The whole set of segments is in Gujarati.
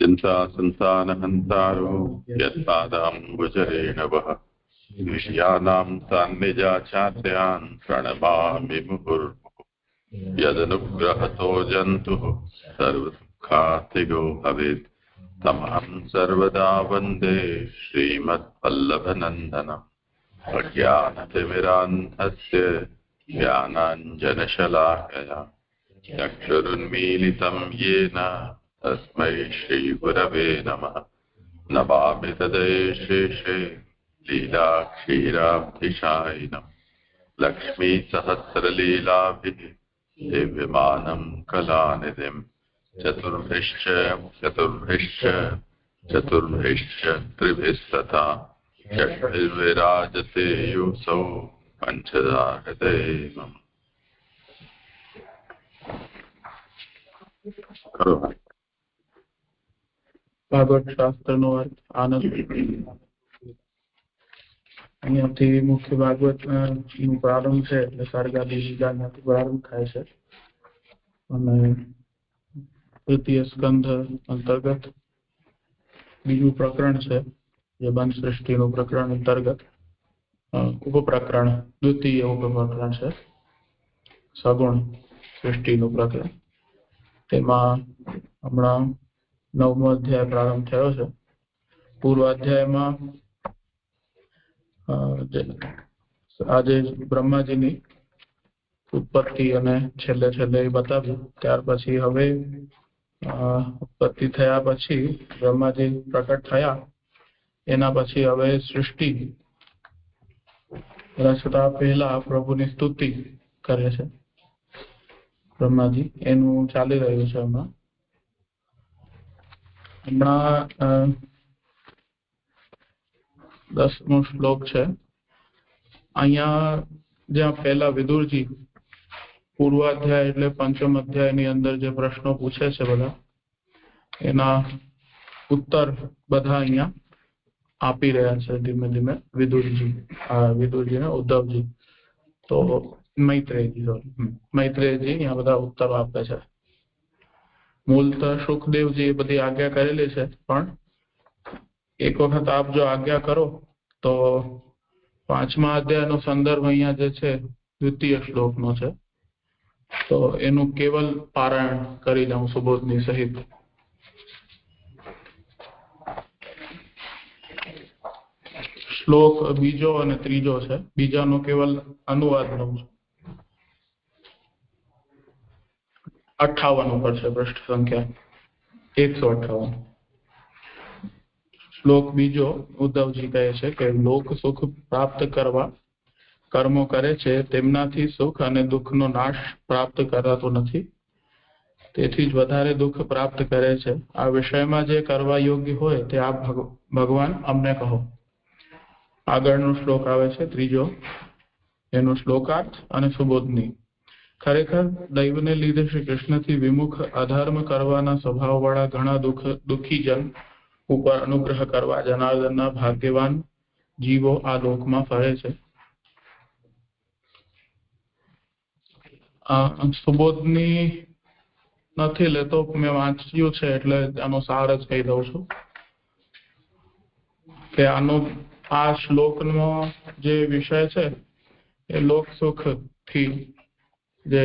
चिंता संसानहंतारो यत्पादाम्बुजरेणवः विषयाणां सान्निध्याचार्यान् प्रणमामि मुहुर्मुहुः यदनुग्रहतो जन्तुः सर्वदुःखातिगो भवेत् तमहं सर्वदा वन्दे श्रीमद्वल्लभनन्दनम् अज्ञानतिमिरान्धस्य ज्ञानाञ्जनशलाकया चक्षुरुन्मीलितं येन तस्मै श्रीगुरवे नमः। नमामि तदेशेषे लीलाक्षीराब्धिशायिनम् लक्ष्मीसहस्रलीलाभिः दिव्यमानं कलानिधिम् चतुर्भिश्च त्रिभिस्तथा षड्भिर्विराजते योऽसौ पञ्चधा हृदयेमम्। ભાગવત શાસ્ત્રનો અર્થ આનંદ. અહીંયાથી મુખ્ય ભાગવત નો પ્રારંભ છે એટલે સર્ગાદી લીલામાંથી પ્રારંભ થાય છે અને તૃતીય સ્કંધ અંતર્ગત બીજું પ્રકરણ છે જે બંધ સૃષ્ટિનું પ્રકરણ અંતર્ગત ઉપપ્રકરણ દ્વિતીય ઉપપ્રકરણ છે સગુણ સૃષ્ટિનું પ્રકરણ. તેમાં હમણાં 9મો અધ્યાય પ્રારંભ થયો છે. પૂર્વાધ્યાયમાં આજે બ્રહ્માજીની ઉત્પત્તિ અને છેલ્લે એ બતાવ્યું. ત્યાર પછી હવે ઉત્પત્તિ થયા પછી બ્રહ્માજી પ્રકટ થયા એના પછી હવે સૃષ્ટિ રચતા પહેલા પ્રભુની સ્તુતિ કરે છે બ્રહ્માજી. એનું ચાલી રહ્યું છે હમણાં 10મો શ્લોક છે. અહીંયા જ્યાં પહેલા વિદુરજી પૂર્વાધ્યાય એટલે પંચમ અધ્યાયની અંદર જે પ્રશ્નો પૂછે છે બધા એના ઉત્તર બધા અહીંયા આપી રહ્યા છે ધીમે ધીમે વિદુરજી ને ઉદ્ધવજી તો મૈત્રેયજી અહીંયા બધા ઉત્તરો આપે છે. મૂળતઃ સુખદેવજી એ બધી આજ્ઞા કરેલી છે પણ એક વખત આપ જો આજ્ઞા કરો તો 5મા અધ્યાયનો સંદર્ભ અહીંયા જે છે દ્વિતીય શ્લોકનો છે તો એનું કેવલ પારાયણ કરી લઉં સુબોધની સહિત. શ્લોક બીજો અને ત્રીજો છે. બીજાનો કેવલ અનુવાદ લઉં છું. 58 ઉપર છે પૃષ્ઠ સંખ્યા 158. શ્લોક બીજો ઉદ્ધવજી કહે છે કે લોક સુખ પ્રાપ્ત કરવા કર્મો કરે છે તેમનાથી સુખ અને દુઃખનો નાશ પ્રાપ્ત કરાતો નથી, તેથી જ વધારે દુઃખ પ્રાપ્ત કરે છે. આ વિષયમાં જે કરવા યોગ્ય હોય તે આપ ભગવાન અમને કહો. આગળનો શ્લોક આવે છે ત્રીજો, એનો શ્લોકાર્થ અને સુબોધની. ખરેખર દૈવને લીધે શ્રી કૃષ્ણથી વિમુખ અધર્મ કરવાના સ્વભાવવાળા ઘણા દુઃખી જન ઉપર અનુગ્રહ કરવા જનાર્દનના ભાગ્યવાન જીવો આ લોકમાં ફરે છે. સુબોધની નથી લેતો, મેં વાંચ્યું છે એટલે આનો સાર જ કહી દઉં છું કે આ શ્લોકનો જે વિષય છે એ લોક સુખ થી જે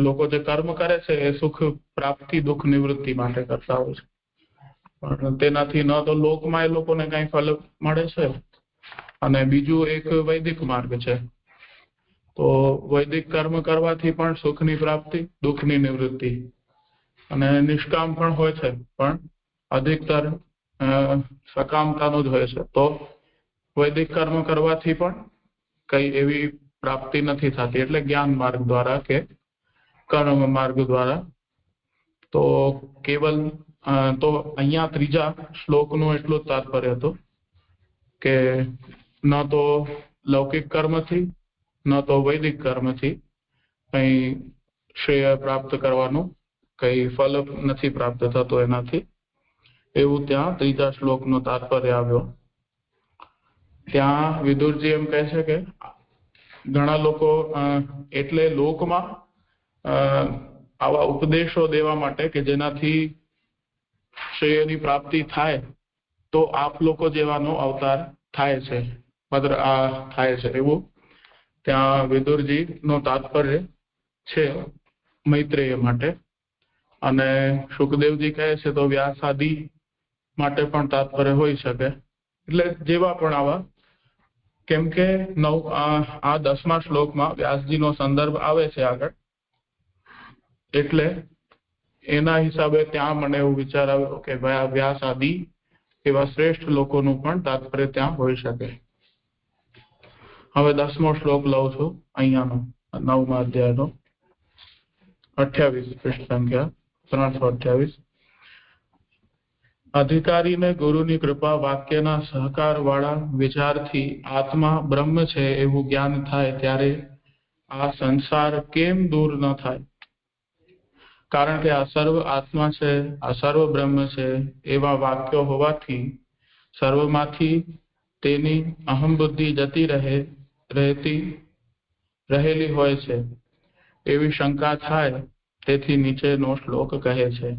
લોકો જે કર્મ કરે છે એ સુખ પ્રાપ્તિ દુઃખ નિવૃત્તિ માટે કરતા હોય છે પણ તેનાથી ન તો લોકમાં એ લોકોને કઈ ફલ મળે છે અને બીજું એક વૈદિક માર્ગ છે. તો વૈદિક કર્મ કરવાથી પણ સુખની પ્રાપ્તિ દુઃખની નિવૃત્તિ અને નિષ્કામ પણ હોય છે પણ અધિકતર સકામતાનું જ હોય છે. તો વૈદિક કર્મ કરવાથી પણ કઈ એવી પ્રાપ્તિ નથી થતી એટલે જ્ઞાન માર્ગ દ્વારા કે કર્મ માર્ગ દ્વારા. તો કેવલ તો અહીંયા ત્રીજા શ્લોકનું એટલું જ તાત્પર્ય હતું કે ન તો લૌકિક કર્મથી ન તો વૈદિક કર્મથી કઈ શ્રેય પ્રાપ્ત કરવાનું કઈ ફલ નથી પ્રાપ્ત થતો એનાથી, એવું ત્યાં ત્રીજા શ્લોકનો તાત્પર્ય આવ્યો. ત્યાં વિદુરજી એમ કહે છે કે ઘણા લોકો એટલે લોકમાં આવા ઉપદેશો દેવા માટે કે જેનાથી શ્રેયની પ્રાપ્તિ થાય તો આપ લોકો જેવાનો અવતાર થાય છે, થાય છે, એવું ત્યાં વિદુરજી નો તાત્પર્ય છે મૈત્રેય માટે. અને સુખદેવજી કહે છે તો વ્યાસાદિ માટે પણ તાત્પર્ય હોઈ શકે. એટલે જેવા પણ આવા, કેમ કે આ 10મા શ્લોકમાં વ્યાસજીનો સંદર્ભ આવે છે આગળ, એટલે એના હિસાબે ત્યાં મને એવું વિચાર આવ્યો કે ભાઈ આ વ્યાસ આદિ એવા શ્રેષ્ઠ લોકોનું પણ તાત્પર્ય ત્યાં હોઈ શકે. હવે 10મો શ્લોક લઉં છું અહીંયાનો, 9મા અધ્યાયનો, 28 પૃષ્ઠ સંખ્યા 328. અધિકારીને ગુરુની કૃપા વાક્યના સહકાર વાળા વિચારથી આત્મા બ્રહ્મ છે એવું જ્ઞાન થાય ત્યારે આ સંસાર કેમ દૂર ન થાય? કારણ કે આ સર્વ આત્મા છે, આ સર્વ બ્રહ્મ છે એવા વાક્યો હોવાથી સર્વમાંથી તેની અહમ બુદ્ધિ જતી રહેલી હોય છે એવી શંકા થાય. તેથી નીચેનો શ્લોક કહે છે.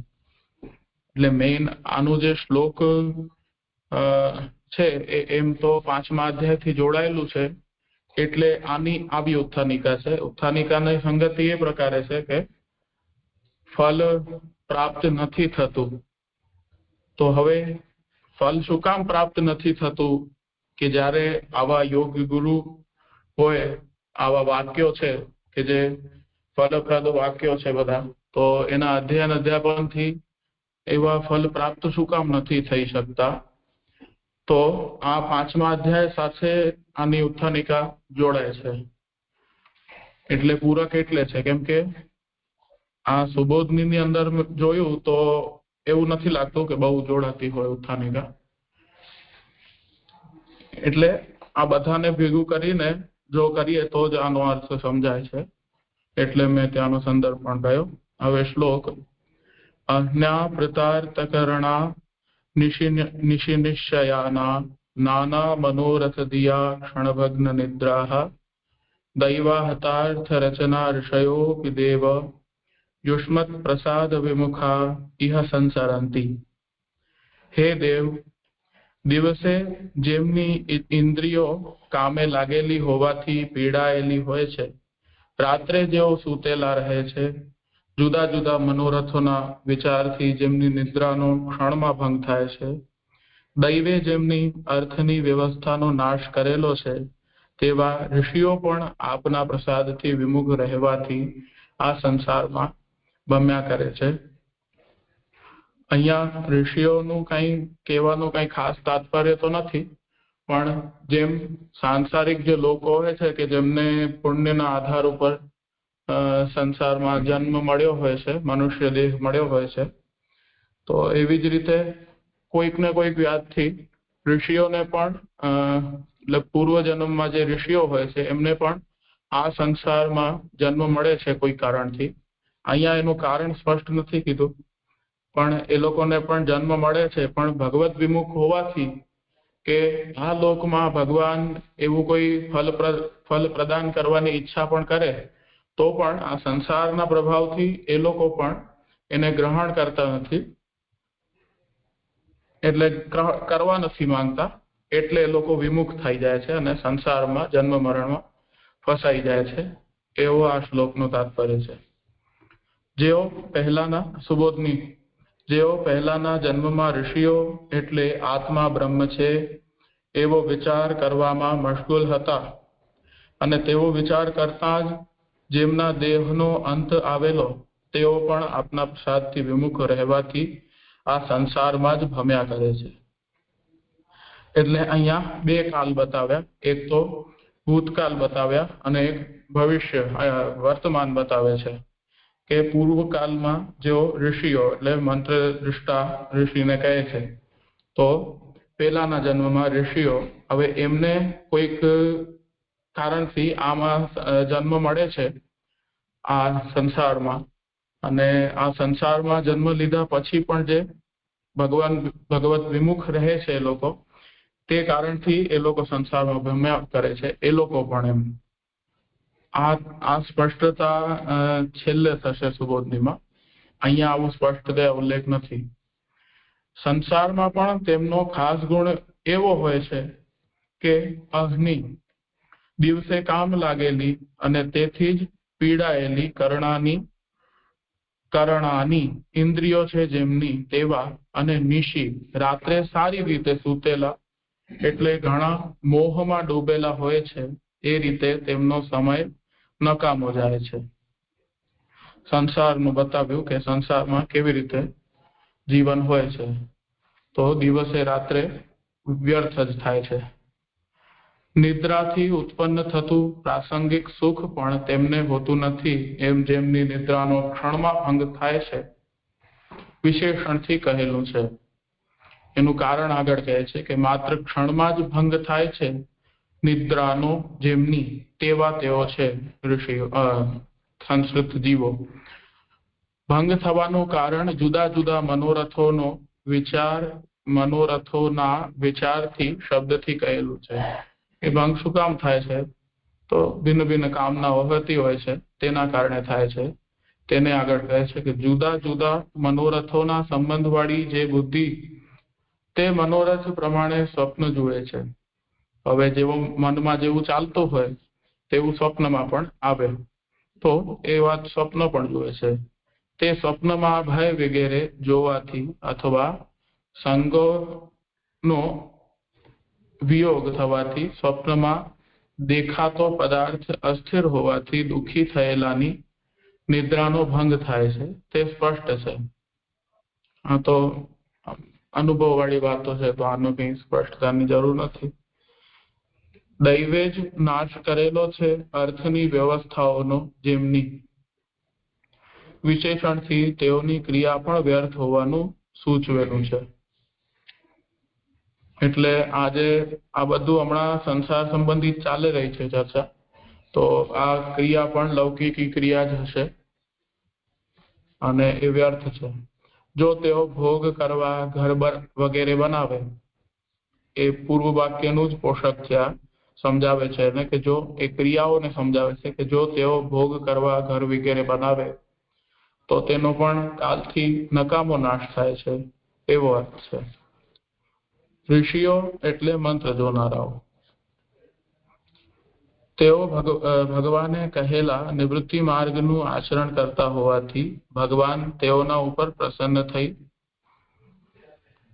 એટલે મેઇન આનું જે શ્લોક છે એમ તો 5મા અધ્યાયથી જોડાયેલું છે, એટલે આની આવી ઉત્થાનિકા છે. ઉત્થાનિકાની સંગતિ એ પ્રકારે છે કે ફલ પ્રાપ્ત નથી થતું, તો હવે ફલ શું કામ પ્રાપ્ત નથી થતું કે જ્યારે આવા યોગ ગુરુ હોય, આવા વાક્યો છે કે જે ફલપ્રદ વાક્યો છે બધા, તો એના અધ્યયન અધ્યાપનથી એવા ફલ પ્રાપ્ત શું કામ નથી થઈ શકતા? તો આ 5મા અધ્યાય સાથે આની ઉત્થાનિકા જોડાય છે. એટલે પૂરક એટલે છે કેમ કે આ સુબોધની અંદર જોયું તો એવું નથી લાગતું કે બહુ જોડાતી હોય ઉત્થાનિકા. એટલે આ બધાને ભેગું કરીને જો કરીએ તો જ આનો અર્થ સમજાય છે, એટલે મેં ત્યાંનો સંદર્ભ પણ કહ્યો. હવે શ્લોક. અજ્ઞા પ્રતાર્તકરણા નિશિનિશ્ચયાના નાના મનોરથ દિયા ક્ષણભગ્ન નિદ્રાહ દૈવાહતાર્થ રચના ઋષયોપી દેવ યુષ્મત પ્રસાદ વિમુખા ઇહ સંસરંતી. હે દેવ, દિવસે જેમની ઇન્દ્રિયો કામે લાગેલી હોવાથી પીડાયેલી હોય છે, રાત્રે જેઓ સૂતેલા રહે છે, જુદા જુદા મનોરથોના વિચારથી જેમની નિદ્રાનો ક્ષણમાં ભંગ થાય છે, દૈવે જેમની અર્થની વ્યવસ્થાનો નાશ કરેલો છે, તેવા ઋષિઓ પણ આપના પ્રસાદથી વિમુખ રહેવાથી આ સંસારમાં ભમ્યા કરે છે. અહીંયા ઋષિઓનું કંઈ કહેવાનું કંઈ ખાસ તાત્પર્ય તો નથી, પણ જેમ સાંસારિક જે લોકો હોય છે કે જેમને પુણ્યના આધાર ઉપર સંસારમાં જન્મ મળ્યો હોય છે, મનુષ્ય દેહ મળ્યો હોય છે, તો એવી જ રીતે કોઈક ને કોઈક વ્યાજથી ઋષિઓને પણ પૂર્વ જન્મમાં જે ઋષિઓ હોય છે એમને પણ આ સંસારમાં જન્મ મળે છે કોઈ કારણથી. અહીંયા એનું કારણ સ્પષ્ટ નથી કીધું, પણ એ લોકોને પણ જન્મ મળે છે, પણ ભગવત વિમુખ હોવાથી કે આ લોકમાં ભગવાન એવું કોઈ ફલ પ્રદાન કરવાની ઈચ્છા પણ કરે તો પણ આ સંસારના પ્રભાવથી એ લોકો પણ એને ગ્રહણ કરતા નથી, એટલે કરવા નથી માંગતા, એટલે એ લોકો વિમુખ થઈ જાય છે અને સંસારમાં જન્મ મરણમાં ફસાઈ જાય છે. એવો આ શ્લોકનું તાત્પર્ય છે. જેઓ પહેલાના જન્મમાં ઋષિઓ એટલે આત્મા બ્રહ્મ છે એવો વિચાર કરવામાં મશગુલ હતા, અને તેવો વિચાર કરતા જ જેમના દેહનો અંત આવેલો, તેઓ પણ આપના પ્રસાદથી વિમુખ રહેવાથી આ સંસારમાં જ ભમ્યા કરે છે. એટલે અહીંયા બે કાલ બતાવ્યા, એક તો ભૂતકાળ બતાવ્યા અને એક ભવિષ્ય વર્તમાન બતાવે છે કે પૂર્વકાળમાં જેઓ ઋષિઓ એટલે મંત્ર દૃષ્ટા ઋષિને કહે છે, તો પહેલાના જન્મમાં ઋષિઓ હવે એમને કોઈક કારણથી આમાં જન્મ મળે છે આ સંસારમાં, અને આ સંસારમાં જન્મ લીધા પછી પણ જે ભગવત વિમુખ રહે છે એ લોકો, તે કારણથી એ લોકો સંસારમાં ભમ્યા કરે છે. એ લોકો પણ એમ આ સ્પષ્ટતા છેલ્લે થશે સુબોધનીમાં. અહીંયા આવું સ્પષ્ટ ઉલ્લેખ નથી. સંસારમાં પણ તેમનો ખાસ ગુણ એવો હોય છે કે અહની દિવસે કામ લાગેલી અને તેથી જ પીડાયેલી કરણાની ઇન્દ્રિયો છે જેમની તેવા અને નિશી રાત્રે સારી રીતે સૂતેલા એટલે ઘણા મોહમાં ડૂબેલા હોય છે એ રીતે તેમનો સમય નકામો જાય છે. સંસારનું બતાવ્યું કે સંસારમાં કેવી રીતે જીવન હોય છે, તો દિવસે રાત્રે વ્યર્થ જ થાય છે. નિદ્રાથી ઉત્પન્ન થતું પ્રાસંગિક સુખ પણ તેમને હોતું નથી, એમ જેમની નિદ્રાનો ક્ષણમાં ભંગ થાય છે વિશેષણથી કહેલું છે. એનું કારણ આગળ કહે છે કે માત્ર ક્ષણમાં જ ભંગ થાય છે નિદ્રાનો જેમની તેવા તેઓ છે ઋષિઓ સંસ્કૃત જીવો. ભંગ થવાનું કારણ જુદા જુદા મનોરથોના વિચારથી શબ્દથી કહેલું છે. એ ભંગ શું કામ થાય છે? તો ભિન્ન ભિન્ન કામનાઓ હોતી હોય છે તેના કારણે થાય છે. તેને આગળ કહે છે કે જુદા જુદા મનોરથોના સંબંધવાળી જે બુદ્ધિ તે મનોરથ પ્રમાણે સ્વપ્ન જુએ છે. હવે જેવો મનમાં જેવું ચાલતું હોય તેવું સ્વપ્નમાં પણ આવે, તો એ વાત સ્વપ્ન પણ જુએ છે. તે સ્વપ્નમાં ભય વગેરે જોવાથી અથવા સંગોનો વિયોગ થવાથી સ્વપ્નમાં દેખાતો પદાર્થ અસ્થિર હોવાથી દુઃખી થયેલાની નિદ્રાનો ભંગ થાય છે તે સ્પષ્ટ છે. આ તો અનુભવ વાળી વાતો છે, તો આનું કઈ સ્પષ્ટતાની જરૂર નથી. દૈવે જ નાશ કરેલો છે અર્થની વ્યવસ્થાઓનો જેમની વિશેષણથી તેઓની ક્રિયા પણ વ્યર્થ હોવાનું સૂચવેલું છે. એટલે આજે આ બધું હમણાં સંસાર સંબંધિત ચાલી રહી છે ચર્ચા, તો આ ક્રિયા પણ લૌકિકી ક્રિયા જ હશે અને એ વ્યર્થ છે. જો તેઓ ભોગ કરવા ઘર વગેરે બનાવે, એ પૂર્વ વાક્યનું જ પોષક થયા સમજાવે છે ને, કે જો એ ક્રિયાઓને સમજાવે છે કે જો તેઓ ભોગ કરવા ઘર વગેરે બનાવે તો તેનો પણ કાલથી નકામો નાશ થાય છે એવો અર્થ છે. ઋષિઓ એટલે મંત્ર જોનારાઓ. તેઓ ભગવાને કહેલા નિવૃત્તિ માર્ગનું આચરણ કરતા હોવાથી ભગવાન તેઓના ઉપર પ્રસન્ન થઈ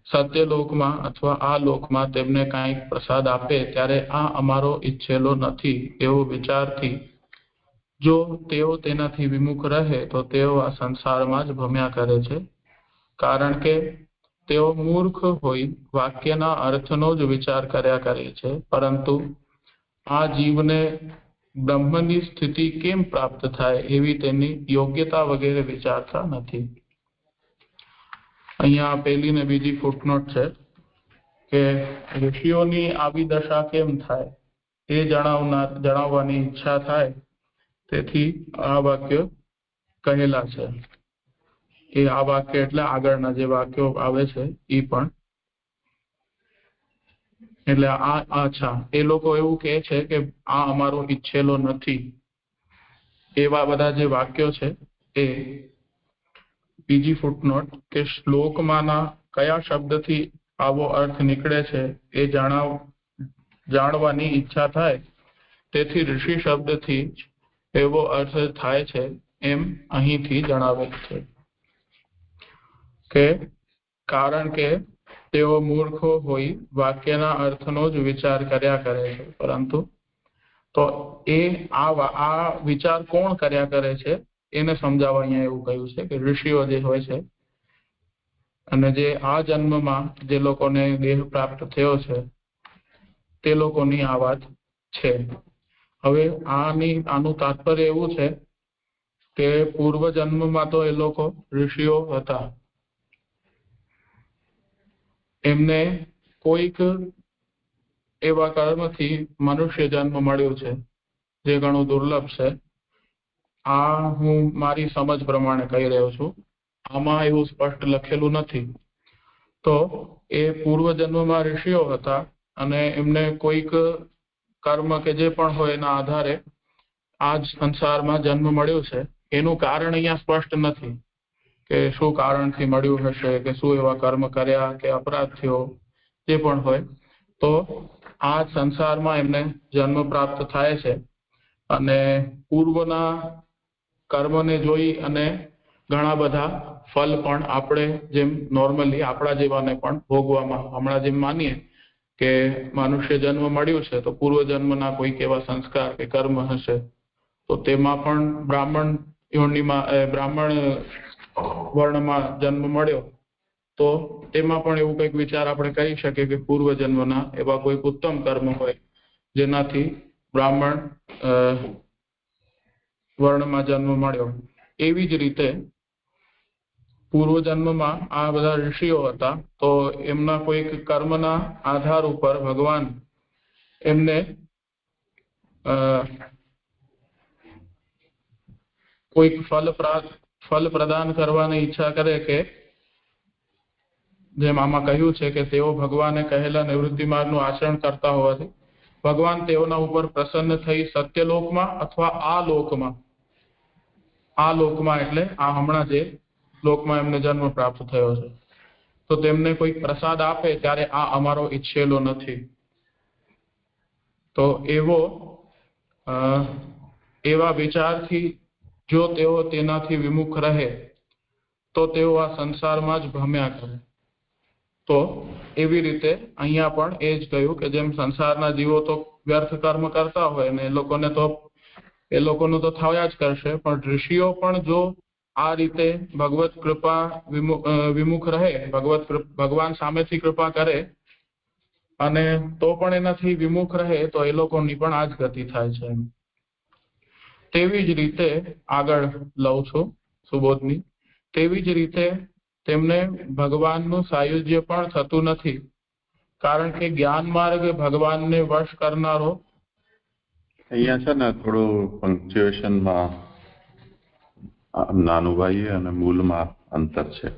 સત્યલોકમાં અથવા આ લોકમાં તેમને કાંઈક પ્રસાદ આપે ત્યારે આ અમારો ઈચ્છેલો નથી એવો વિચારથી જો તેઓ તેનાથી વિમુખ રહે તો તેઓ આ સંસારમાં જ ભમ્યા કરે છે. કારણ કે તેઓ મૂર્ખ હોઈ વાક્યના અર્થનો જ વિચાર કર્યા કરે છે, પરંતુ આ જીવને બ્રહ્મની સ્થિતિ કેમ પ્રાપ્ત થાય એવી તેની યોગ્યતા વગેરે વિચારતા નથી. અહીંયા પહેલી ને બીજી ફૂટનોટ છે કે ઋષિઓની આવી દશા કેમ થાય એ જણાવવાની ઈચ્છા થાય, તેથી આ વાક્ય કહેલા છે. એ આ વાક્ય એટલે આગળના જે વાક્યો આવે છે એ પણ. એટલે અચ્છા, એ લોકો એવું કહે છે કે આ અમારો ઈચ્છેલો નથી, એવા બધા જે વાક્યો છે એ બીજી ફૂટનોટ કે શ્લોકમાંના કયા શબ્દથી આવો અર્થ નીકળે છે એ જાણવાની ઈચ્છા થાય, તેથી ઋષિ શબ્દથી જ એવો અર્થ થાય છે એમ અહીંથી જણાવે છે કે કારણ કે તેઓ મૂર્ખો હોઈ વાક્યના અર્થનો જ વિચાર કર્યા કરે છે, પરંતુ તો એ આ વિચાર કોણ કર્યા કરે છે એને સમજાવવા અહીંયા એવું કહ્યું છે કે ઋષિઓ જે હોય છે અને જે આ જન્મમાં જે લોકોને દેહ પ્રાપ્ત થયો છે તે લોકોની આ વાત છે. હવે આનું તાત્પર્ય એવું છે કે પૂર્વ જન્મમાં તો એ લોકો ઋષિઓ હતા, એમને કોઈક એવા કર્મથી મનુષ્ય જન્મ મળ્યો છે જે ઘણું દુર્લભ છે. આ હું મારી સમજ પ્રમાણે કહી રહ્યો છું, આમાં એવું સ્પષ્ટ લખેલું નથી. તો એ પૂર્વ જન્મમાં ઋષિઓ હતા અને એમને કોઈક કર્મ કે જે પણ હોય એના આધારે આ જ સંસારમાં જન્મ મળ્યો છે. એનું કારણ અહીંયા સ્પષ્ટ નથી કે શું કારણથી મળ્યું હશે, કે શું એવા કર્મ કર્યા, કે અપરાધ થયો, જે પણ હોય, તો આ સંસારમાં એમને જન્મ પ્રાપ્ત થાય છે. અને પૂર્વના કર્મને જોઈ અને ઘણા બધા ફલ પણ આપણે જેમ નોર્મલી આપણા જેવાને પણ ભોગવામાં, હમણાં જેમ માનીએ કે મનુષ્ય જન્મ મળ્યું છે તો પૂર્વજન્મના કોઈક એવા સંસ્કાર કે કર્મ હશે, તો તેમાં પણ બ્રાહ્મણ યોનિમાં બ્રાહ્મણ વર્ણમાં જન્મ મળ્યો તો તેમાં પણ એવું કંઈક વિચાર આપણે કરી શકીએ કે પૂર્વજન્મના એવા કોઈ ઉત્તમ કર્મ હોય જેનાથી બ્રાહ્મણ વર્ણમાં જન્મ મળ્યો. એવી જ રીતે પૂર્વજન્મમાં આ બધા ઋષિઓ હતા, તો એમના કોઈક કર્મના આધાર ઉપર ભગવાન એમને કોઈક ફલ પ્રદાન કરવાની ઈચ્છા કરે, કે જેમ આમાં કહ્યું છે કે તેઓ ભગવાને કહેલા નિવૃત્તિ માર્ગનું આચરણ કરતા હોવાથી ભગવાન તેઓના ઉપર પ્રસન્ન થઈ સત્યલોકમાં અથવા આ લોકમાં એટલે આ હમણાં જે લોકમાં એમને જન્મ પ્રાપ્ત થયો છે, તો તેમને કોઈક પ્રસાદ આપે ત્યારે આ અમારો ઈચ્છેલો નથી. તો એવા વિચારથી જો તેઓ તેનાથી વિમુખ રહે તો તેઓ આ સંસારમાં જ ભમ્યા કરે. તો એવી રીતે અહીંયા પણ એ જ કહ્યું કે જેમ સંસારના જીવો તો વ્યર્થ કર્મ કરતા હોય ને એ લોકોનું તો થયા જ કરશે, પણ ઋષિઓ પણ જો આ રીતે ભગવત કૃપા વિમુખ રહે, ભગવાન સામેથી કૃપા કરે અને તો પણ એનાથી વિમુખ રહે તો એ લોકોની પણ આ જ ગતિ થાય છે. તેવી જ રીતે આગળ લઉં છું સુબોધની, તેવી જ રીતે તેમને ભગવાનનું સાયુજ્ય પણ થતું નથી, કારણ કે જ્ઞાન માર્ગ ભગવાનને વશ કરનારો. અહીંયા છે ને થોડું પંક્ચ્યુએશનમાં નાનુભાઈ અને મૂલમાં અંતર છે.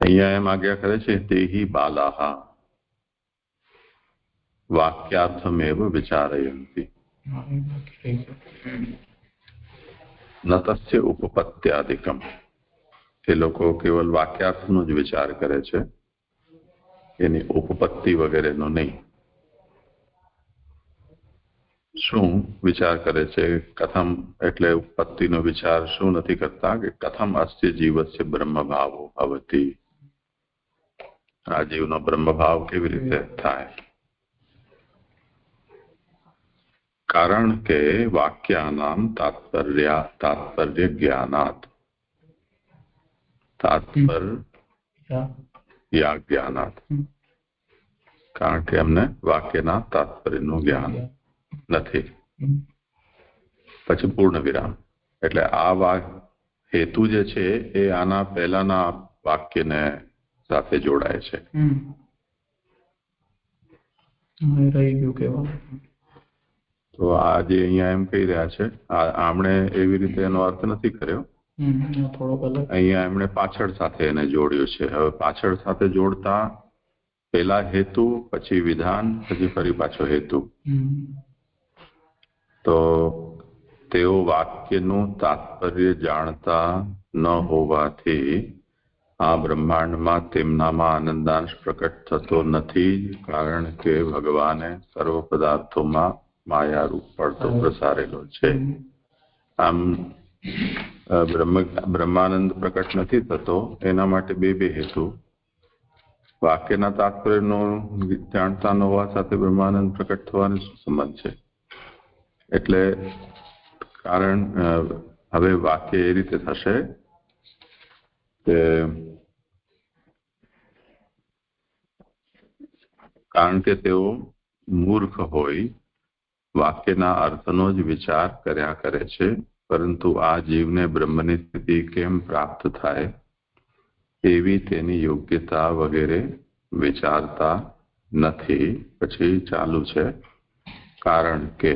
અહીંયા એમ આજ્ઞા કરે છે તેહી બાલાહા વાક્યાર્થમેવ વિચારયંતિ ન તસ્ય ઉપપત્યાદિકમ. એ લોકો કેવલ વાક્યાર્થનો જ વિચાર કરે છે, એની ઉપપત્તિ વગેરેનો નહીં. શું વિચાર કરે છે? કથમ એટલે ઉપપત્તિનો વિચાર શું નથી કરતા કે કથમ અસ્ય જીવસ્ય બ્રહ્મભાવો ભવતી, આ જીવનો બ્રહ્મભાવ કેવી રીતે થાય? કારણ કે વાક્યાનામ તાત્પર્ય જ્ઞાનાત, તાત્પર્ય જ્ઞાનાત, કારણ કે એમને વાક્યના તાત્પર્યનું જ્ઞાન નથી. પછી પૂર્ણ વિરામ. એટલે આ હેતુ જે છે એ આના પહેલાના વાક્યને સાથે જોડાય છે. તો આ જે અહીંયા એમ કહી રહ્યા છે, આમણે એવી રીતે એનો અર્થ નથી કર્યો. અહીંયા એમણે પાછળ સાથે એને જોડ્યું છે. હવે પાછળ સાથે જોડતા પેલા હેતુ, પછી વિધાન, પછી ફરી પાછો હેતુ. તો તેઓ વાક્યનું તાત્પર્ય જાણતા ન હોવાથી આ બ્રહ્માંડમાં તેમનામાં આનંદાંશ પ્રકટ થતો નથી, કારણ કે ભગવાને સર્વ પદાર્થોમાં માયારૂપ પડતો પ્રસારેલો છે. આમ બ્રહ્માનંદ પ્રકટ નથી થતો એના માટે બે હેતુ. વાક્યના તાત્પર્યનો જાણતા ન હોવા સાથે બ્રહ્માનંદ પ્રકટ થવાનો શું સંબંધ છે? એટલે કારણ હવે વાક્ય એ રીતે થશે કે કારણ કે તેઓ મૂર્ખ હોય, વાક્યના અર્થનો જ વિચાર કર્યા કરે છે, પરંતુ આ જીવને બ્રહ્મની સ્થિતિ કેમ પ્રાપ્ત થાય એવી તેની યોગ્યતા વગેરે વિચારતા નથી. પછી ચાલુ છે, કારણ કે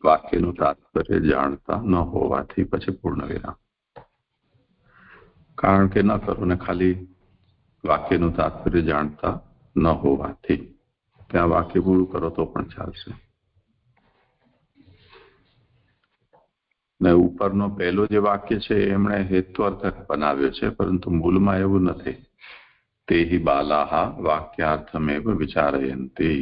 વાક્યનું તાત્પર્ય જાણતા ન હોવાથી, પછી પૂર્ણ વિરામ. કારણ કે ન કરો ને ખાલી વાક્યનું તાત્પર્ય જાણતા ન હોવાથી. ત્યાં વાક્ય પૂરું કરો તો પણ ચાલશે. ને ઉપરનો પહેલો જે વાક્ય છે એમણે હેત્વાર્થક બનાવ્યો છે, પરંતુ મૂળમાં એવું નથી. તે હિ બાલાહ વાક્યાર્થમેવ વિચારયંતી.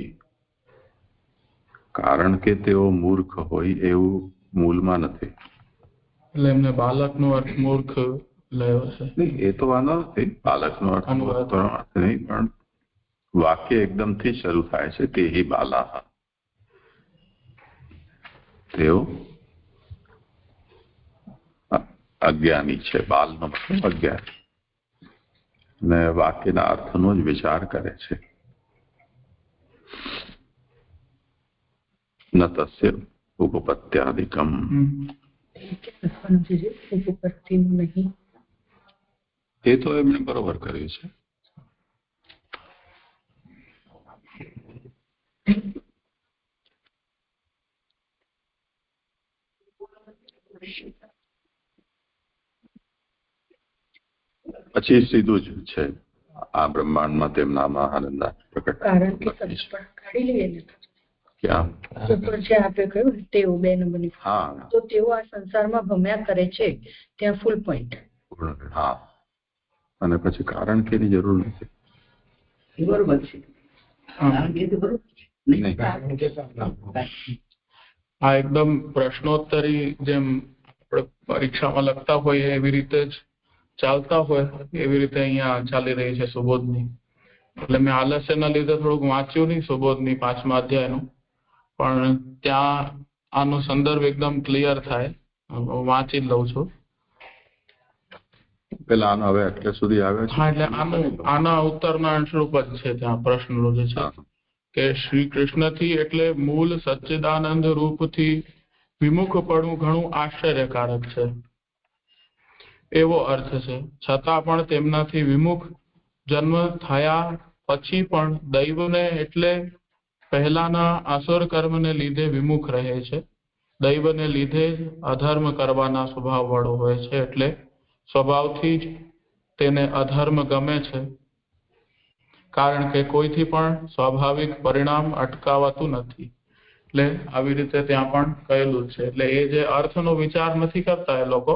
કારણ કે તેઓ મૂર્ખ હોય એવું મૂળમાં નથી. એટલે એમને બાલકનો અર્થ મૂર્ખ લેવો છે. એ તો વાંધો નથી, બાલકનો અર્થ નહીં, પણ વાક્ય એકદમથી શરૂ થાય છે તે હિ બાલાહ. તેઓ અજ્ઞાની છે. બાલનો મતલબ અજ્ઞાની. ને વાક્યના અર્થનો જ વિચાર કરે છે. ન તસ્ય ઉપપત્યાદિકમ. એ તો એમણે બરોબર કર્યું છે. પછી સીધું જ છે આ બ્રહ્માંડમાં તેમનામાં આનંદ પ્રકટ. કારણ કે કાઢી લઈએ ને ક્યાં ઉપર જે આપે કહ્યું તેઓ 2 નંબરની, હા, તો તેઓ આ સંસારમાં ભમ્યા કરે છે ત્યાં ફૂલ પોઈન્ટ. હા, અને પછી કારણ કે એની જરૂર નથી. બરોબર છે. આ એકદમ પ્રશ્નોત્તરી જેમ આપણે પરીક્ષામાં લખતા હોય એવી રીતે જ ચાલતા હોય એવી રીતે અહીંયા ચાલી રહી છે સુબોધની. એટલે મેં આલસ્યના લીધે થોડુંક વાંચ્યું નહીં સુબોધની 5મા અધ્યાયનું, પણ ત્યાં આનો સંદર્ભ એકદમ ક્લિયર થાય, વાંચી જ લઉં છું. પેલા આનો હવે એટલે સુધી આવ્યો છે. હા, એટલે આના ઉત્તરના અંશરૂપ જ છે. ત્યાં પ્રશ્ન જે છે કે શ્રી કૃષ્ણથી એટલે મૂળ સચ્ચિદાનંદ રૂપથી વિમુખપણું ઘણું આશ્ચર્યકારક છે એવો અર્થ છે. છતાં પણ તેમનાથી વિમુખ જન્મ થયા પછી પણ દૈવને એટલે પહેલાના અસુર કર્મને લીધે વિમુખ રહે છે. દૈવને લીધે જ અધર્મ કરવાના સ્વભાવ વાળો હોય છે, એટલે સ્વભાવથી જ તેને અધર્મ ગમે છે. કારણ કે કોઈથી પણ સ્વાભાવિક પરિણામ અટકાવાતું નથી. એટલે આવી રીતે ત્યાં પણ કહેલું છે. એટલે એ જે અર્થનો વિચાર નથી કરતા એ લોકો,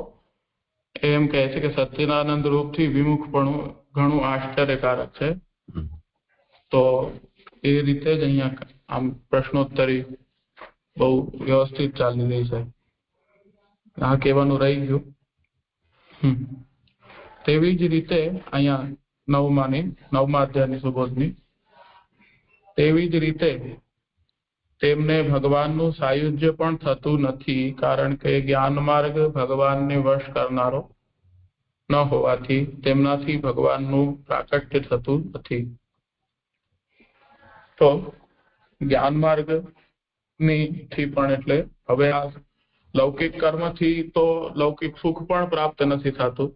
એમ કહે છે કે સચ્ચિદાનંદ રૂપથી વિમુખપણું ઘણું આશ્ચર્યકારક છે. તો એ રીતે જ અહીંયા આમ પ્રશ્નોત્તરી બહુ વ્યવસ્થિત ચાલી રહી છે. આ કહેવાનું રહી ગયું. તેવી જ રીતે અહીંયા 9મા અધ્યાયની સુબોધની, તેવી જ રીતે તેમને ભગવાનનું સાયુજ્ય પણ થતું નથી, કારણ કે જ્ઞાન માર્ગ ભગવાનને વશ કરનારો ન હોવાથી તેમનાથી ભગવાનનું પ્રાકટ્ય થતું નથી. તો જ્ઞાન માર્ગ થી પણ એટલે હવે આ લૌકિક કર્મથી તો લૌકિક સુખ પણ પ્રાપ્ત નથી થતું,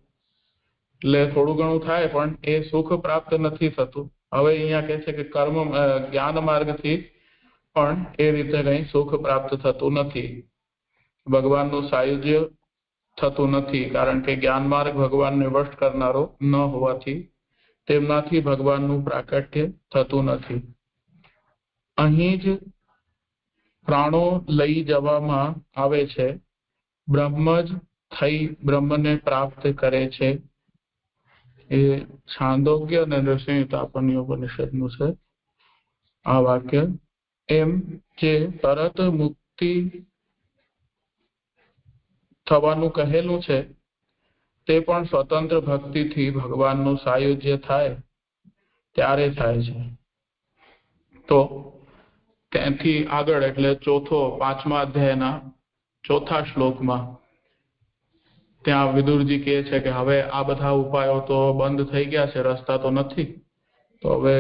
એટલે થોડું ઘણું થાય પણ એ સુખ પ્રાપ્ત નથી થતું. હવે અહીંયા કહે છે કે જ્ઞાન માર્ગથી પણ એ રીતે કઈ સુખ પ્રાપ્ત થતું નથી, ભગવાનનું સાયુજ્ય થતું નથી, કારણ કે જ્ઞાન માર્ગ ભગવાનને વશ કરનારો ન હોવાથી તેમનાથી ભગવાનનું પ્રાકટ્ય થતું નથી. અહીં જ પ્રાણો લઈ જવામાં આવે છે. બ્રહ્મ જ થઈ બ્રહ્મને પ્રાપ્ત કરે છે. એ છાંદોગ્ય અને નૃસિંહતાપની ઉપનિષદનું છે આ વાક્ય. એમ જે તરત મુક્તિ થવાનું કહેલું છે તે પણ સ્વતંત્ર ભક્તિથી ભગવાનનું સાયુજ્ય થાય ત્યારે થાય છે. તો ત્યાંથી આગળ એટલે 5મા અધ્યાયના 4થા શ્લોકમાં ત્યાં વિદુરજી કહે છે કે હવે આ બધા ઉપાયો તો બંધ થઈ ગયા છે, રસ્તા તો નથી, તો હવે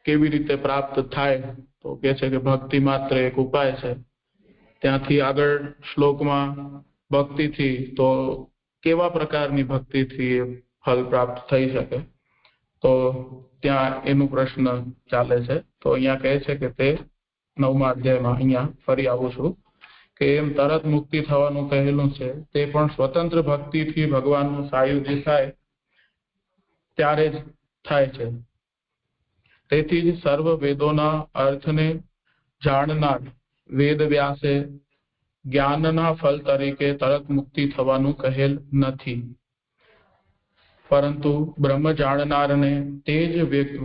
કેવી રીતે પ્રાપ્ત થાય? તો કહે છે કે ભક્તિ માત્ર એક ઉપાય છે. ત્યાંથી આગળ શ્લોકમાં ભક્તિથી તો કેવા પ્રકારની ભક્તિથી ફલ પ્રાપ્ત થઈ શકે, તો ત્યાં એનું પ્રશ્ન ચાલે છે. તો અહીંયા કહે છે કે તે 9મા અધ્યાયમાં અહીંયા ફરી આવું છું કે એમ તરત મુક્તિ થવાનું કહેલું છે તે પણ સ્વતંત્ર ભક્તિથી ભગવાનનું સાયુજ્ય થાય ત્યારે જ થાય છે. તેથી જ સર્વ વેદોના અર્થને જાણનાર વેદ વ્યાસે જ્ઞાનના ફળ તરીકે તરત મુક્તિ થવાનું કહેલ નથી, પરંતુ બ્રહ્મ જાણનારને તે જ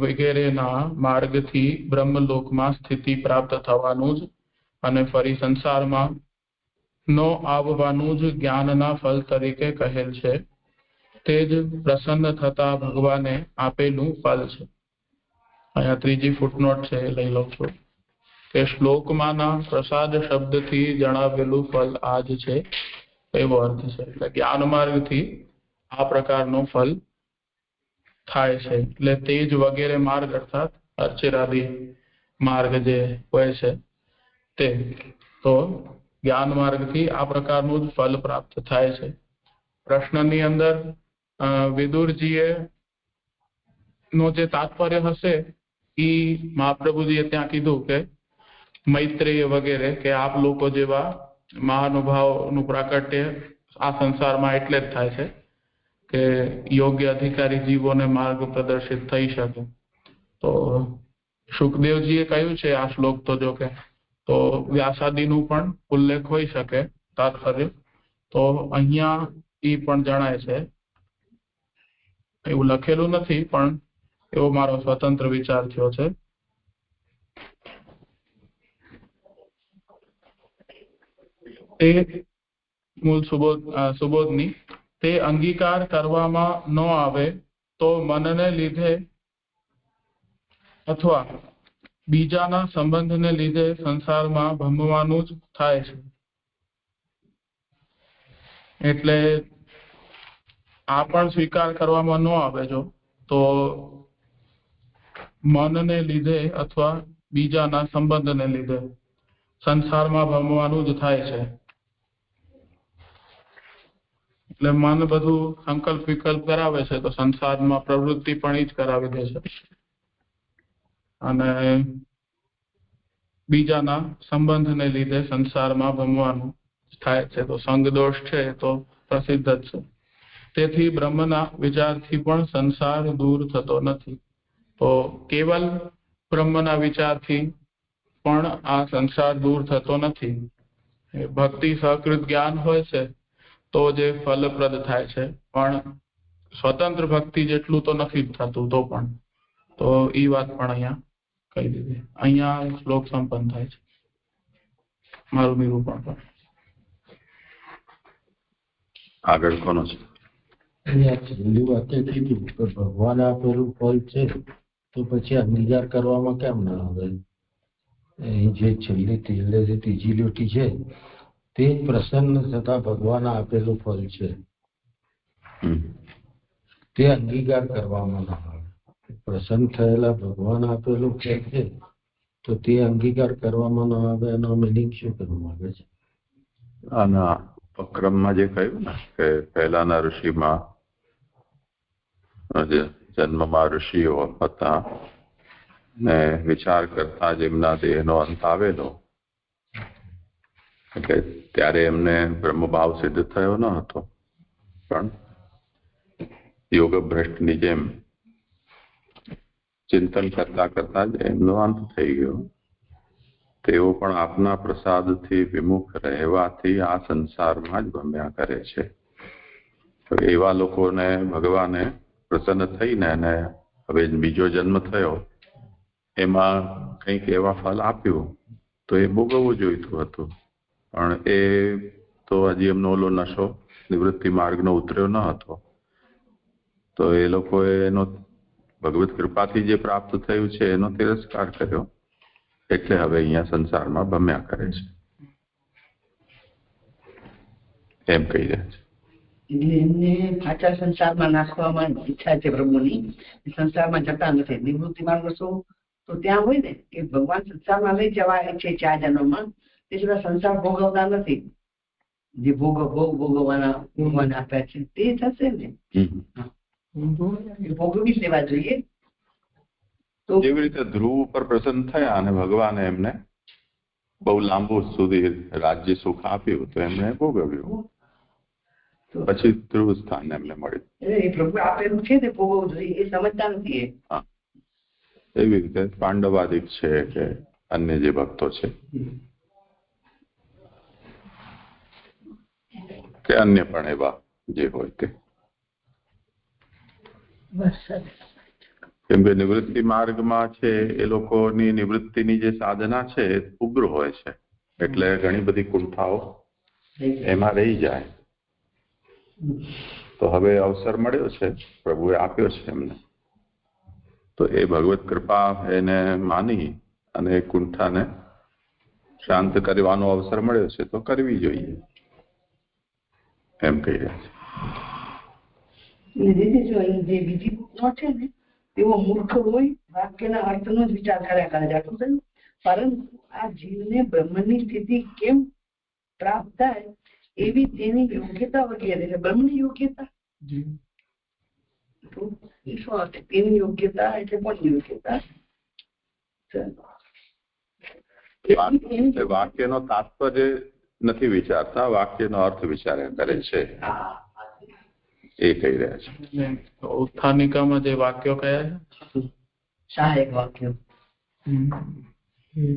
વગેરેના માર્ગથી બ્રહ્મલોકમાં સ્થિતિ પ્રાપ્ત થવાનું જ અને ફરી સંસારમાં ન આવવાનું જ જ્ઞાનના ફળ તરીકે કહેલ છે. તે જ પ્રસન્ન થતા ભગવાને આપેલું ફળ છે. અહીંયા ત્રીજી ફૂટનોટ છે, એ લઈ લઉં છું કે શ્લોકમાંના પ્રસાદ શબ્દથી જણાવેલું ફળ આ જ છે, એવો અર્થ છે. એટલે જ્ઞાન માર્ગથી આ પ્રકારનું ફળ થાય છે. એટલે તેજ વગેરે માર્ગ અર્થાત અર્ચિરાદી માર્ગ જે હોય છે તે, તો જ્ઞાન માર્ગથી આ પ્રકારનું જ ફળ પ્રાપ્ત થાય છે. પ્રશ્નની અંદર વિદુરજીએ નો જે તાત્પર્ય હશે એ મહાપ્રભુજીએ ત્યાં કીધું કે મૈત્રેય વગેરે કે આપ લોકો જેવા મહાનુભાવનું પ્રાકટ્ય આ સંસારમાં એટલે જ થાય છે કે યોગ્ય અધિકારી જીવોને માર્ગ પ્રદર્શિત થઈ શકે. તો સુખદેવજીએ કહ્યું છે આ શ્લોક, તો જો કે તો વ્યાસાદીનું પણ ઉલ્લેખ હોઈ શકે તાત્પર્ય, તો અહીંયા એ પણ જણાય છે. એવું લખેલું નથી, પણ એવો મારો સ્વતંત્ર વિચાર થયો છે. તે મૂળ સુબોધની તે અંગીકાર કરવામાં ન આવે તો મનને લીધે અથવા બીજાના સંબંધને લીધે સંસારમાં ભમવાનું જ થાય છે. એટલે આ પણ સ્વીકાર કરવામાં ન આવે જો તો મનને લીધે અથવા બીજાના સંબંધને લીધે સંસારમાં ભમવાનું જ થાય છે. એટલે મન બધું સંકલ્પ વિકલ્પ કરાવે છે, તો સંસારમાં પ્રવૃત્તિ પણ એ જ કરાવી દે છે, અને બીજાના સંબંધને લીધે સંસારમાં ભમવાનું થાય છે. તો સંગ દોષ છે તો પ્રસિદ્ધ જ છે. તેથી બ્રહ્મના વિચારથી પણ સંસાર દૂર થતો નથી. તો કેવલ બ્રહ્મના વિચારથી પણ આ સંસાર દૂર થતો નથી. ભક્તિ સહકૃત જ્ઞાન હોય છે તો જે ફલપ્રદ થાય છે, પણ સ્વતંત્ર ભક્તિ જેટલું તો નથી થતું. તો પણ તો એ વાત પણ અહીંયા કહી દીધી. અહીંયા શ્લોક સંપન્ન થાય છે. મારું નિરૂપણ પણ આગળ કોનો છે? છેલ્લી વાક્ય કીધું કે ભગવાને આપેલું ફળ છે, તો પછી અંગીકાર કરવામાં કેમ ના આવે? જે છેલ્લી ત્રીજી લીટી છે તે પ્રસન્ન થતા ભગવાને આપેલું ફળ છે, તે અંગીકાર કરવામાં ના આવે. પ્રસન્ન થયેલા ભગવાન આપેલું ફળ છે તો તે અંગીકાર કરવામાં ના આવે, એનો મિનિંગ શું કરવા માંગે છે? આના ઉપક્રમમાં જે કહ્યું ને કે પહેલાના ઋષિમાં જન્મમાં ઋષિઓ હતા ને વિચાર કરતા જેમના દેહનો અંત આવેલો, એટલે ત્યારે એમને બ્રહ્મભાવ સિદ્ધ થયો ન હતો, પણ યોગ ભ્રષ્ટની જેમ ચિંતન કરતા કરતા જ એમનો અંત થઈ ગયો. તેઓ પણ આપના પ્રસાદથી વિમુખ રહેવાથી આ સંસારમાં જ ભમ્યા કરે છે. તો એવા લોકોને ભગવાને પ્રસન્ન થઈને અને હવે બીજો જન્મ થયો એમાં કંઈક એવા ફળ આપ્યું તો એ ભોગવવું જોઈતું હતું, પણ એ તો હજી એમનો ઓલો નશો નિવૃત્તિ માર્ગનો ઉતર્યો ન હતો. તો એ લોકોએ એનો ભગવત કૃપાથી જે પ્રાપ્ત થયું છે એનો તિરસ્કાર કર્યો, એટલે હવે અહીંયા સંસારમાં ભમ્યા કરે છે એમ કહી રહ્યા છે. એટલે એમને પાછા સંસારમાં નાખવામાં ઈચ્છા છે પ્રભુની, સંસારમાં જતા નથી. નિવૃત્તિ માર્ગ શું તો ત્યાં હોય ને કે ભગવાન સંસારમાં લઈ જવા છે 4 જન્મમાં, તે છતાં સંસાર ભોગવતા નથી. જે ભોગવવાના ભગવાન આપ્યા છે તે થશે ને, ભોગવી જ લેવા જોઈએ. તો જેવી રીતે ધ્રુવ ઉપર પ્રસન્ન થયા અને ભગવાને એમને બહુ લાંબુ સુધી રાજ્ય સુખ આપ્યું તો એમને ભોગવ્યું. પછી ધ્રુવ સ્થાન એમને મળ્યું. એ પ્રભુ આપેલું છે તે ભોગવવું જોઈએ એ સમજતા નથી એ. હા, એવી રીતે પાંડવાદિક છે કે અન્ય જે ભક્તો છે કે અન્ય પણ એવા જે હોય તે, કેમ કે નિવૃત્તિ માર્ગમાં છે એ લોકોની નિવૃત્તિની જે સાધના છે એ ઉગ્ર હોય છે, એટલે ઘણી બધી કુંઠાઓ એમાં રહી જાય. તો હવે અવસર મળ્યો છે, પ્રભુએ આપ્યો છે એમને, તો એ ભગવત કૃપા એને માની અને એ કુંઠાને શાંત કરવાનો અવસર મળ્યો છે તો કરવી જોઈએ એમ કહી રહ્યા છે. જે બીજી બુકનો છે ને તેઓ મૂર્ખ હોય વાક્યના અર્થનો જ વિચાર કર્યા કરે છે, આટલું થયું. પરંતુ આ જીવને બ્રહ્મની સ્થિતિ કેમ પ્રાપ્ત થાય એવી તેની યોગ્યતા વગેરે છે. બ્રહ્મની યોગ્યતા તો એ શું અર્થ? તેની યોગ્યતા એટલે કોની યોગ્યતા? વાક્યનો તાત્પર્ય નથી વિચારતા, વાક્યનો અર્થ વિચાર્યા કરે છે એ કહી રહ્યા છે. ઉત્થાનિકામાં જે વાક્યો કયા છે સહાયક વાક્યો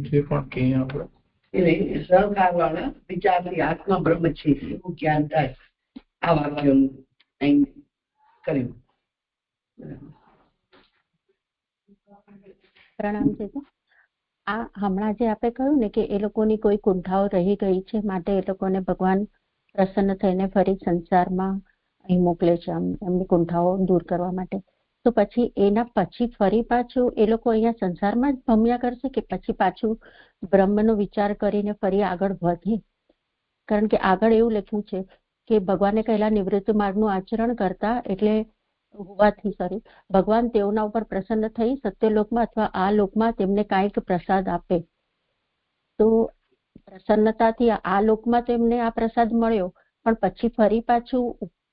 જે પણ કહીએ આપણે એટલે સહકાર વાળા વિચારથી આત્મા બ્રહ્મ છે એવું જ્ઞાન થાય. આ વાક્યોનું અહીં કર્યું. પ્રણામ છે. આ હમણાં જે આપણે કહ્યું ને કે એ લોકોની કોઈ કુંઠાઓ રહી ગઈ છે, માટે એ લોકોને ભગવાન પ્રસન્ન થઈને ફરી સંસારમાં અહીં મોકલે છે એમની કુંઠાઓ દૂર કરવા માટે. તો પછી એના પછી ફરી પાછું એ લોકો અહીંયા સંસારમાં જ ભમ્યા કરશે કે પછી પાછું બ્રહ્મનો વિચાર કરીને ફરી આગળ વધે? કારણ કે આગળ એવું લખ્યું છે કે ભગવાને કહેલા નિવૃત્તિ માર્ગનું આચરણ કરતા એટલે હોવાથી ભગવાન તેઓના ઉપર પ્રસન્ન થઈ સત્યલોકમાં અથવા આ લોકમાં તેમને કાંઈક પ્રસાદ આપે. તો પ્રસન્નતાથી આ લોકમાં તો એમને આ પ્રસાદ મળ્યો, પણ પછી ફરી પાછું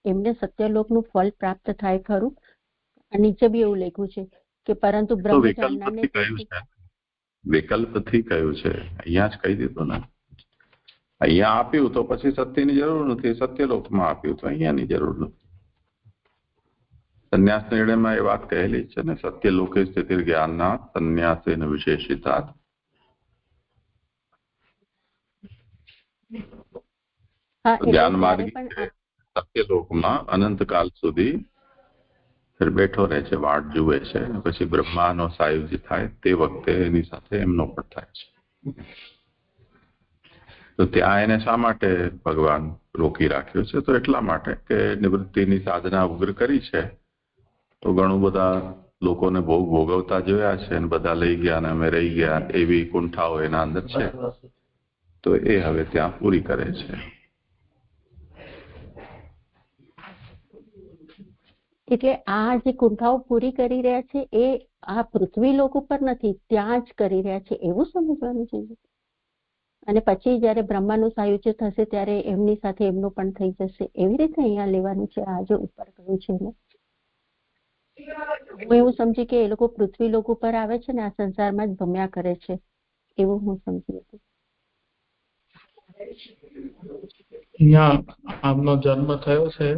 એમને સત્યલોકનું ફળ પ્રાપ્ત થાય ખરું? નીચે બી એવું લખ્યું છે કે પરંતુ બ્રહ્મ જાણનારને વિકલ્પથી કહ્યું છે, અહીંયા જ કહી દીધું ને. અહીંયા આપ્યું તો પછી સત્યની જરૂર નથી, સત્યલોકમાં આપ્યું તો અહીંયાની જરૂર નથી. સંન્યાસ નિર્ણયમાં એ વાત કહેલી છે ને, સત્યલોકે સ્થિતિ જ્ઞાનના સંન્યાસેન વિશેષિતાત. જ્ઞાન માર્ગી સત્યલોકમાં અનંતકાલ સુધી બેઠો રહે છે, વાટ જુએ છે, પછી બ્રહ્માનો સાયુજ્ય થાય તે વખતે એની સાથે એમનો પણ થાય છે. તો ત્યાં એને શા માટે ભગવાન રોકી રાખ્યો છે? તો એટલા માટે કે નિવૃત્તિની સાધના ઉગ્ર કરી છે તો ઘણું બધા લોકોને ભોગ ભોગવતા જોયા છે અને બધા લઈ ગયા અને અમે રહી ગયા એવી કુંઠાઓ એના અંદર છે, તો એ હવે ત્યાં પૂરી કરે છે. એટલે આ જે કુંઠાઓ પૂરી કરી રહ્યા છે એ આ પૃથ્વી લોક ઉપર નથી, ત્યાં જ કરી રહ્યા છે એવું સમજવાનું છે. અને પછી જયારે બ્રહ્માનું સાયુજ્ય થશે ત્યારે એમની સાથે એમનું પણ થઈ જશે, એવી રીતે અહીંયા લેવાનું છે. આ જે ઉપર કહ્યું છે હું એવું સમજી કે એ લોકો પૃથ્વી લોક ઉપર આવે છે ને આ સંસારમાં જ ભમ્યા કરે છે એવું હું સમજી હતી. અહીંયા આમનો જન્મ થયો છે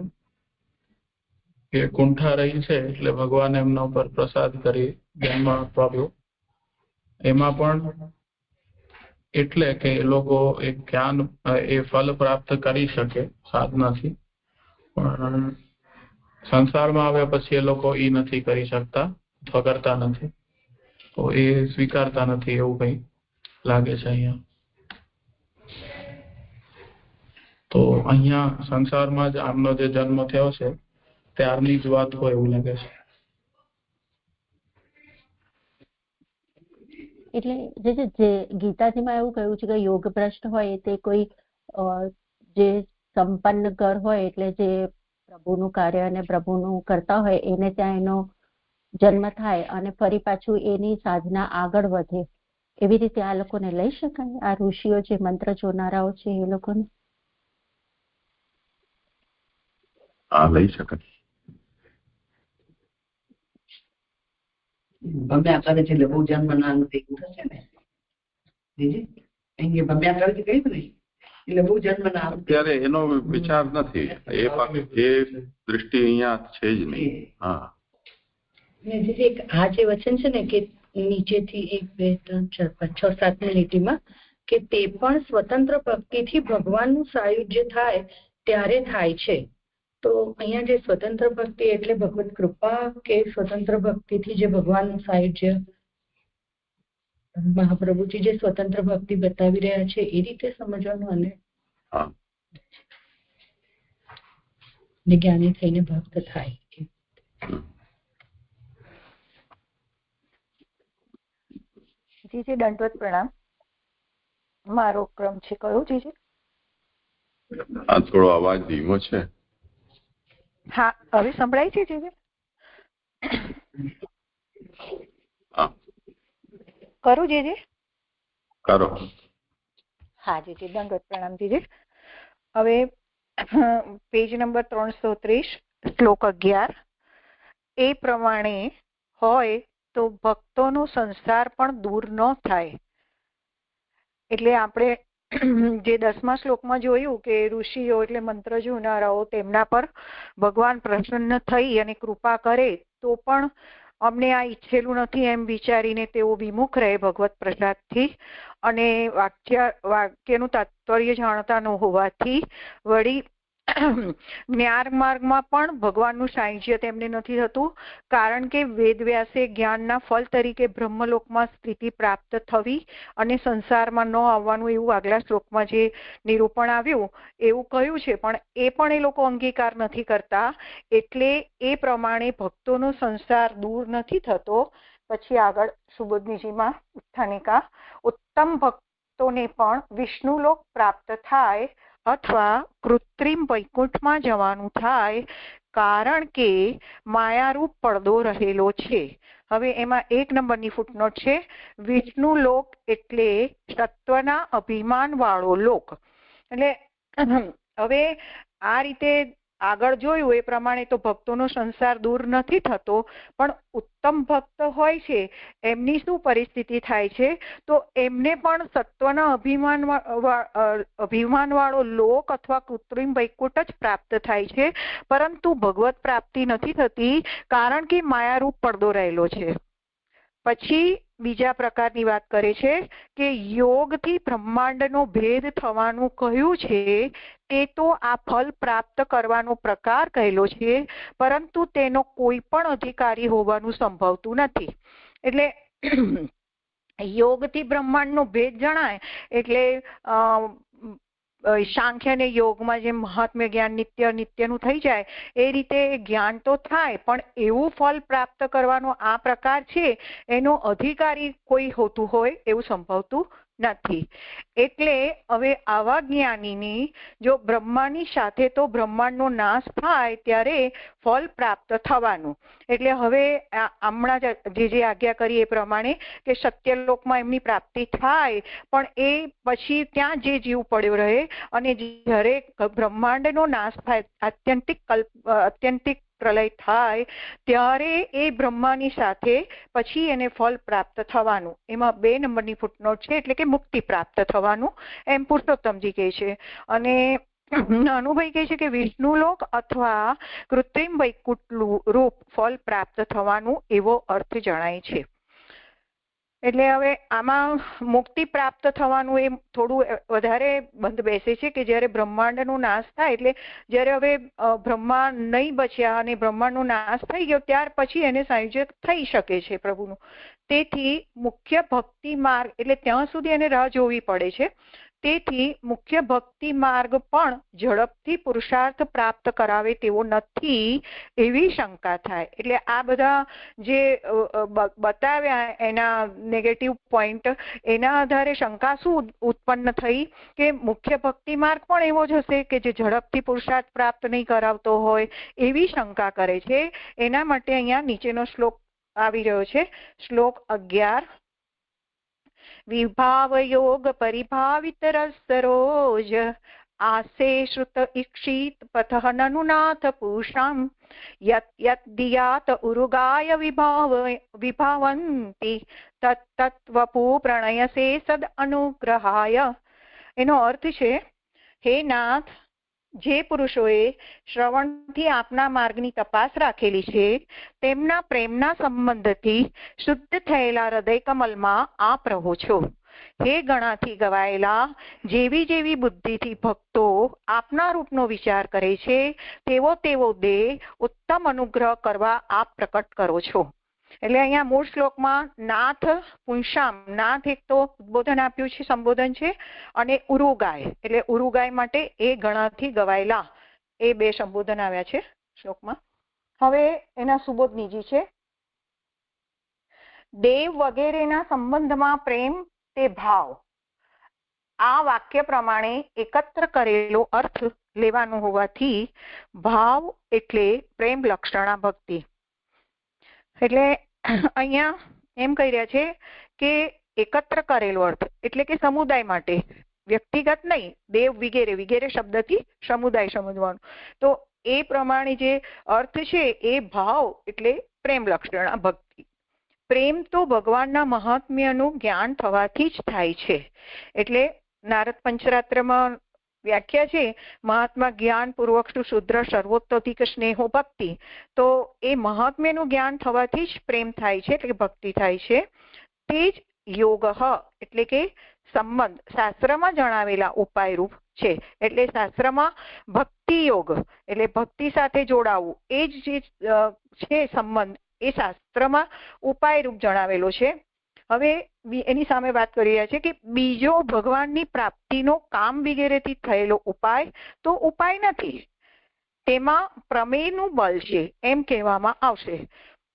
કે કુંઠા રહી છે એટલે ભગવાન એમના ઉપર પ્રસાદ કરી જન્મ અપાવ્યો. એમાં પણ એટલે કે એ લોકો એક જ્ઞાન એ ફલ પ્રાપ્ત કરી શકે સાધનાથી, પણ સંસારમાં આવ્યા પછી એ લોકો એ નથી કરી શકતા અથવા કરતા નથી, તો એ સ્વીકારતા નથી એવું કઈ લાગે છે અહીંયા. તો અહીંયા સંસારમાં જ આમનો જે જન્મ થયો છે ત્યારની જ વાત હોય એવું લાગે છે. એટલે જે ગીતાજીમાં એવું કહ્યું છે કે યોગ ભ્રષ્ટ હોય તે કોઈ જે સંપન્ન ઘર હોય એટલે જે પ્રભુનું કાર્ય અને પ્રભુનું કરતા હોય એને ત્યાં એનો જન્મ થાય અને ફરી પાછું એની સાધના આગળ વધે, એવી રીતે આ લોકોને લઈ શકાય? આ ઋષિઓ જે મંત્ર જોનારાઓ છે એ લોકોને લઈ શકાય. ભમ્યા કરે છે એટલે બહુ જન્મ ના નથી થશે ને. દીદી અહીં ભમ્યા કરે છે કહ્યું ને એટલે બહુ જન્મ ના આવે. અત્યારે એનો વિચાર નથી, એ દૃષ્ટિ અહીંયા છે જ નહીં. હા, ને દીદી એક આ જે વચન છે ને કે નીચેથી 1 2 3 4 5 6 7મી લીટીમાં કે તે પણ સ્વતંત્ર ભક્તિથી ભગવાનનું સાયુજ્ય થાય ત્યારે થાય છે. તો અહીંયા જે સ્વતંત્ર ભક્તિ એટલે ભગવત કૃપા કે સ્વતંત્ર ભક્તિથી જે ભગવાનનું સાયુજ્ય, મહાપ્રભુજી જે સ્વતંત્ર ભક્તિ બતાવી રહ્યા છે એ રીતે સમજવાનું. અને હા, જ્ઞાની થઈને ભક્ત થાય. જીજી દંડવત પ્રણામ. મારો ક્રમ છે કયો જીજી? આ થોડો અવાજ ધીમો છે. હા, હવે સંભળાય છે જીજી? હા, કરું જીજી? કરો. હા જીજી દંડવત પ્રણામ જીજી. હવે પેજ નંબર 330 શ્લોક 11 એ પ્રમાણે હોય તો ભક્તોનો સંસાર પણ દૂર ન થાય. એટલે આપણે જે 10મા શ્લોકમાં જોયું કે ઋષિઓ એટલે મંત્ર જોનારાઓ તેમના પર ભગવાન પ્રસન્ન થઈ અને કૃપા કરે તો પણ અમને આ ઈચ્છેલું નથી એમ વિચારીને તેઓ વિમુખ રહે ભગવત પ્રસાદથી અને વાક્યનું તાત્પર્ય જાણતા ન હોવાથી વળી જ્ઞાન માર્ગમાં પણ ભગવાનનું સાયુજ્ય તેમને નથી થતું, કારણ કે વેદવ્યાસે જ્ઞાનના ફળ તરીકે બ્રહ્મલોકમાં સ્થિતિ પ્રાપ્ત થવી અને સંસારમાં ન આવવાનું એવું આગલા શ્લોકમાં જે નિરૂપણ આવ્યું એવું કહ્યું છે, પણ એ લોકો અંગીકાર નથી કરતા. એટલે એ પ્રમાણે ભક્તોનો સંસાર દૂર નથી થતો. પછી આગળ સુબોધનીજીમાં ઉત્થાનિકા ઉત્તમ ભક્તોને પણ વિષ્ણુલોક પ્રાપ્ત થાય અથવા કૃત્રિમ વૈકુંઠમાં જવાનું થાય, કારણ કે માયારૂપ પડદો રહેલો છે. હવે એમાં 1 નંબરની ફૂટનોટ છે, વિષ્ણુલોક એટલે સત્વના અભિમાન વાળો લોક. એટલે હવે આ રીતે આગળ જોયું એ પ્રમાણે તો ભક્તોનો સંસાર દૂર નથી થતો, પણ ઉત્તમ ભક્ત હોય છે એમની શું પરિસ્થિતિ થાય છે, તો એમને પણ સત્વના અભિમાન વાળો લોક અથવા કૃત્રિમ વૈકુંઠ જ પ્રાપ્ત થાય છે, પરંતુ ભગવત પ્રાપ્તિ નથી થતી, કારણ કે માયારૂપ પડદો રહેલો છે. પછી બીજા પ્રકારની વાત કરે છે કે યોગથી બ્રહ્માંડનો ભેદ થવાનું કહ્યું છે તે તો આ ફળ પ્રાપ્ત કરવાનો પ્રકાર કહેલો છે, પરંતુ તેનો કોઈ પણ અધિકારી હોવાનું સંભવતું નથી. એટલે યોગથી બ્રહ્માંડનો ભેદ જણાય એટલે સાંખ્ય અને યોગમાં જેમ મહાત્મ્ય જ્ઞાન નિત્યનું થઈ જાય એ રીતે જ્ઞાન તો થાય, પણ એવું ફળ પ્રાપ્ત કરવાનો આ પ્રકાર છે એનો અધિકારી કોઈ હોતું હોય એવું સંભવતું નથી. એટલે હવે આવા જ્ઞાનીની જો બ્રહ્માની સાથે તો બ્રહ્માંડનો નાશ થાય ત્યારે ફળ પ્રાપ્ત થવાનું. એટલે હવે હમણાં જે આજ્ઞા કરી એ પ્રમાણે કે સત્યલોકમાં એમની પ્રાપ્તિ થાય, પણ એ પછી ત્યાં જે જીવ પડ્યો રહે અને જ્યારે બ્રહ્માંડનો નાશ થાય, આત્યંતિક પ્રલય થાય ત્યારે એ બ્રહ્માની સાથે પછી એને ફળ પ્રાપ્ત થવાનું. એમાં 2 નંબરની ફૂટનોટ છે, એટલે કે મુક્તિ પ્રાપ્ત થવાનું એમ પુરુષોત્તમજી કહે છે. અને અનુભાઈ કહે છે કે વિષ્ણુલોક અથવા કૃત્રિમ વૈકુંઠ રૂપ ફળ પ્રાપ્ત થવાનું એવો અર્થ જણાય છે. એટલે હવે આમાં મુક્તિ પ્રાપ્ત થવાનું એ થોડું વધારે બંધ બેસે છે કે જ્યારે બ્રહ્માંડનો નાશ થાય, એટલે જ્યારે હવે બ્રહ્મા નહીં બચ્યા અને બ્રહ્માંડનો નાશ થઈ ગયો ત્યાર પછી એને સાયુજ્ય થઈ શકે છે પ્રભુનું. તેથી મુખ્ય ભક્તિ માર્ગ એટલે ત્યાં સુધી એને રાહ જોવી પડે છે. તેથી મુખ્ય ભક્તિ માર્ગ પણ ઝડપથી પુરુષાર્થ પ્રાપ્ત કરાવે તેવો નથી એવી શંકા થાય. એટલે આ બધા જે બતાવ્યા એના નેગેટિવ પોઈન્ટ, એના આધારે શંકા શું ઉત્પન્ન થઈ કે મુખ્ય ભક્તિ માર્ગ પણ એવો જ હશે કે જે ઝડપથી પુરુષાર્થ પ્રાપ્ત નહીં કરાવતો હોય એવી શંકા કરે છે. એના માટે અહીંયા નીચેનો શ્લોક આવી રહ્યો છે, શ્લોક 11 વિભાવ યોગ પરિભાવિત રસરોજ આસે શ્રુત ઈક્ષિત પથ નનુનાથ પૂષામ યત યત દિયાત ઉરુગાય વિભાવંતિ તત્તત્વપુ પ્રણયસે સદ અનુગ્રહાય. એનો અર્થ છે હે નાથ, જે પુરુષોએ શ્રવણથી આપના માર્ગની તપાસ રાખેલી છે તેમના પ્રેમના સંબંધથી શુદ્ધ થયેલા હૃદય કમલમાં આપ રહો છો. હે ગણાથી ગવાયેલા, જેવી જેવી બુદ્ધિથી ભક્તો આપના રૂપનો વિચાર કરે છે તેવો તેવો દેહ ઉત્તમ અનુગ્રહ કરવા આપ પ્રકટ કરો છો. એટલે અહીંયા મૂળ શ્લોકમાં નાથ પુંસામ, નાથ એક તો ઉદબોધન આપ્યું છે, સંબોધન છે, અને ઉરુગાય એટલે ઉરુગાય માટે એ ગણાથી ગવાયેલા એ બે સંબોધન આવ્યા છે શ્લોકમાં. હવે એના સુબોધ નીજી છે. દેવ વગેરેના સંબંધમાં પ્રેમ તે ભાવ. આ વાક્ય પ્રમાણે એકત્ર કરેલો અર્થ લેવાનો હોવાથી ભાવ એટલે પ્રેમ લક્ષણા ભક્તિ. એટલે અહીંયા એમ કહી રહ્યા છે કે એકત્ર કરેલો અર્થ એટલે કે સમુદાય માટે, વ્યક્તિગત નહીં, દેવ વિગેરે વિગેરે શબ્દથી સમુદાય સમજવાનું. તો એ પ્રમાણે જે અર્થ છે એ ભાવ એટલે પ્રેમ લક્ષણા ભક્તિ. પ્રેમ તો ભગવાનના મહાત્મ્યનું જ્ઞાન થવાથી જ થાય છે. એટલે નારદ પંચરાત્રમાં વ્યાખ્યા છે, મહાત્મા જ્ઞાન પૂર્વક શુદ્ર સર્વોત્તધિક સ્નેહો ભક્તિ. તો એ મહાત્મ્યનું જ્ઞાન થવાથી જ પ્રેમ થાય છે, એટલે ભક્તિ થાય છે. તે જ યોગ એટલે કે સંબંધ શાસ્ત્રમાં જણાવેલા ઉપાય રૂપ છે. એટલે શાસ્ત્રમાં ભક્તિ યોગ એટલે ભક્તિ સાથે જોડાવું એ જ જે છે સંબંધ, એ શાસ્ત્રમાં ઉપાય રૂપ જણાવેલો છે. હવે એની સામે વાત કરી રહ્યા છે કે બીજો ભગવાનની પ્રાપ્તિનો કામ વગેરેથી થયેલો ઉપાય તો ઉપાય નથી, તેમાં પ્રમેયનું બળ છે એમ કહેવામાં આવશે.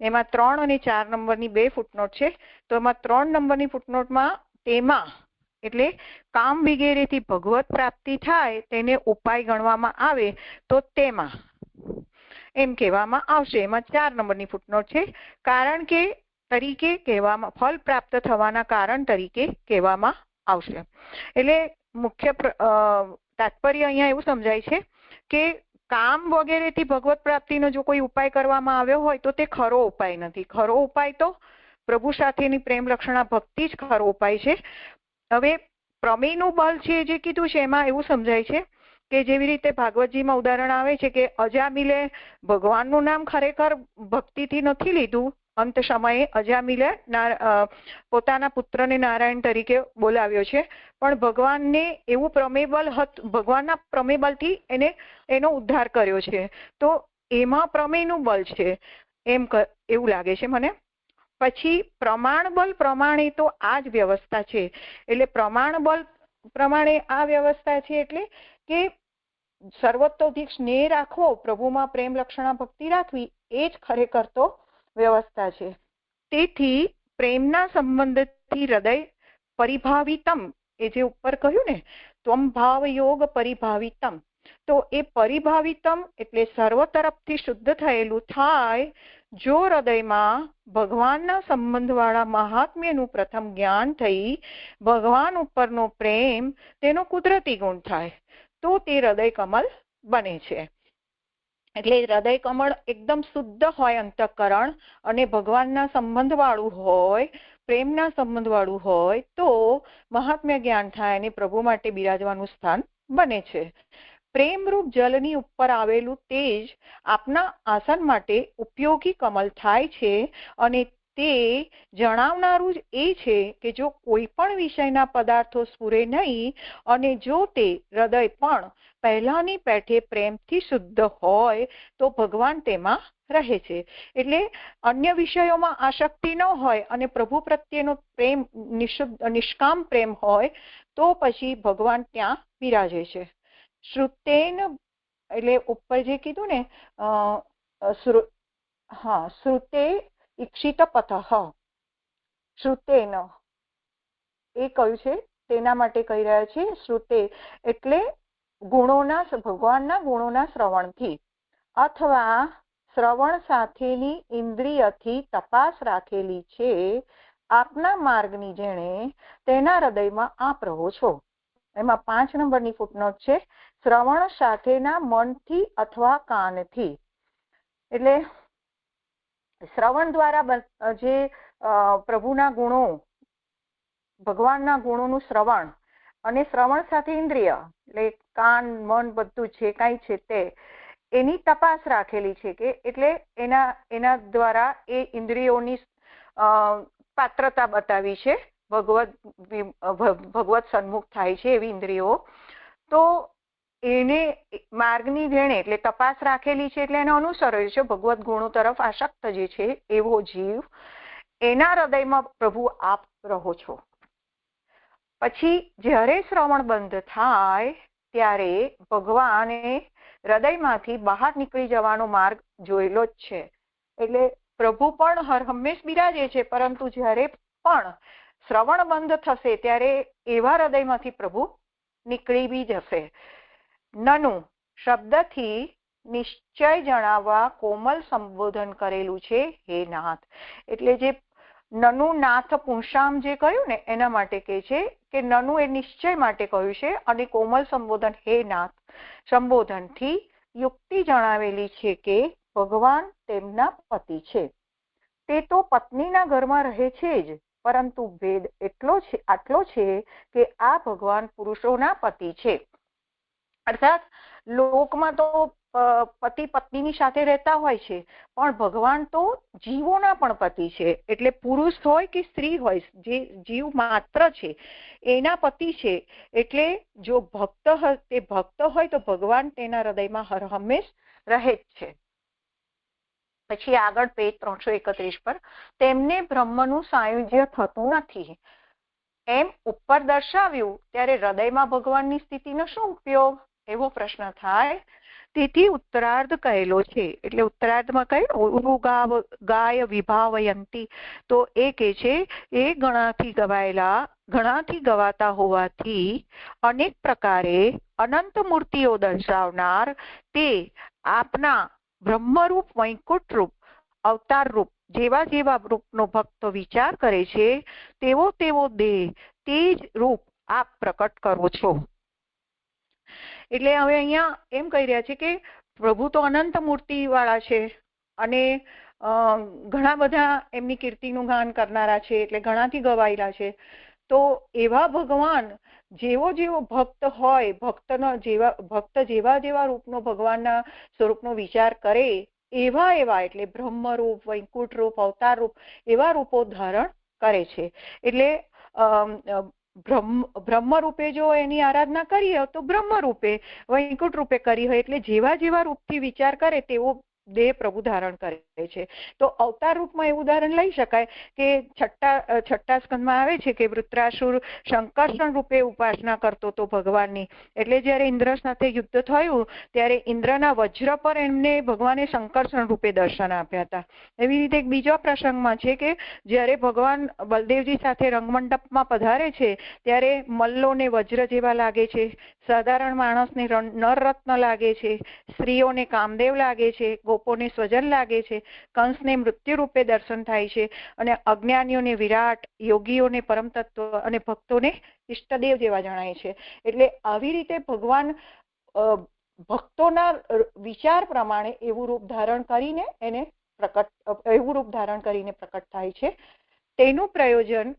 એમાં 3 અને 4 નંબરની 2 ફૂટનોટ છે. તો એમાં 3 નંબરની ફૂટનોટમાં તેમાં એટલે કામ વગેરેથી ભગવત પ્રાપ્તિ થાય તેને ઉપાય ગણવામાં આવે તો તેમાં એમ કહેવામાં આવશે. એમાં 4 નંબરની ફૂટનોટ છે. કારણ કે તરીકે કહેવામાં, ફળ પ્રાપ્ત થવાના કારણ તરીકે કહેવામાં આવશે. એટલે મુખ્ય તાત્પર્ય અહીંયા એવું સમજાય છે કે કામ વગેરેથી ભગવત પ્રાપ્તિનો જો કોઈ ઉપાય કરવામાં આવ્યો હોય તો તે ખરો ઉપાય નથી. ખરો ઉપાય તો પ્રભુ સાથેની પ્રેમ લક્ષણા ભક્તિ જ ખરો ઉપાય છે. હવે પ્રમેયનું બળ છે જે કીધું છે એમાં એવું સમજાય છે કે જેવી રીતે ભાગવતજીમાં ઉદાહરણ આવે છે કે અજામિલે ભગવાનનું નામ ખરેખર ભક્તિથી નથી લીધું. અંત સમયે અજામિલે પોતાના પુત્રને નારાયણ તરીકે બોલાવ્યો છે, પણ ભગવાનને એવું પ્રમેયબળ હતું, ભગવાનના પ્રમેયબળથી એનો ઉદ્ધાર કર્યો છે. તો એમાં પ્રમેયનું બળ છે એમ એવું લાગે છે મને. પછી પ્રમાણ બળ પ્રમાણે તો આ જ વ્યવસ્થા છે. એટલે પ્રમાણ બળ પ્રમાણે આ વ્યવસ્થા છે એટલે કે સર્વતોધિક સ્નેહ રાખવો, પ્રભુમાં પ્રેમ લક્ષણા ભક્તિ રાખવી એ જ ખરેખર તો વ્યવસ્થા છે. તેથી પ્રેમના સંબંધથી હૃદય પરિભાવિતમ, એ જે ઉપર કહ્યું ને ત્વમ ભાવ યોગ પરિભાવિતમ, તો એ પરિભાવિતમ એટલે સર્વ તરફથી શુદ્ધ થયેલું થાય. જો હૃદયમાં ભગવાનના સંબંધવાળા મહાત્મ્યનું પ્રથમ જ્ઞાન થઈ ભગવાન ઉપરનો પ્રેમ તેનો કુદરતી ગુણ થાય તો તે હૃદય કમલ બને છે. એટલે હૃદય કમળ એકદમ શુદ્ધ હોય અંતઃકરણ અને ભગવાનના સંબંધ વાળું હોય, પ્રેમના સંબંધ વાળું હોય તો મહાત્મ્ય જ્ઞાન થાય અને પ્રભુ માટે બિરાજવાનું સ્થાન બને છે. પ્રેમરૂપ જલની ઉપર આવેલું તેજ આપના આસન માટે ઉપયોગી કમલ થાય છે અને તે જણાવનારું જ એ છે કે જો કોઈ પણ વિષયના પદાર્થો સ્ફુરે નહીં અને જો તે હૃદય પણ પહેલાની પેઠે પ્રેમથી શુદ્ધ હોય તો ભગવાન તેમાં રહે છે. એટલે અન્ય વિષયોમાં આસક્તિ ન હોય અને પ્રભુ પ્રત્યેનો પ્રેમ નિષ્કામ પ્રેમ હોય તો પછી ભગવાન ત્યાં બિરાજે છે. શ્રુતેન એટલે ઉપર જે કીધું ને શ્રુતે ઈક્ષિત પથ, શ્રુતેન એ કહ્યું છે તેના માટે કહી રહ્યા છે. શ્રુતે એટલે ગુણોના, ભગવાનના ગુણોના શ્રવણથી અથવા શ્રવણ સાથેની ઇન્દ્રિયથી તપાસ રાખેલી છે આપના માર્ગની જેણે તેના હૃદયમાં આપ રહો છો. એમાં 5 નંબરની ફૂટનોટ છે શ્રવણ સાથેના મનથી અથવા કાનથી. એટલે શ્રવણ દ્વારા જે પ્રભુના ગુણો, ભગવાનના ગુણોનું શ્રવણ અને શ્રવણ સાથે ઇન્દ્રિય એટલે કાન મન બધું જે કાંઈ છે તે એની તપાસ રાખેલી છે કે એટલે એના દ્વારા એ ઇન્દ્રિયોની પાત્રતા બતાવી છે, ભગવત સન્મુખ થાય છે એવી ઇન્દ્રિયો. તો એને માર્ગની જેણે એટલે તપાસ રાખેલી છે એટલે એને અનુસર્યું છે ભગવત ગુણો તરફ આસક્ત જે છે એવો જીવ, એના હૃદયમાં પ્રભુ આપ રહો છો. પછી જ્યારે શ્રવણ બંધ થાય ત્યારે ભગવાને હૃદયમાંથી બહાર નીકળી જવાનો માર્ગ જોયેલો જ છે. એટલે પ્રભુ પણ હર હંમેશ બિરાજે છે, પરંતુ જ્યારે પણ શ્રવણ બંધ થશે ત્યારે એવા હૃદયમાંથી પ્રભુ નીકળી બી જશે. નનુ શબ્દથી નિશ્ચય જણાવવા કોમલ સંબોધન કરેલું છે, હે નાથ. એટલે જે નનુ નાથ પુંસામ જે કહ્યું ને એના માટે કહે છે કે નનુ એ નિશ્ચય માટે કહ્યું છે, અને કોમલ સંબોધન હે નાથ સંબોધનથી યુક્તિ જણાવેલી છે કે ભગવાન તેમના પતિ છે. તે તો પત્નીના ઘરમાં રહે છે જ, પરંતુ ભેદ આટલો છે કે આ ભગવાન પુરુષોના પતિ છે. અર્થાત લોકમાં તો પતિ પત્નીની સાથે રહેતા હોય છે, પણ ભગવાન તો જીવોના પણ પતિ છે. એટલે પુરુષ હોય કે સ્ત્રી હોય, જે જીવ માત્ર છે એના પતિ છે. એટલે જો ભક્ત હોય તો ભગવાન તેના હૃદયમાં હર હંમેશ રહે જ છે. પછી આગળ પેજ 331 પર તેમને બ્રહ્મનું સાયુજ્ય થતું નથી એમ ઉપર દર્શાવ્યું ત્યારે હૃદયમાં ભગવાનની સ્થિતિનો શું ઉપયોગ એવો પ્રશ્ન થાય. તેથી ઉત્તરાર્ધ કહેલો છે. એટલે ઉત્તરાર્ધમાં કહ્યું ગાય વિભાવયંતી, તો એ કે છે એ ઘણાથી ગવાતા હોવાથી અનેક પ્રકારે અનંત મૂર્તિઓ દર્શાવનાર તે આપના બ્રહ્મરૂપ વૈકુંઠ રૂપ અવતાર રૂપ જેવા રૂપનો ભક્ત વિચાર કરે છે તેવો દેહ તે જ રૂપ આપ પ્રકટ કરો છો. એટલે હવે અહીંયા એમ કહી રહ્યા છે કે પ્રભુ તો અનંત મૂર્તિ વાળા છે અને ઘણા બધા એમની કીર્તિનું ગાન કરનારા છે, એટલે ઘણાથી ગવાયેલા છે. તો એવા ભગવાન જેવો ભક્ત હોય, ભક્ત જેવા રૂપનો ભગવાનના સ્વરૂપનો વિચાર કરે એવા એટલે બ્રહ્મરૂપ વૈકુંઠ રૂપ અવતાર રૂપ એવા રૂપો ધારણ કરે છે. એટલે બ્રહ્મ રૂપે જો એની આરાધના કરી હોય તો બ્રહ્મ રૂપે વૈકુંઠ રૂપે કરી હોય, એટલે જેવા રૂપથી વિચાર કરે તેવો દેહ પ્રભુ ધારણ કરે છે. તો અવતાર રૂપમાં એવું ઉદાહરણ લઈ શકાય કે છઠ્ઠા સ્કંદમાં આવે છે કે વૃત્રાસુર શંકર્ષણ રૂપે ઉપાસના કરતો હતો ભગવાનની. એટલે જયારે ઇન્દ્ર સાથે યુદ્ધ થયું ત્યારે ઇન્દ્રના વજ્ર પર એમને ભગવાને શંકર્ષણ રૂપે દર્શન આપ્યા હતા. એવી રીતે એક બીજા પ્રસંગમાં છે કે જયારે ભગવાન બલદેવજી સાથે રંગમંડપમાં પધારે છે ત્યારે મલ્લોને વજ્ર જેવા લાગે છે, સાધારણ માણસને નરરત્ન લાગે છે, સ્ત્રીઓને કામદેવ લાગે છે, ગોપોને સ્વજન લાગે છે, કંસને મૃત્યુ રૂપે દર્શન થાય છે, અને અજ્ઞાનીઓને વિરાટ, યોગીઓને પરમ તત્વ અને ભક્તોને ઈષ્ટદેવ જેવા જણાય છે. એટલે આવી રીતે ભગવાન ભક્તોના વિચાર પ્રમાણે એવું રૂપ ધારણ કરીને પ્રકટ થાય છે. તેનું પ્રયોજન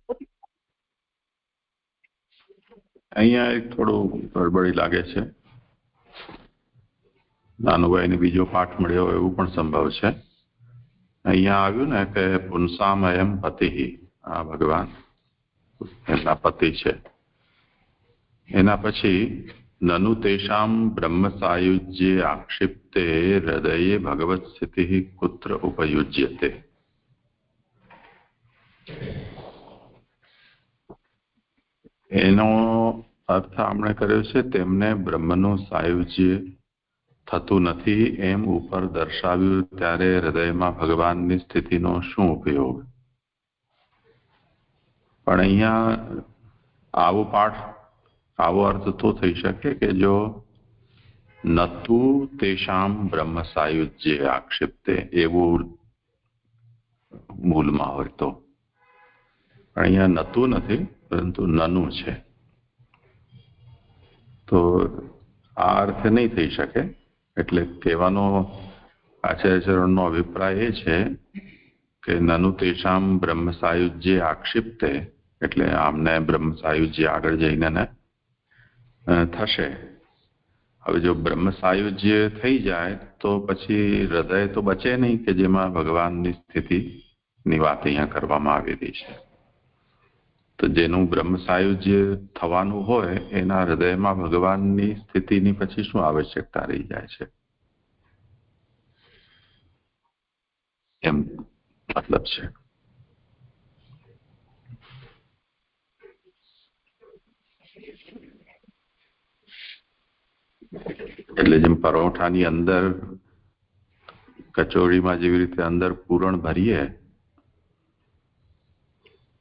અહીંયા એક થોડું ગડબડી લાગે છે. નાનુભાઈને બીજો પાઠ મળ્યો એવું પણ સંભવ છે. અહીંયા આવ્યું ને કે પુંસામ અયમ પતિ, આ ભગવાન એમના પતિ છે. એના પછી નનુ તેષામ બ્રહ્મ સાયુજ્ય આક્ષિપ્તે હૃદયે ભગવત સ્થિતિ કુત્ર ઉપયુજ્યતે. એનો અર્થ આપણે કર્યો છે તેમને બ્રહ્મનું સાયુજ્ય થતું નથી એમ ઉપર દર્શાવ્યું ત્યારે હૃદયમાં ભગવાનની સ્થિતિનો શું ઉપયોગ. પણ અહીંયા આવો અર્થ તો થઈ શકે કે જો નતુ તેષામ બ્રહ્મ સાયુજ્ય આક્ષિપ્તે એવું મૂળમાં હોય તો. પણ અહીંયા નતું નથી પરંતુ નનુ છે, તો આ અર્થ નહીં થઈ શકે. એટલે કહેવાનો આચાર્ય ચરણનો અભિપ્રાય એ છે કે નનુ તેષામ બ્રહ્મ સાયુજ્ય આક્ષિપ્તે, એટલે આમને બ્રહ્મ સાયુજ્ય આગળ જઈને થશે. હવે જો બ્રહ્મ સાયુજ્ય થઈ જાય તો પછી હૃદય તો બચે નહીં કે જેમાં ભગવાનની સ્થિતિની વાત અહીંયા કરવામાં આવેલી છે. તો જેનું બ્રહ્મ સાયુજ્ય થવાનું હોય એના હૃદયમાં ભગવાનની સ્થિતિની પછી શું આવશ્યકતા રહી જાય છે, એમ મતલબ છે. એટલે જેમ પરોઠાની અંદર કચોરીમાં જેવી રીતે અંદર પૂરણ ભરીએ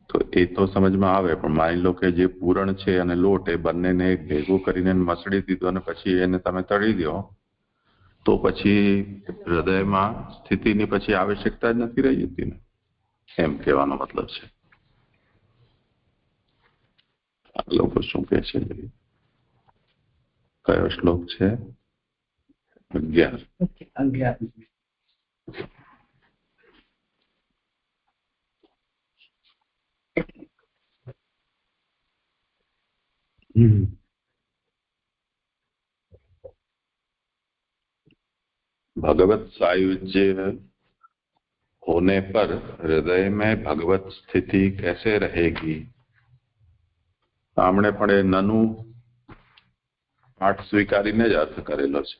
તો એ તો સમજમાં આવે, પણ માની લો કે જે પૂરણ છે અને લોટ એ બંનેને ભેગું કરીને મસળી દીધો અને પછી એને તમે તળી દો તો પછી હૃદયમાં સ્થિતિની પછી આવશ્યકતા જ નથી રહી જતી ને, એમ કહેવાનો મતલબ છે. આ લોકો શું કહે છે? કયો શ્લોક છે? 11. भगवत सायुज्य होने पर हृदय में भगवत स्थिति कैसे रहेगी? हमने पण ए ननु पाठ स्वीकारीने ज अर्थ करेलो छे,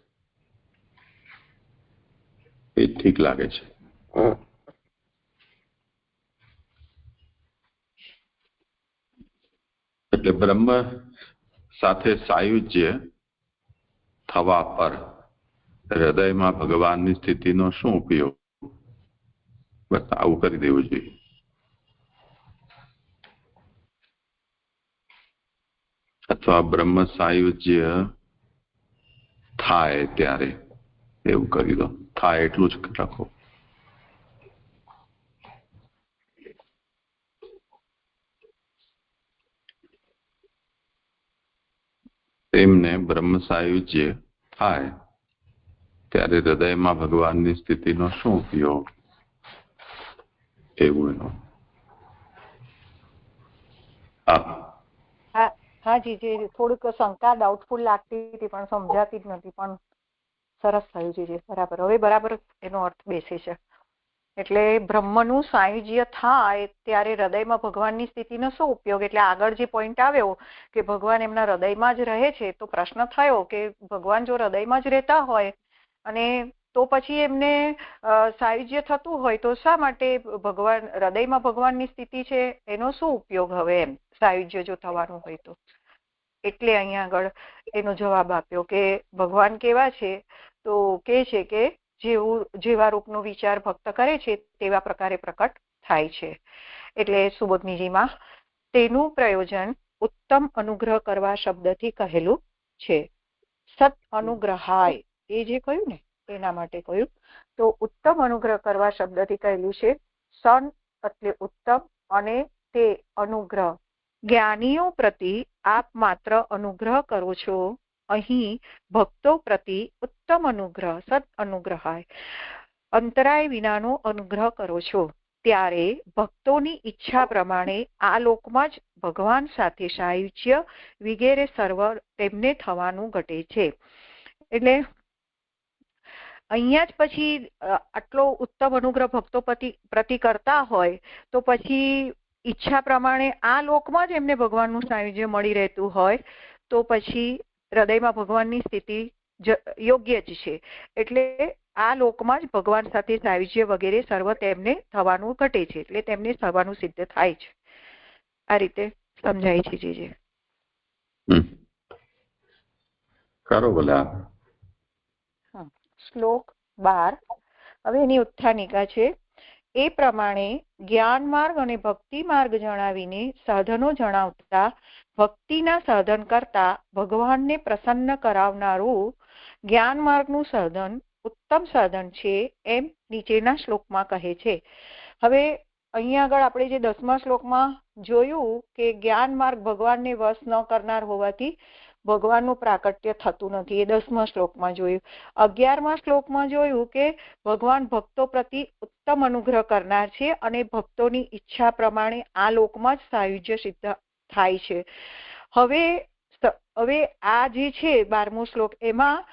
ए ठीक लागे छे. એટલે બ્રહ્મ સાથે સાયુજ્ય થવા પર હૃદયમાં ભગવાનની સ્થિતિનો શું ઉપયોગ? બસ આવું કરી દેવું જોઈએ. અથવા બ્રહ્મ સાયુજ્ય થાય ત્યારે એવું કરી દો. થાય એટલું જ લખો. તેમને બ્રહ્મ સાયુજ્ય થાય ત્યારે હૃદયમાં ભગવાનની સ્થિતિનો શું ઉપયોગ? એવું એનું. હા જી, થોડુંક શંકા ડાઉટફુલ લાગતી હતી પણ સમજાતી જ નથી, પણ સરસ થયું જી, બરાબર. હવે બરાબર એનો અર્થ બેસે છે. એટલે બ્રહ્મનું સાયુજ્ય થાય ત્યારે હૃદયમાં ભગવાનની સ્થિતિનો શું ઉપયોગ? એટલે આગળ જે પોઈન્ટ આવ્યો કે ભગવાન એમના હૃદયમાં જ રહે છે, તો પ્રશ્ન થયો કે ભગવાન જો હૃદયમાં જ રહેતા હોય અને તો પછી એમને સાયુજ્ય થતું હોય તો શા માટે ભગવાન હૃદયમાં ભગવાનની સ્થિતિ છે એનો શું ઉપયોગ? હવે એમ સાયુજ્ય જો થવાનું હોય તો એટલે અહીંયા આગળ એનો જવાબ આપ્યો કે ભગવાન કેવા છે? તો કે છે કે જેવા રૂપનો વિચાર ભક્ત કરે છે તેવા પ્રકારે પ્રકટ થાય છે. એટલે સુબોધનીજીમાં તેનું પ્રયોજન ઉત્તમ અનુગ્રહ કરવા શબ્દથી કહેલું છે. સત અનુગ્રહાય એ જે કહ્યું ને એના માટે કહ્યું. તો ઉત્તમ અનુગ્રહ કરવા શબ્દથી કહેલું છે. સન એટલે ઉત્તમ અને તે અનુગ્રહ. જ્ઞાનીઓ પ્રતિ આપ માત્ર અનુગ્રહ કરો છો. અહીં ભક્તો પ્રતિ ઉત્તમ અનુગ્રહ સત અનુગ્રહાય અંતરાય વિનાનો અનુગ્રહ કરો છો. ત્યારે ભક્તોની ઈચ્છા પ્રમાણે આ લોકમાં જ ભગવાન સાથે સાયુજ્ય વગેરે સર્વ તેમને થવાનું ઘટે છે. એટલે અહીંયા જ પછી આટલો ઉત્તમ અનુગ્રહ ભક્તો પ્રતિ કરતા હોય તો પછી ઈચ્છા પ્રમાણે આ લોકમાં જ એમને ભગવાનનું સાયુજ્ય મળી રહેતું હોય તો પછી હૃદયમાં ભગવાનની સ્થિતિ યોગ્ય જ છે. એટલે આ લોકમાં જ ભગવાન સાથે સાયુજ્ય વગેરે સર્વ તેમને થવાનું ઘટે છે. એટલે તેમને થવાનું સિદ્ધ થાય છે. આ રીતે સમજાય છે. જી કરો બોલા. શ્લોક 12. હવે એની ઉત્થાનિકા છે. એ પ્રમાણે જ્ઞાન માર્ગ અને ભક્તિ માર્ગ જણાવીને સાધનો જણાવતા ભક્તિના સાધન કરતા ભગવાનને પ્રસન્ન કરાવનારું જ્ઞાન માર્ગનું સાધન ઉત્તમ સાધન છે એમ નીચેના શ્લોકમાં કહે છે. હવે અહીંયા આગળ આપણે જે 10મા શ્લોકમાં જોયું કે જ્ઞાન માર્ગ ભગવાનને વશ ન કરનાર હોવાથી ભગવાનનું પ્રાકટ્ય થતું નથી. એ 10મા શ્લોકમાં જોયું. 11મા શ્લોકમાં જોયું કે ભગવાન ભક્તો પ્રતિ ઉત્તમ અનુગ્રહ કરનાર છે અને ભક્તોની ઈચ્છા પ્રમાણે આ લોકમાં જ સાયુજ્ય સિદ્ધ થાય છે. હવે હવે આ જે છે 12મો શ્લોક, એમાં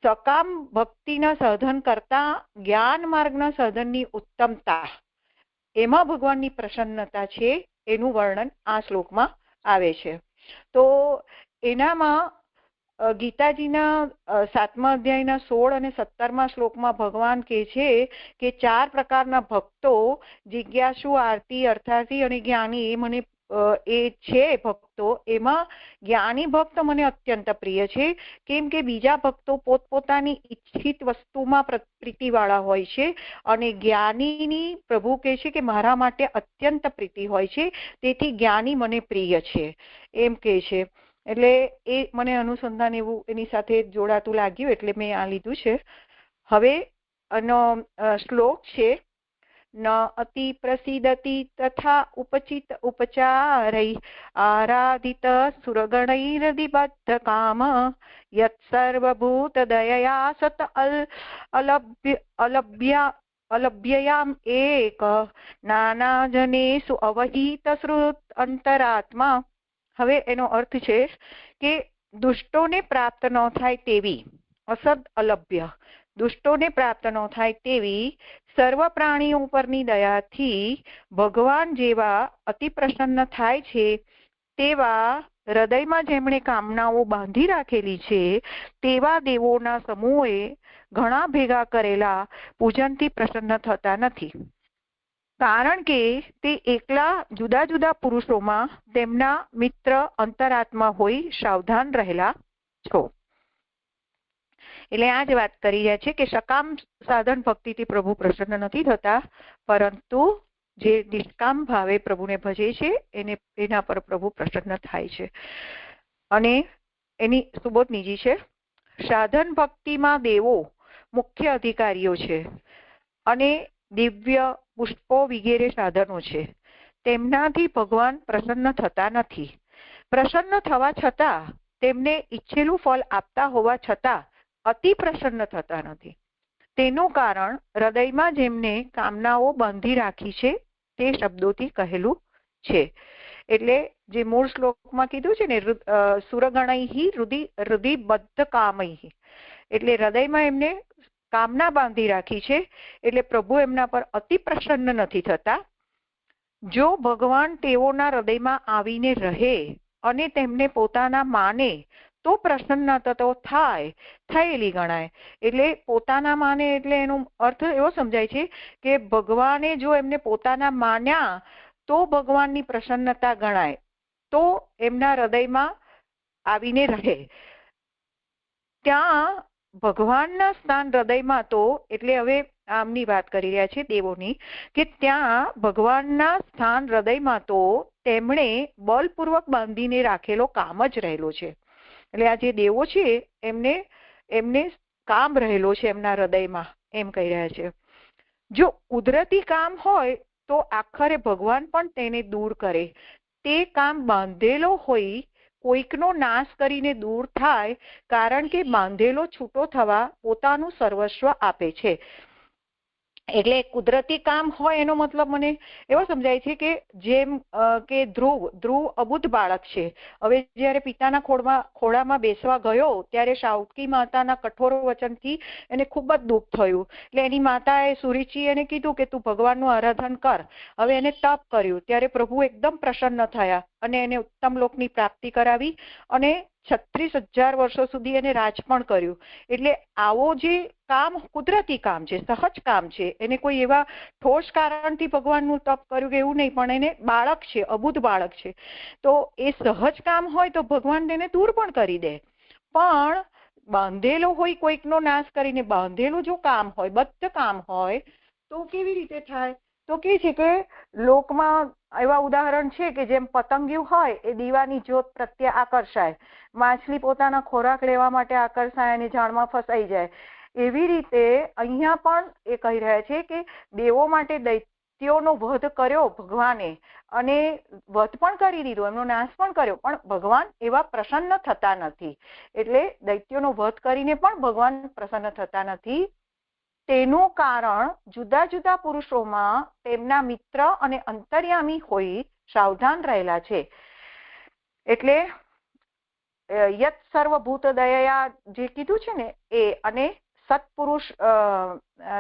સકામ ભક્તિના સાધન કરતા જ્ઞાન માર્ગના સાધનની ઉત્તમતા, એમાં ભગવાનની પ્રસન્નતા છે, એનું વર્ણન આ શ્લોકમાં આવે છે. તો એનામાં ગીતાજીના 7મા અધ્યાયના 16 અને 17મા શ્લોકમાં ભગવાન કહે છે કે 4 પ્રકારના ભક્તો, જિજ્ઞાસુ, આર્તી, અર્થાર્થી અને જ્ઞાની, એ મને એ છે ભક્તો, એમાં જ્ઞાની ભક્ત મને અત્યંત પ્રિય છે. કેમ કે બીજા ભક્તો પોતપોતાની ઈચ્છિત વસ્તુમાં પ્રીતિવાળા હોય છે અને જ્ઞાનીની પ્રભુ કહે છે કે મારા માટે અત્યંત પ્રીતિ હોય છે, તેથી જ્ઞાની મને પ્રિય છે, એમ કહે છે. એટલે એ મને અનુસંધાન એવું એની સાથે જોડાતું લાગ્યું, એટલે મેં આ લીધું છે. હવે આનો શ્લોક છે, ન અતિ પ્રસિદ્ધતિ તથા ઉપચિત ઉપચારૈ આરાધિત સુરગણૈરધિબદ્ધ કામ યત સર્વભૂત દયયા સત અલભ્યયામ એક નાના જનેષુ અવહિત શ્રુત અંતરાત્મા. હવે એનો અર્થ છે કે દુષ્ટોને પ્રાપ્ત ન થાય તેવી, અસદ અલભ્ય, દુષ્ટોને પ્રાપ્ત ન થાય તેવી સર્વ પ્રાણીઓ ઉપરની દયાથી ભગવાન જેવા અતિ પ્રસન્ન થાય છે, તેવા હૃદયમાં જેમણે કામનાઓ બાંધી રાખેલી છે તેવા દેવોના સમૂહે ઘણા ભેગા કરેલા પૂજનથી પ્રસન્ન થતા નથી. કારણ કે તે એકલા જુદા જુદા પુરુષોમાં તેમના મિત્ર અંતરાત્મા હોઈ સાવધાન રહેલા છો. એટલે આ જ વાત કરી રહ્યા છે કે સકામ સાધન ભક્તિથી પ્રભુ પ્રસન્ન નથી થતા, પરંતુ જે નિષ્કામ ભાવે પ્રભુને ભજે છે એના પર પ્રભુ પ્રસન્ન થાય છે. અને એની સુબોધ નીજી છે, સાધન ભક્તિમાં દેવો મુખ્ય અધિકારીઓ છે અને દિવ્ય પુષ્પો વગેરે સાધનો છે. તેમનાથી ભગવાન પ્રસન્ન થતા નથી. પ્રસન્ન થવા છતાં તેમને ઈચ્છેલું ફળ આપતા હોવા છતાં અતિ પ્રસન્ન થતા નથી. તેનું કારણ હૃદયમાં જેમને કામનાઓ બાંધી રાખી છે તે શબ્દોથી કહેલું છે. એટલે જે મૂળ શ્લોકમાં કીધું છે ને, સુરગણૈ હૃદયબદ્ધ કામૈ, એટલે હૃદયમાં એમને કામના બાંધી રાખી છે, એટલે પ્રભુ એમના પર અતિ પ્રસન્ન નથી થતા. જો ભગવાન તેઓના હૃદયમાં આવીને રહે અને તેમને પોતાના માને તો પ્રસન્નતા તો થાય, થયેલી ગણાય. એટલે પોતાના માને એટલે એનો અર્થ એવો સમજાય છે કે ભગવાને જો એમને પોતાના માન્યા તો ભગવાનની પ્રસન્નતા ગણાય, તો એમના હૃદયમાં આવીને રહે. ત્યાં ભગવાનના સ્થાન હૃદયમાં તો, એટલે હવે આમની વાત કરી રહ્યા છે દેવોની, કે ત્યાં ભગવાનના સ્થાન હૃદયમાં તો તેમણે બલપૂર્વક બાંધીને રાખેલો કામ જ રહેલો છે. એટલે આ જે દેવો છે એમને કામ રહેલો છે એમના હૃદયમાં, એમ કહી રહ્યા છે. જો કુદરતી કામ હોય તો આખરે ભગવાન પણ તેને દૂર કરે. તે કામ બાંધેલો હોય કોઈકનો નાશ કરીને દૂર થાય, કારણ કે બાંધેલો છૂટો થવા પોતાનું સર્વસ્વ આપે છે. એટલે કુદરતી કામ હોય એનો મતલબ મને એવો સમજાય છે કે જેમ કે ધ્રુવ અબુદ્ધ બાળક છે. હવે જ્યારે પિતાના ખોળામાં બેસવા ગયો ત્યારે સાવકી માતાના કઠોર વચનથી એને ખૂબ જ દુઃખ થયું. એટલે એની માતાએ સુરુચિ એને કીધું કે તું ભગવાનનું આરાધન કર. હવે એને તપ કર્યું ત્યારે પ્રભુ એકદમ પ્રસન્ન થયા અને એને ઉત્તમ લોકની પ્રાપ્તિ કરાવી અને 36,000 વર્ષો સુધી એને રાજ પણ કર્યું. એટલે આવો જે કામ કુદરતી કામ છે, સહજ કામ છે, એને કોઈ એવા ઠોસ કારણથી ભગવાનનું તપ કર્યું કે એવું નહીં, પણ એને બાળક છે, અબુદ્ધ બાળક છે, તો એ સહજ કામ હોય તો ભગવાન તેને દૂર પણ કરી દે. પણ બાંધેલો હોય કોઈકનો નાશ કરીને બાંધેલું જો કામ હોય, બદ્ધ કામ હોય, તો કેવી રીતે થાય? તો કે છે કે લોકમાં એવા ઉદાહરણ છે કે જેમ પતંગિયું હોય એ દીવાની જ્યોત પ્રત્યે આકર્ષાય, માછલી પોતાના ખોરાક લેવા માટે આકર્ષાય અને જાળમાં ફસાઈ જાય. એવી રીતે અહીંયા પણ એ કહી રહ્યા છે કે દેવો માટે દૈત્યોનો વધ કર્યો ભગવાને, અને વધ પણ કરી દીધો, એમનો નાશ પણ કર્યો, પણ ભગવાન એવા પ્રસન્ન થતા નથી. એટલે દૈત્યોનો વધ કરીને પણ ભગવાન પ્રસન્ન થતા નથી. તેનું કારણ જુદા જુદા પુરુષોમાં તેમના મિત્ર અને અંતર્યામી હોઈ સાવધાન રહેલા છે. એટલે યત સર્વભૂત દયા જે કીધું છે ને એ, અને સત્પુરુષ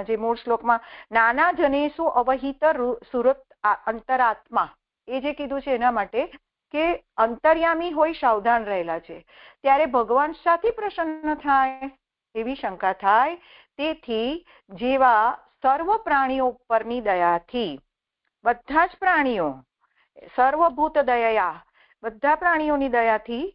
જે મૂળ શ્લોકમાં નાના જનેસુ અવહિત સુરત અંતરાત્મા એ જે કીધું છે એના માટે કે અંતર્યામી હોય સાવધાન રહેલા છે ત્યારે ભગવાન સાથે પ્રસન્ન થાય એવી શંકા થાય. તેથી જેવા સર્વ પ્રાણીઓ ઉપરની દયાથી, બધા જ પ્રાણીઓ, સર્વભૂત દયા, બધા પ્રાણીઓની દયાથી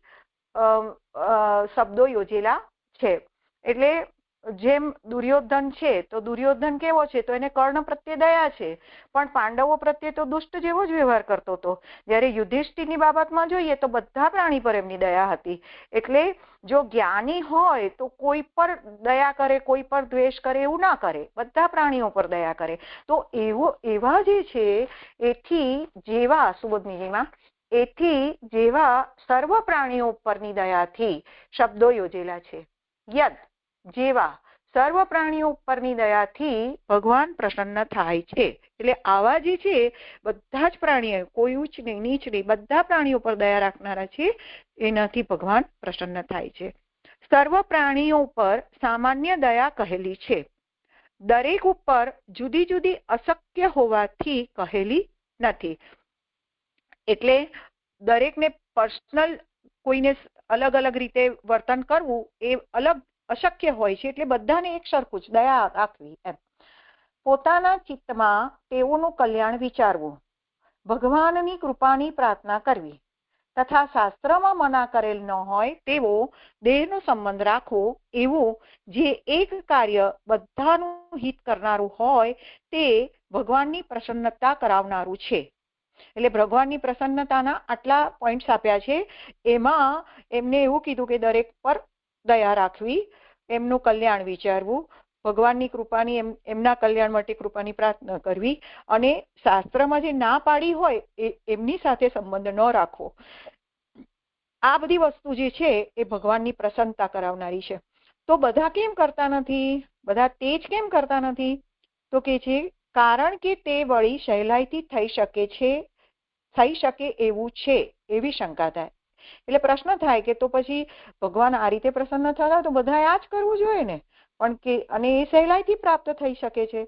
શબ્દો યોજેલા છે. એટલે જેમ દુર્યોધન છે તો દુર્યોધન કેવો છે તો એને કર્ણ પ્રત્યે દયા છે, પણ પાંડવો પ્રત્યે તો દુષ્ટ જેવો જ વ્યવહાર કરતો હતો. જ્યારે યુધિષ્ઠિરની બાબતમાં જોઈએ તો બધા પ્રાણી પર એમની દયા હતી. એટલે જો જ્ઞાની હોય તો કોઈ પર દયા કરે, કોઈ પર દ્વેષ કરે એવું ના કરે, બધા પ્રાણીઓ પર દયા કરે. તો એવા જે છે એથી જેવા સુબોધનીજીમાં એથી જેવા સર્વ પ્રાણીઓ ઉપરની દયાથી શબ્દો યોજેલા છે. યદ જેવા સર્વ પ્રાણીઓ ઉપરની દયાથી ભગવાન પ્રસન્ન થાય છે. એટલે આવા જે છે બધા જ પ્રાણીઓ, કોઈ ઉચ્ચ નહીં નીચ નહીં, બધા પ્રાણીઓ પર દયા રાખનારા છે, એનાથી ભગવાન પ્રસન્ન થાય છે. સર્વ પ્રાણીઓ ઉપર સામાન્ય દયા કહેલી છે, દરેક ઉપર જુદી જુદી અશક્ય હોવાથી કહેલી નથી. એટલે દરેકને પર્સનલ કોઈને અલગ અલગ રીતે વર્તન કરવું એ અલગ અશક્ય હોય છે. એટલે બધાને એક સરખું જ દયા રાખવી એમ. પોતાના ચિત્તમાં તેઓનું કલ્યાણ વિચારવું, ભગવાનની કૃપાની પ્રાર્થના કરવી તથા શાસ્ત્રમાં મના કરેલ ન હોય તેવો દેહનો સંબંધ રાખવો, એવું જે એક કાર્ય બધાનું હિત કરનારું હોય તે ભગવાનની પ્રસન્નતા કરાવનારું છે. એટલે ભગવાનની પ્રસન્નતાના આટલા પોઈન્ટ્સ આપ્યા છે. એમાં એમને એવું કીધું કે દરેક પર દયા રાખવી, એમનું કલ્યાણ વિચારવું, ભગવાનની કૃપાની એમના કલ્યાણ માટે કૃપાની પ્રાર્થના કરવી, અને શાસ્ત્રમાં જે ના પાડી હોય એમની સાથે સંબંધ ન રાખવો. આ બધી વસ્તુ જે છે એ ભગવાનની પ્રસન્નતા કરાવનારી છે. તો બધા કેમ કરતા નથી? બધા તે જ કેમ કરતા નથી? તો કે છે કારણ કે તે વળી સહેલાઈથી થઈ શકે એવું છે, એવી શંકા થાય. એટલે પ્રશ્ન થાય કે તો પછી ભગવાન આ રીતે પ્રસન્ન થતા તો બધાએ આ જ કરવું જોઈએ ને, પણ કે અને એ સહેલાઈથી પ્રાપ્ત થઈ શકે છે.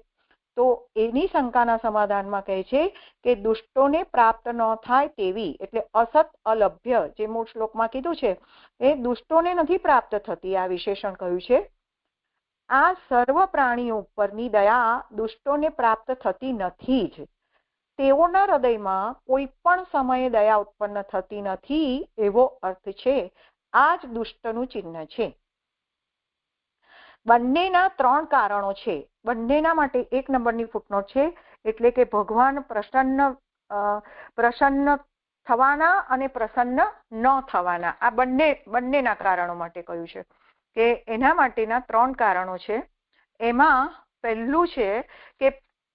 તો એની શંકાના સમાધાનમાં કહે છે કે દુષ્ટોને પ્રાપ્ત ન થાય તેવી, એટલે અસત અલભ્ય જે મૂળ શ્લોકમાં કીધું છે એ દુષ્ટોને નથી પ્રાપ્ત થતી, આ વિશેષણ કહ્યું છે. આ સર્વ પ્રાણીઓ ઉપરની દયા દુષ્ટોને પ્રાપ્ત થતી નથી જ. તેઓના હૃદયમાં કોઈ પણ સમયે દયા ઉત્પન્ન થતી નથી એવો અર્થ છે. આ જ દુષ્ટનું ચિહ્ન છે. બંનેના 3 કારણો છે. બંનેના માટે 1 નંબરની ફૂટનોટ છે. એટલે કે ભગવાન પ્રસન્ન થવાના અને પ્રસન્ન ન થવાના, આ બંનેના કારણો માટે કહ્યું છે કે એના માટેના 3 કારણો છે. એમાં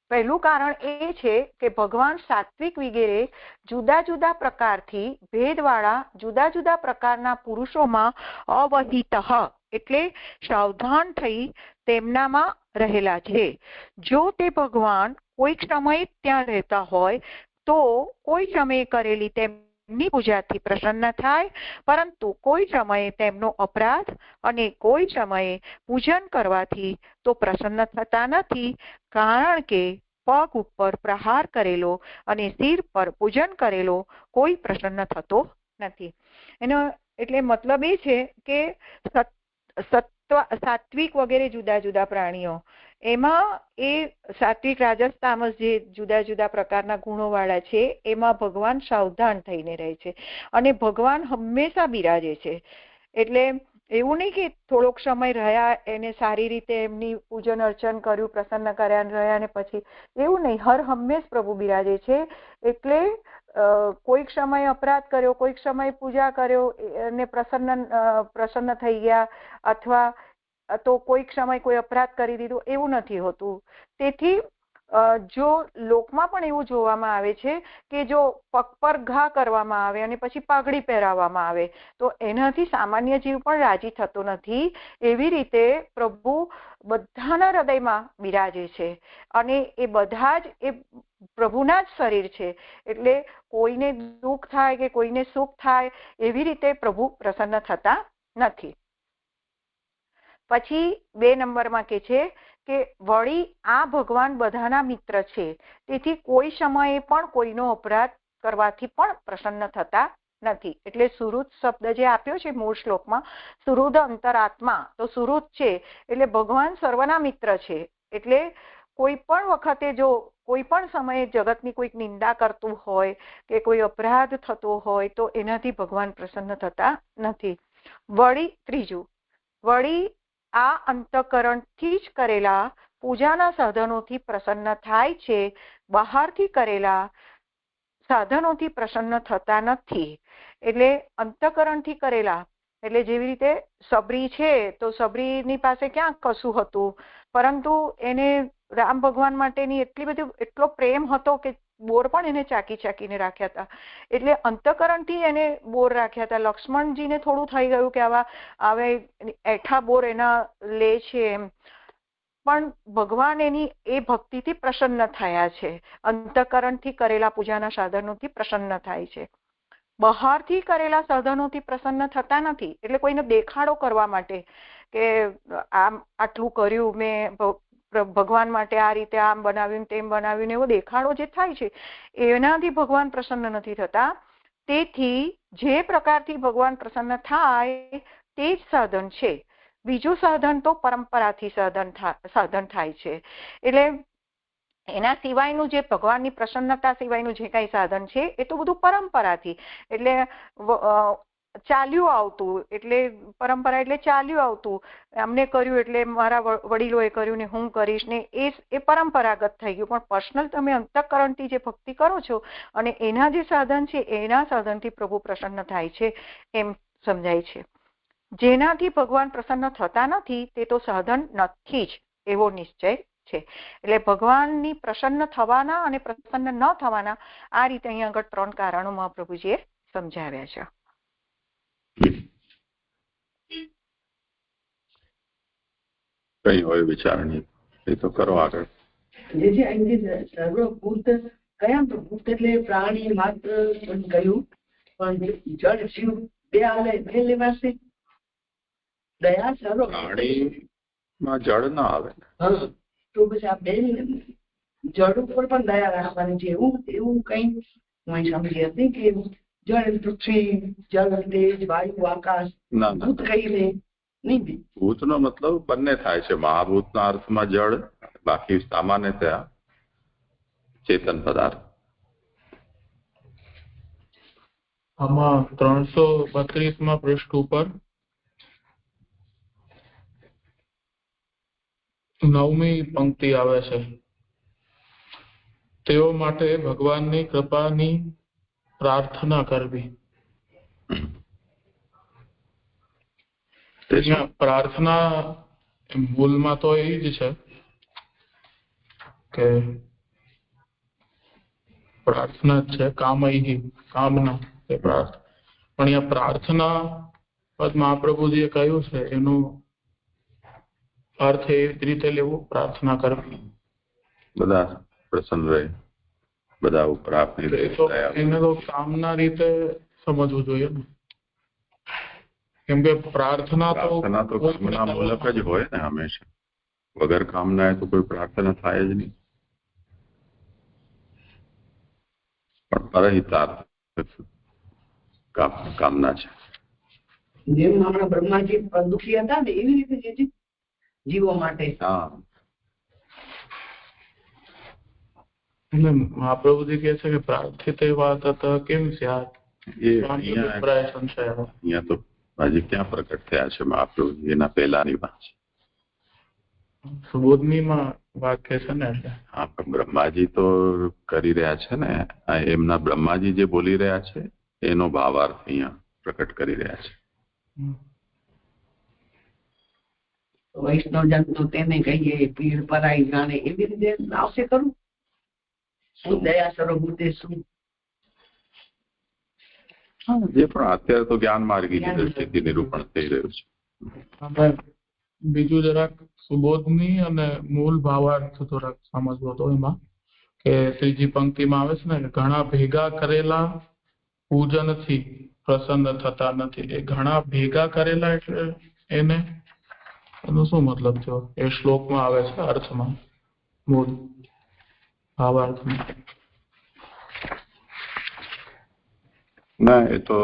પહેલું કારણ એ છે કે ભગવાન સાત્વિક વગેરે જુદા જુદા પ્રકારથી ભેદવાળા જુદા જુદા પ્રકારના પુરુષોમાં અવહિત, એટલે સાવધાન થઈ તેમનામાં રહેલા છે. જો તે ભગવાન કોઈક સમયે ત્યાં રહેતા હોય તો કોઈ સમયે કરેલી તેમની પૂજાથી પ્રસન્ન થાય, પરંતુ કોઈ સમયે તેમનો અપરાધ અને કોઈ સમયે પૂજન કરવાથી તો પ્રસન્ન થતા નથી, કારણ કે પગ ઉપર પ્રહાર કરેલો અને શિર પર પૂજન કરેલો કોઈ પ્રસન્ન થતો નથી. એનો એટલે મતલબ એ છે કે સાત્વિક વગેરે જુદા જુદા પ્રાણીઓ, એમાં એ સાત્વિક રાજસ તામસ જે જુદા જુદા પ્રકારના ગુણો વાળા છે એમાં ભગવાન સાવધાન થઈને રહે છે અને ભગવાન હંમેશા બિરાજે છે. એટલે એવું નહીં કે થોડોક સમય રહ્યા એને સારી રીતે એમની પૂજન અર્ચન કર્યું, પ્રસન્ન કર્યા રહ્યા અને પછી એવું નહીં, હર હંમેશ પ્રભુ બિરાજે છે. એટલે કોઈક સમય અપરાધ કર્યો, કોઈક સમય પૂજા કર્યો અને પ્રસન્ન થઈ ગયા, અથવા તો કોઈક સમય કોઈ અપરાધ કરી દીધો, એવું નથી હોતું. તેથી જો લોકમાં પણ એવું જોવામાં આવે છે કે જો પગ પર ઘા કરવામાં આવે અને પછી પાઘડી પહેરાવવામાં આવે તો એનાથી સામાન્ય જીવ પણ રાજી થતો નથી. એવી રીતે પ્રભુ બધાના હૃદયમાં બિરાજે છે અને એ બધા જ એ પ્રભુના જ શરીર છે. એટલે કોઈને દુઃખ થાય કે કોઈને સુખ થાય એવી રીતે પ્રભુ પ્રસન્ન થતા નથી. પછી 2 નંબરમાં કે છે કે વળી આ ભગવાન બધાના મિત્ર છે, તેથી કોઈ સમયે પણ કોઈનો અપરાધ કરવાથી પણ પ્રસન્ન થતા નથી. એટલે સુહૃદ શબ્દ જે આપ્યો છે મૂળ શ્લોકમાં, સુહૃદ અંતરાત્મા, તો સુહૃદ છે એટલે ભગવાન સર્વના મિત્ર છે. એટલે કોઈ પણ વખતે જો કોઈ પણ સમયે જગતની કોઈક નિંદા કરતું હોય કે કોઈ અપરાધ થતો હોય તો એનાથી ભગવાન પ્રસન્ન થતા નથી. વળી ત્રીજું, વળી આ અંતઃકરણથી જ કરેલા પૂજાના સાધનોથી પ્રસન્ન થાય છે, બહારથી કરેલા સાધનોથી પ્રસન્ન થતા નથી. એટલે અંતઃકરણથી કરેલા એટલે જેવી રીતે સબરી છે તો સબરીની પાસે ક્યાં કશું હતું, પરંતુ એને રામ ભગવાન માટેની એટલો પ્રેમ હતો કે બોર પણ એને ચાકી ચાકીને રાખ્યા હતા. એટલે અંતઃકરણથી એને બોર રાખ્યા હતા. લક્ષ્મણજીને થોડું થઈ ગયું કે હવે એઠા બોર એના લે છે એમ, પણ ભગવાન એની એ ભક્તિથી પ્રસન્ન થયા છે. અંતઃકરણથી કરેલા પૂજાના સાધનોથી પ્રસન્ન થાય છે, બહારથી કરેલા સાધનોથી પ્રસન્ન થતા નથી. એટલે કોઈને દેખાડો કરવા માટે કે આમ આટલું કર્યું મેં ભગવાન માટે, આ રીતે આમ બનાવ્યું તેમ બનાવ્યું, એવો દેખાડો જે થાય છે એનાથી ભગવાન પ્રસન્ન નથી થતા. તેથી જે પ્રકારથી ભગવાન પ્રસન્ન થાય તે જ સાધન છે. બીજું સાધન તો પરંપરાથી સાધન થાય છે. એટલે એના સિવાયનું જે ભગવાનની પ્રસન્નતા સિવાયનું જે કાંઈ સાધન છે એ તો બધું પરંપરાથી, એટલે ચાલ્યું આવતું. એટલે પરંપરા એટલે ચાલ્યું આવતું, અમને કર્યું એટલે મારા વડીલોએ કર્યું ને હું કરીશ ને, એ પરંપરાગત થઈ ગયું. પણ પર્સનલ તમે અંતઃકરણથી જે ભક્તિ કરો છો અને એના જે સાધન છે એના સાધનથી પ્રભુ પ્રસન્ન થાય છે એમ સમજાય છે. જેનાથી ભગવાન પ્રસન્ન થતા નથી તે તો સાધન નથી જ, એવો નિશ્ચય છે. એટલે ભગવાનની પ્રસન્ન થવાના અને પ્રસન્ન ન થવાના આ રીતે અહીંયા આગળ 3 કારણો મહાપ્રભુજીએ સમજાવ્યા છે. કઈ હોય વિચારણી એ તો કરો આગળ. સર્વભૂત કયા તો ભૂત એટલે પ્રાણી માત્ર કહ્યું, પણ જળ જીવ બે લેવાશે. દયા સર્વ પ્રાણીમાં જળ ના આવે. તો પછી આ બે જળ ઉપર પણ દયા રાખવાની છે. એવું કઈ હું સમજી હતી કે જળ પૃથ્વી, જળ તેજ, વાયુ, આકાશ, ભૂત કહીને નહીં. ભૂતનો મતલબ બંને થાય છે. મહાભૂતના અર્થમાં જળ, બાકી સામાન્યતયા ચેતન પદાર્થ. આમાં 332માં પૃષ્ઠ ઉપર 9મી પંક્તિ આવે છે. તેઓ માટે ભગવાનની કૃપાની પ્રાર્થના કરવી. પ્રાર્થના મૂળમાં તો એ જ છે કે પ્રાર્થના જ છે, કામના એ પ્રાર્થના. પણ અહીંયા પ્રાર્થના પદ મહાપ્રભુજીએ કહ્યું છે એનો અર્થ એવી જ રીતે લેવું, પ્રાર્થના કરવી. બધા પ્રસન્ન રહે, બધા ઉપર આપની એને તો કામના રીતે સમજવું જોઈએ ને, કેમ કે પ્રાર્થના તો કામના મૂલક જ હોય ને હંમેશા. વગર કામના તો કોઈ પ્રાર્થના થાય જ નહીં. પણ પરહિતાર્થ કામના છે. જેમ હમણાં બ્રહ્માજી દુઃખી હતા ને એવી રીતે જીવો માટે. હા, એટલે મહાપ્રભુજી કહે છે કે પ્રાર્થિત વાત કેમ સ્યાત, અહીંયા તો હજી ક્યાં પ્રકટ થયા છે મહાપ્રભુજી? એના પહેલાની વાત છે. સુબોધનીમાં વાક્ય છે ને. હા, પણ બ્રહ્માજી તો કરી રહ્યા છે ને, એમના બ્રહ્માજી જે બોલી રહ્યા છે એનો ભાવાર્થ અહીંયા પ્રકટ કરી રહ્યા છે. વૈષ્ણવ જન તો તેને કહીએ પીડ પરાઈ જાણે એવી રીતે આવશે ખરું. શું દયા સર્વભૂતે શું જે પણ અત્યારે તો જ્ઞાન માર્ગીની દ્રષ્ટિથી નિરૂપણ થઈ રહ્યું છે. આપણે બીજું જરાક સુબોધની અને મૂળ ભાવાર્થ થોડાક સમજવો હતો એમાં કે ત્રીજી પંક્તિમાં આવે છે ને કે ઘણા ભેગા કરેલા પૂજનથી પ્રસન્ન થતા નથી. એ ઘણા ભેગા કરેલા એટલે એને એનો શું મતલબ થયો? એ શ્લોકમાં આવે છે અર્થમાં, મૂળ ભાવાર્થમાં. ના, એ તો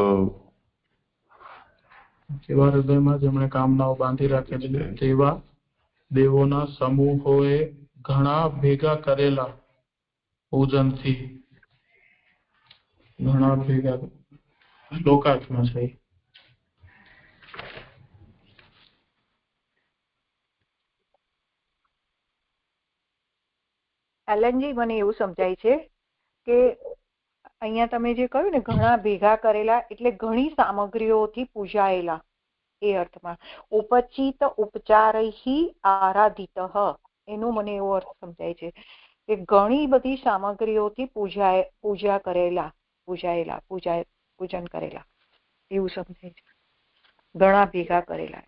જેવા હૃદયમાં જેમણે કામનાઓ બાંધી રાખેલી તેવા દેવોના સમૂહોએ ઘણા ભેગા કરેલા પૂજનથી. ઘણા ભેગા શ્લોકાર્થમાં છે. એલનજી, મને એવું સમજાય છે કે અહીંયા તમે જે કહ્યું ને ઘણા ભેગા કરેલા એટલે ઘણી સામગ્રીઓથી પૂજાયેલા, એ અર્થમાં ઉપચિત ઉપચારૈ આરાધિત, એનો મને એવો અર્થ સમજાય છે કે ઘણી બધી સામગ્રીઓથી પૂજન કરેલા, એવું સમજાય છે. ઘણા ભેગા કરેલા.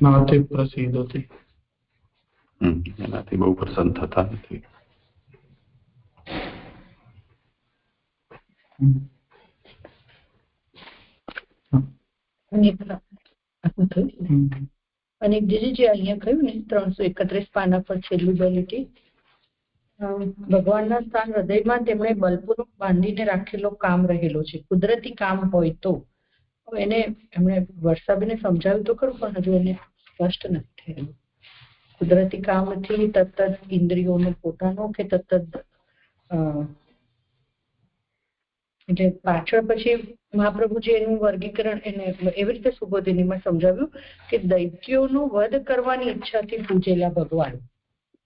નાથી પ્રસિદ્ધ હતી. એનાથી બહુ પ્રસન્ન થતા નથી. અને બીજી જે અહીંયા કહ્યું ને 331 પાના પર છેલ્લું બેલિટી, ભગવાનના સ્થાન હૃદયમાં તેમણે બલપૂર્વક બાંધીને રાખેલો કામ રહેલો છે. કુદરતી કામ હોય તો એને એમણે વર્ષાબેને સમજાવ્યું તો ખરું, પણ હજુ એને સ્પષ્ટ નથી થયેલું. કુદરતી કામથી તત્ત ઇન્દ્રિયોનો પોતાનો કે તત્ત એટલે પાછળ પછી મહાપ્રભુજી એનું વર્ગીકરણ એને એવી રીતે સુબોધિનીમાં સમજાવ્યું કે દૈત્યોનો વધ કરવાની ઈચ્છાથી પૂજેલા ભગવાન.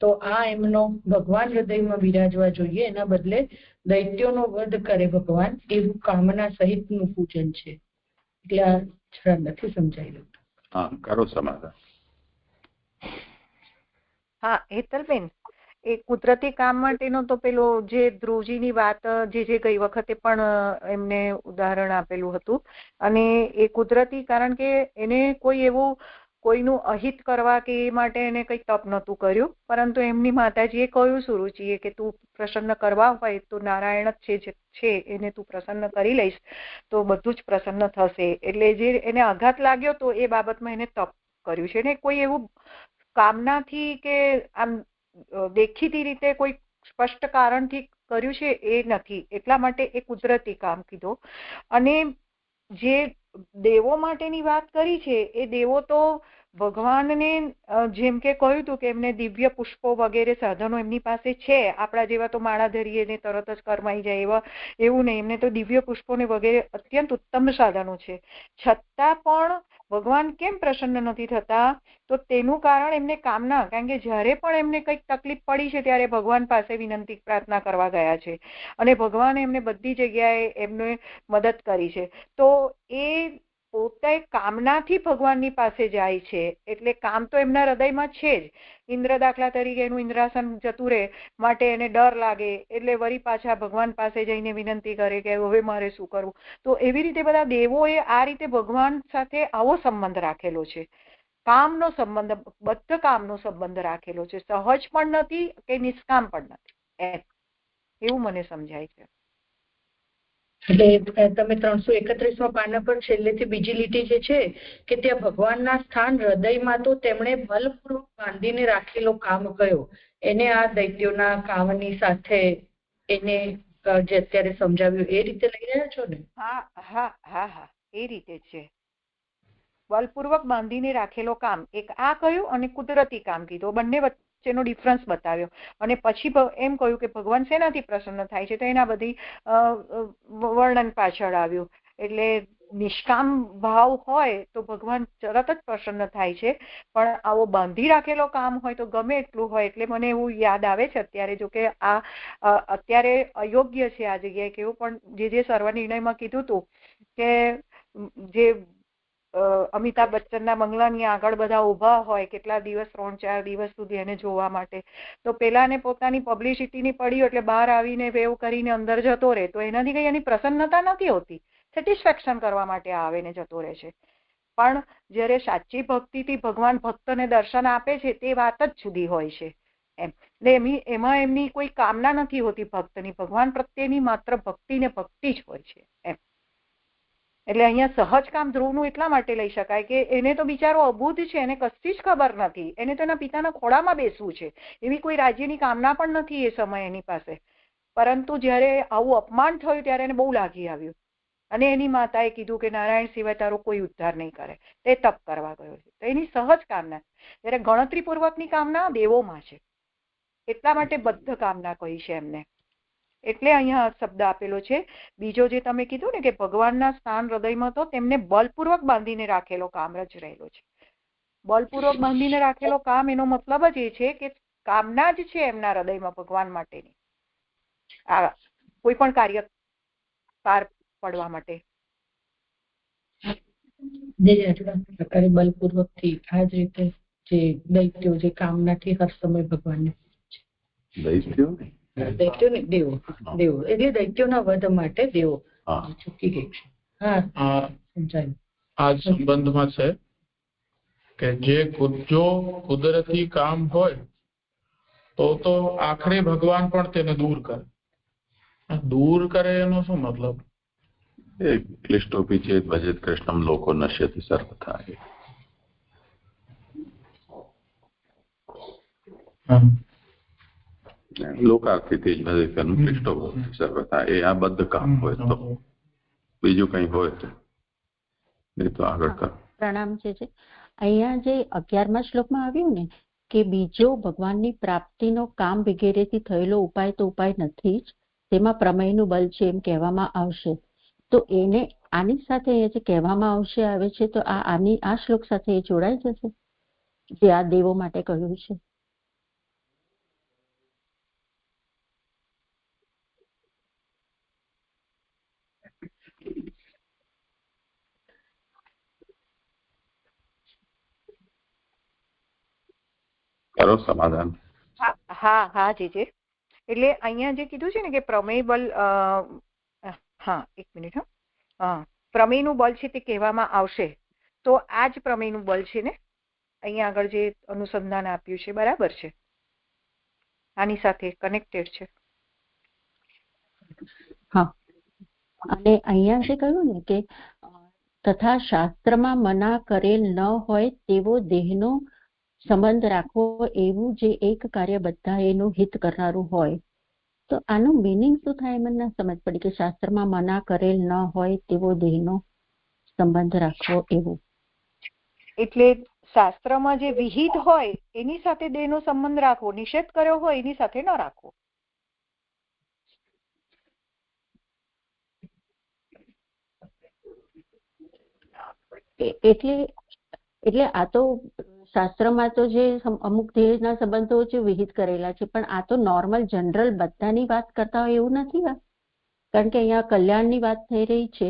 તો આ એમનો ભગવાન હૃદયમાં બિરાજવા જોઈએ, એના બદલે દૈત્યોનો વધ કરે ભગવાન એવું કામના સહિતનું પૂજન છે. એટલે આ જરા નથી સમજાયેલું. હા, કરો સમાધાન. હા હેતલબેન, એ કુદરતી કામ માટેનો તો પેલો જે ધ્રુવજીની વાત જે ગઈ વખતે પણ એમને ઉદાહરણ આપેલું હતું, અને એ કુદરતી કારણ કે એને કોઈ એવું કોઈનું અહિત કરવા કે એ માટે એને કંઈ તપ નહોતું કર્યું, પરંતુ એમની માતાજીએ કહ્યું સુરુચિએ કે તું પ્રસન્ન કરવા હોય તો નારાયણ જ છે એને તું પ્રસન્ન કરી લઈશ તો બધું જ પ્રસન્ન થશે. એટલે જે એને આઘાત લાગ્યો તો એ બાબતમાં એને તપ કર્યું છે. ને કોઈ એવું કામનાથી કે આમ દેખીતી રીતે કોઈ સ્પષ્ટ કારણથી કર્યું છે એ નથી, એટલા માટે એ કુદરતી કામ કીધો. અને જે દેવો માટેની વાત કરી છે એ દેવો તો ભગવાનને જેમ કે કહ્યું હતું કે એમને દિવ્ય પુષ્પો વગેરે સાધનો એમની પાસે છે, આપણા જેવા તો માળા ધરીએ ને તરત જ કરમાઈ જાય એવું નહીં, એમને તો દિવ્ય પુષ્પોને વગેરે અત્યંત ઉત્તમ સાધનો છે. છતાં પણ ભગવાન કેમ પ્રસન્ન નથી થતા? તો તેનું કારણ એમને કામના, કારણ કે જ્યારે પણ એમને કંઈક તકલીફ પડી છે ત્યારે ભગવાન પાસે વિનંતી પ્રાર્થના કરવા ગયા છે અને ભગવાને એમને બધી જગ્યાએ એમને મદદ કરી છે. તો એ પોતે કામનાથી ભગવાનની પાસે જાય છે, એટલે કામ તો એમના હૃદયમાં છે જ. ઇન્દ્ર દાખલા તરીકે એનું ઇન્દ્રાસન જતું રહે માટે એને ડર લાગે એટલે વળી પાછા ભગવાન પાસે જઈને વિનંતી કરે કે હવે મારે શું કરવું. તો એવી રીતે બધા દેવોએ આ રીતે ભગવાન સાથે આવો સંબંધ રાખેલો છે, કામનો સંબંધ, બદ્ધ કામનો સંબંધ રાખેલો છે, સહજ પણ નથી કે નિષ્કામ પણ નથી, એવું મને સમજાય છે. એટલે તમે 331માં પાના પર છેલ્લેથી બીજી લીટી જે છે કે ત્યાં ભગવાનના સ્થાન હૃદયમાં તો તેમણે બલપૂર્વક બાંધીને રાખેલો કામ કયો, એને આ દૈત્યોના કામની સાથે એને જે અત્યારે સમજાવ્યું એ રીતે લઈ રહ્યા છો ને? હા હા હા હા, એ રીતે છે. બલપૂર્વક બાંધીને રાખેલો કામ, એક આ કહ્યું અને કુદરતી કામ કીધું, બંને વચ્ચેનો ડિફરન્સ બતાવ્યો. અને પછી એમ કહ્યું કે ભગવાન શેનાથી પ્રસન્ન થાય છે, તો એના બધી વર્ણન પાછળ આવ્યું. એટલે નિષ્કામ ભાવ હોય તો ભગવાન તરત જ પ્રસન્ન થાય છે, પણ આવો બાંધી રાખેલો કામ હોય તો ગમે એટલું હોય. એટલે મને એવું યાદ આવે છે અત્યારે, જો કે આ અત્યારે અયોગ્ય છે આ જગ્યાએ કેવું, પણ જે સર્વ નિર્ણયમાં કીધું હતું કે જે અમિતાભ બચ્ચનના બંગલાની આગળ બધા ઊભા હોય કેટલા દિવસ, 3-4 દિવસ સુધી એને જોવા માટે, તો પેલાને પોતાની પબ્લિસિટીની પડી એટલે બહાર આવીને વેવ કરીને અંદર જતો રહે, તો એનાથી કઈ એની પ્રસન્નતા નથી હોતી, સેટિસ્ફેક્શન કરવા માટે આવે ને જતો રહે છે. પણ જ્યારે સાચી ભક્તિથી ભગવાન ભક્તને દર્શન આપે છે તે વાત જ જુદી હોય છે એમ. એટલે એમાં એમની કોઈ કામના નથી હોતી ભક્તની, ભગવાન પ્રત્યેની માત્ર ભક્તિ ને ભક્તિ જ હોય છે એમ. એટલે અહીંયા સહજ કામ ધ્રુવનું એટલા માટે લઈ શકાય કે એને તો બિચારો અબૂધ છે, એને કશી જ ખબર નથી, એને તો એના પિતાના ખોળામાં બેસવું છે, એવી કોઈ રાજ્યની કામના પણ નથી એ સમય એની પાસે. પરંતુ જ્યારે આવું અપમાન થયું ત્યારે એને બહુ લાગી આવ્યું અને એની માતાએ કીધું કે નારાયણ સિવાય તારો કોઈ ઉદ્ધાર નહીં કરે, તે તપ કરવા ગયો છે. તો એની સહજ કામના, ત્યારે ગણતરીપૂર્વકની કામના દેવોમાં છે, એટલા માટે બદ્ધ કામના કહી છે એમને. એટલે અહીંયા શબ્દ આપેલો છે. બીજો જે તમે કીધું ને કે ભગવાનના સ્થાન હૃદયમાં તો તેમને બલપૂર્વક બાંધીને રાખેલો કામ જ રહેલો છે. બલપૂર્વક બાંધીને રાખેલો કામ એનો મતલબ જ એ છે કે કામના જ છે એમના હૃદયમાં ભગવાન માટેની, આ કોઈ પણ કાર્ય પાર પડવા માટે. પ્રકારે બલપૂર્વકથી આ જ રીતે જે દૈત્યો જે કામનાથી હર સમય ભગવાનને દૈત્યો દૈત્યો ને દેવો એટલે દૈત્યોના વધ માટે દેવો ચૂકી ગઈ છે. હા સમજાયું. આ સંબંધમાં છે કે જો કુદરતી કામ હોય તો આખરે ભગવાન પણ તેને દૂર કરે એનો શું મતલબ? ક્લિષ્ટોપી ચેત ભજેત કૃષ્ણમ લોકો નશ્યતિ સર્વથા. લોકાર્થી તેજ ભજેત ક્લિષ્ટો સર્વથા, એ આ બદ્ધ કામ હોય તો, બીજું કઈ હોય તો એ તો આગળ કરો. પ્રણામ છે. અહીંયા જે 11મા શ્લોકમાં આવ્યું ને કે બીજો ભગવાનની પ્રાપ્તિનો કામ વગેરેથી થયેલો ઉપાય તો ઉપાય નથી જ, તેમાં પ્રમેયનું બળ છે એમ કહેવામાં આવશે. તો એને આની સાથે જે કહેવામાં આવશે આવે છે તો આ શ્લોક સાથે એ જોડાઈ જશે જે આ દેવો માટે કહ્યું છે. કરો સમાધાન. હા જીજે. એટલે અહીંયા જે કીધું છે ને કે પ્રમેય બલ, હા એક મિનિટ, હા પ્રમેયનું બળ છે તે કહેવામાં આવશે, તો આ જ પ્રમેયનું બળ છે ને અહીંયા આગળ જે અનુસંધાન આપ્યું છે બરાબર છે, આની સાથે કનેક્ટેડ છે. હા, અને અહીંયા જે કહ્યું ને કે તથા શાસ્ત્રમાં મના કરેલ ન હોય તેવો દેહનો સંબંધ રાખવો, એવું જે એક કાર્ય બધા એનું હિત કરનારું હોય, તો આનું મિનિંગ શું થાય મને ના સમજ પડી કે શાસ્ત્રમાં મના કરેલ ન હોય તેવો દેહનો સંબંધ રાખવો એવું. એટલે શાસ્ત્રમાં જે વિહિત હોય એની સાથે દેહનો સંબંધ રાખવો, નિષેધ કર્યો હોય એની સાથે ન રાખવો. એટલે આ તો શાસ્ત્રમાં તો જે અમુક દેહના સંબંધો જે વિહિત કરેલા છે, પણ આ તો નોર્મલ જનરલ બધાની વાત કરતા હોય એવું નથી. કારણ કે અહીંયા કલ્યાણની વાત થઈ રહી છે,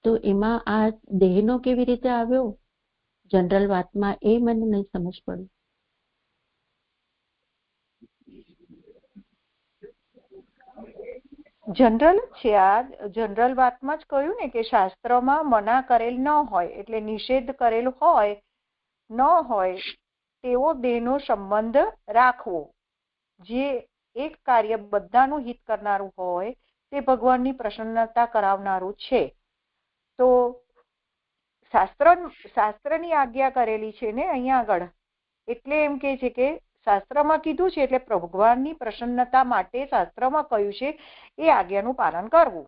તો એમાં આ દેહનો કેવી રીતે આવ્યો જનરલ વાતમાં, એ મને નહીં સમજ પડી. જનરલ છે, આ જનરલ વાતમાં જ કહ્યું ને કે શાસ્ત્રમાં મના કરેલ ન હોય એટલે નિષેધ કરેલ હોય ન હોય તેવો દેહનો સંબંધ રાખવો, જે એક કાર્ય બધાનું હિત કરનારું હોય તે ભગવાનની પ્રસન્નતા કરાવનારું છે. તો શાસ્ત્રની આજ્ઞા કરેલી છે ને અહીંયા આગળ, એટલે એમ કે છે કે શાસ્ત્રમાં કીધું છે એટલે ભગવાનની પ્રસન્નતા માટે શાસ્ત્રમાં કહ્યું છે એ આજ્ઞાનું પાલન કરવું.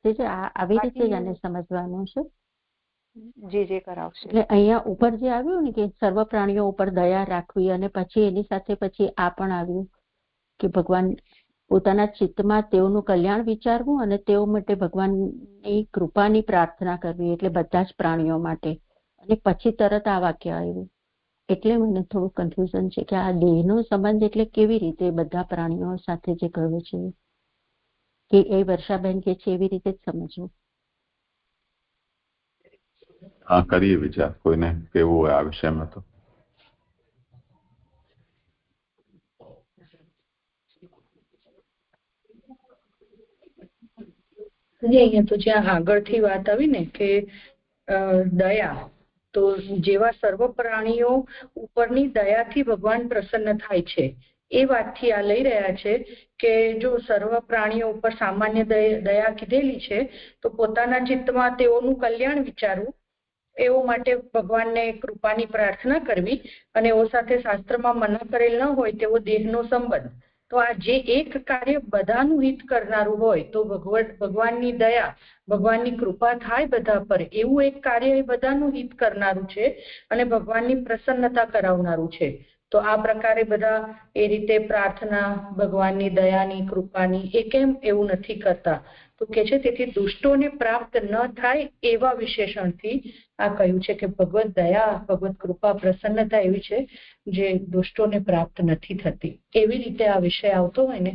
આવી રીતે આને સમજવાનું છે. જે કરાવશે એટલે અહીંયા ઉપર જે આવ્યું ને કે સર્વ પ્રાણીઓ ઉપર દયા રાખવી, અને પછી એની સાથે પછી આ પણ આવ્યું કે ભગવાન પોતાના ચિત્તમાં તેઓનું કલ્યાણ વિચારવું અને તેઓ માટે ભગવાનની કૃપાની પ્રાર્થના કરવી, એટલે બધા જ પ્રાણીઓ માટે. અને પછી તરત આ વાક્ય આવ્યું. એટલે મને થોડું કન્ફ્યુઝન છે કે આ દેહનો સંબંધ એટલે કેવી રીતે બધા પ્રાણીઓ સાથે જે કહ્યું છે, કે એ વર્ષાબેન કે છે એવી રીતે જ સમજવું. હા, કરીએ વિચાર, કોઈને કેવું હોય આ વિષયમાં. તો અહીંયા તો જ્યાં આગળથી વાત આવી ને કે દયા, તો જેવા સર્વ પ્રાણીઓ ઉપરની દયાથી ભગવાન પ્રસન્ન થાય છે, એ વાતથી આ લઈ રહ્યા છે કે જો સર્વ પ્રાણીઓ ઉપર સામાન્ય દયા કીધેલી છે, તો પોતાના ચિત્તમાં તેઓનું કલ્યાણ વિચારવું, એવો માટે ભગવાનને કૃપાની પ્રાર્થના કરવી, અને એઓ સાથે શાસ્ત્રમાં મના કરેલ ન હોય તેવો દેહનો સંબંધ. તો આ જે એક કાર્ય બધાનું હિત કરનારું હોય, તો ભગવાનની દયા, ભગવાનની કૃપા થાય બધા પર, એવું એક કાર્ય એ બધાનું હિત કરનારું છે અને ભગવાનની પ્રસન્નતા કરાવનારું છે. તો આ પ્રકારે બધા એ રીતે પ્રાર્થના ભગવાનની દયાની, કૃપાની એ કેમ એવું નથી કરતા? તો કે છે તેથી દુષ્ટોને પ્રાપ્ત ન થાય એવા વિશેષણથી આ કહ્યું છે કે ભગવત દયા, ભગવત કૃપા, પ્રસન્નતા એવી છે જે દુષ્ટોને પ્રાપ્ત નથી થતી. એવી રીતે આ વિષય આવતો હોય ને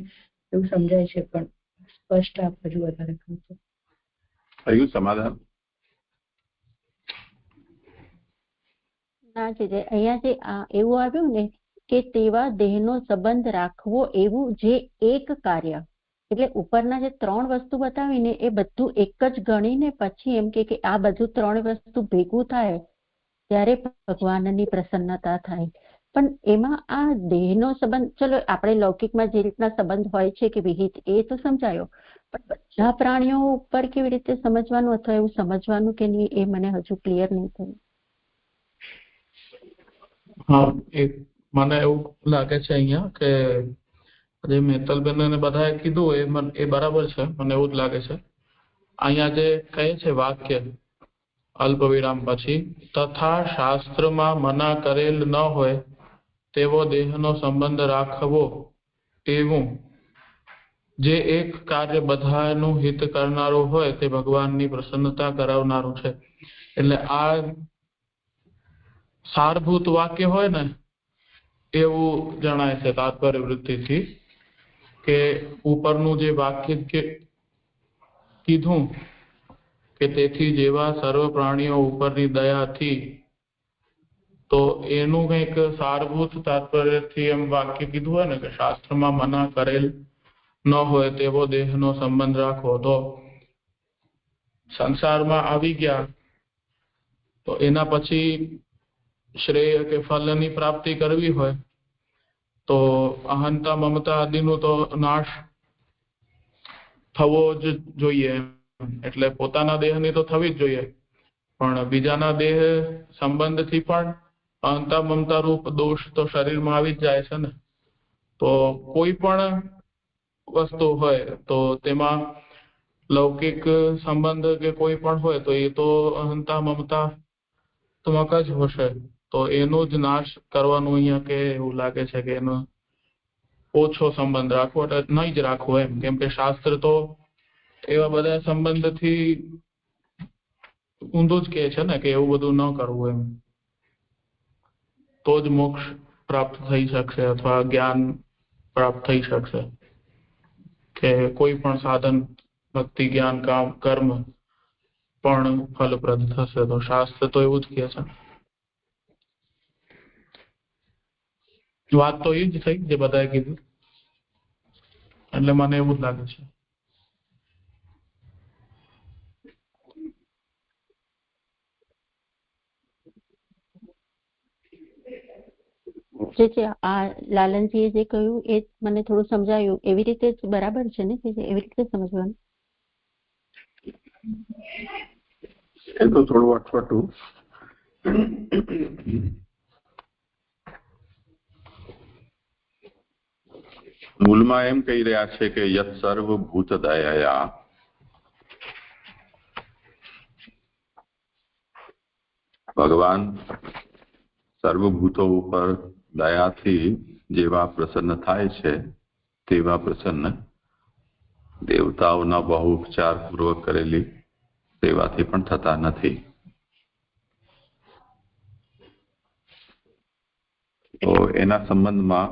એવું સમજાય છે, પણ સ્પષ્ટ આપ હજુ વધારે કહો. થયું સમાધાન? ના છે, અહીંયા જે એવું આવ્યું ને કે તેવા દેહનો સંબંધ રાખવો, એવું જે એક કાર્ય, એટલે ઉપરના જે 3 વસ્તુ બતાવીને એ બધું એક જ ગણીને પછી એમ કે આ બધું 3 વસ્તુ ભેગું થાય ત્યારે ભગવાનની પ્રસન્નતા થાય. પણ એમાં આ દેહનો સંબંધ, ચલો આપણે લૌકિકમાં જે રીતના સંબંધ હોય છે કે વિહિત, એ તો સમજાયો, પણ બધા પ્રાણીઓ ઉપર કેવી રીતે સમજવાનું અથવા એવું સમજવાનું કે નહીં, એ મને હજુ ક્લિયર નહીં થયું. હા, મને એવું લાગે છે અહીંયા કે જે મેતલબેન બધાએ કીધું એ બરાબર છે. મને એવું જ લાગે છે. અહીંયા જે કહે છે વાક્ય અલ્પ વિરામ પછી, તથા શાસ્ત્રમાં મના કરેલ ન હોય તેવો દેહનો સંબંધ રાખવો, એવું જે એક કાર્ય બધાનું હિત કરનારું હોય તે ભગવાનની પ્રસન્નતા કરાવનારું છે. એટલે આ સારભૂત વાક્ય હોય ને એવું જણાય છે તાત્પર્ય વૃત્તિથી, કે ઉપરનું જે વાક્ય કીધું કે તેથી જેવા સર્વ પ્રાણીઓ ઉપરની દયાથી, તો એનું કંઈક સારભૂત તાત્પર્યથી એમ વાક્ય કીધું હોય ને કે શાસ્ત્રમાં મના કરેલ ન હોય તેવો દેહનો સંબંધ રાખવો. તો સંસારમાં આવી ગયા તો એના પછી શ્રેય કે ફલની પ્રાપ્તિ કરવી હોય તો અહંતા, મમતા આદિનો તો નાશ થવો જ જોઈએ. એટલે પોતાના દેહની તો થવી જ જોઈએ, પણ બીજાના દેહ સંબંધથી પણ અહંતા, મમતા રૂપ દોષ તો શરીરમાં આવી જ જાય છે ને. તો કોઈ પણ વસ્તુ હોય તો તેમાં લૌકિક સંબંધ કે કોઈ પણ હોય તો એ તો અહંતા, મમતા તમક જ હશે. તો એનો જ નાશ કરવાનું અહીંયા કે એવું લાગે છે કે એનો ઓછો સંબંધ રાખવો, એટલે નહીં જ રાખવો એમ. કેમ કે શાસ્ત્ર તો એવા બધા સંબંધથી ઊંધું જ કહે છે ને કે એવું બધું ન કરવું એમ. તો જ મોક્ષ પ્રાપ્ત થઈ શકશે અથવા જ્ઞાન પ્રાપ્ત થઈ શકશે, કે કોઈ પણ સાધન, ભક્તિ, જ્ઞાન, કામ, કર્મ પણ ફલપ્રદ થશે. તો શાસ્ત્ર તો એવું જ કહે છે. વાત તો એ જ થઈ જે બધાએ કીધું, એટલે મને એવું જ લાગે છે. જે આ લાલનજીએ જે કહ્યું એ મને થોડું સમજાયું. એવી રીતે જ બરાબર છે ને? એવી રીતે સમજવાનું. એ તો થોડું અટપટું. મૂળમાં એમ કહી રહ્યા છે કે યત સર્વભૂત દયા, ભગવાન સર્વભૂતો ઉપર દયાથી જેવા પ્રસન્ન થાય છે તેવા પ્રસન્ન દેવતાઓના બહુ ઉપચારપૂર્વક કરેલી સેવાથી પણ થતા નથી. તો એના સંબંધમાં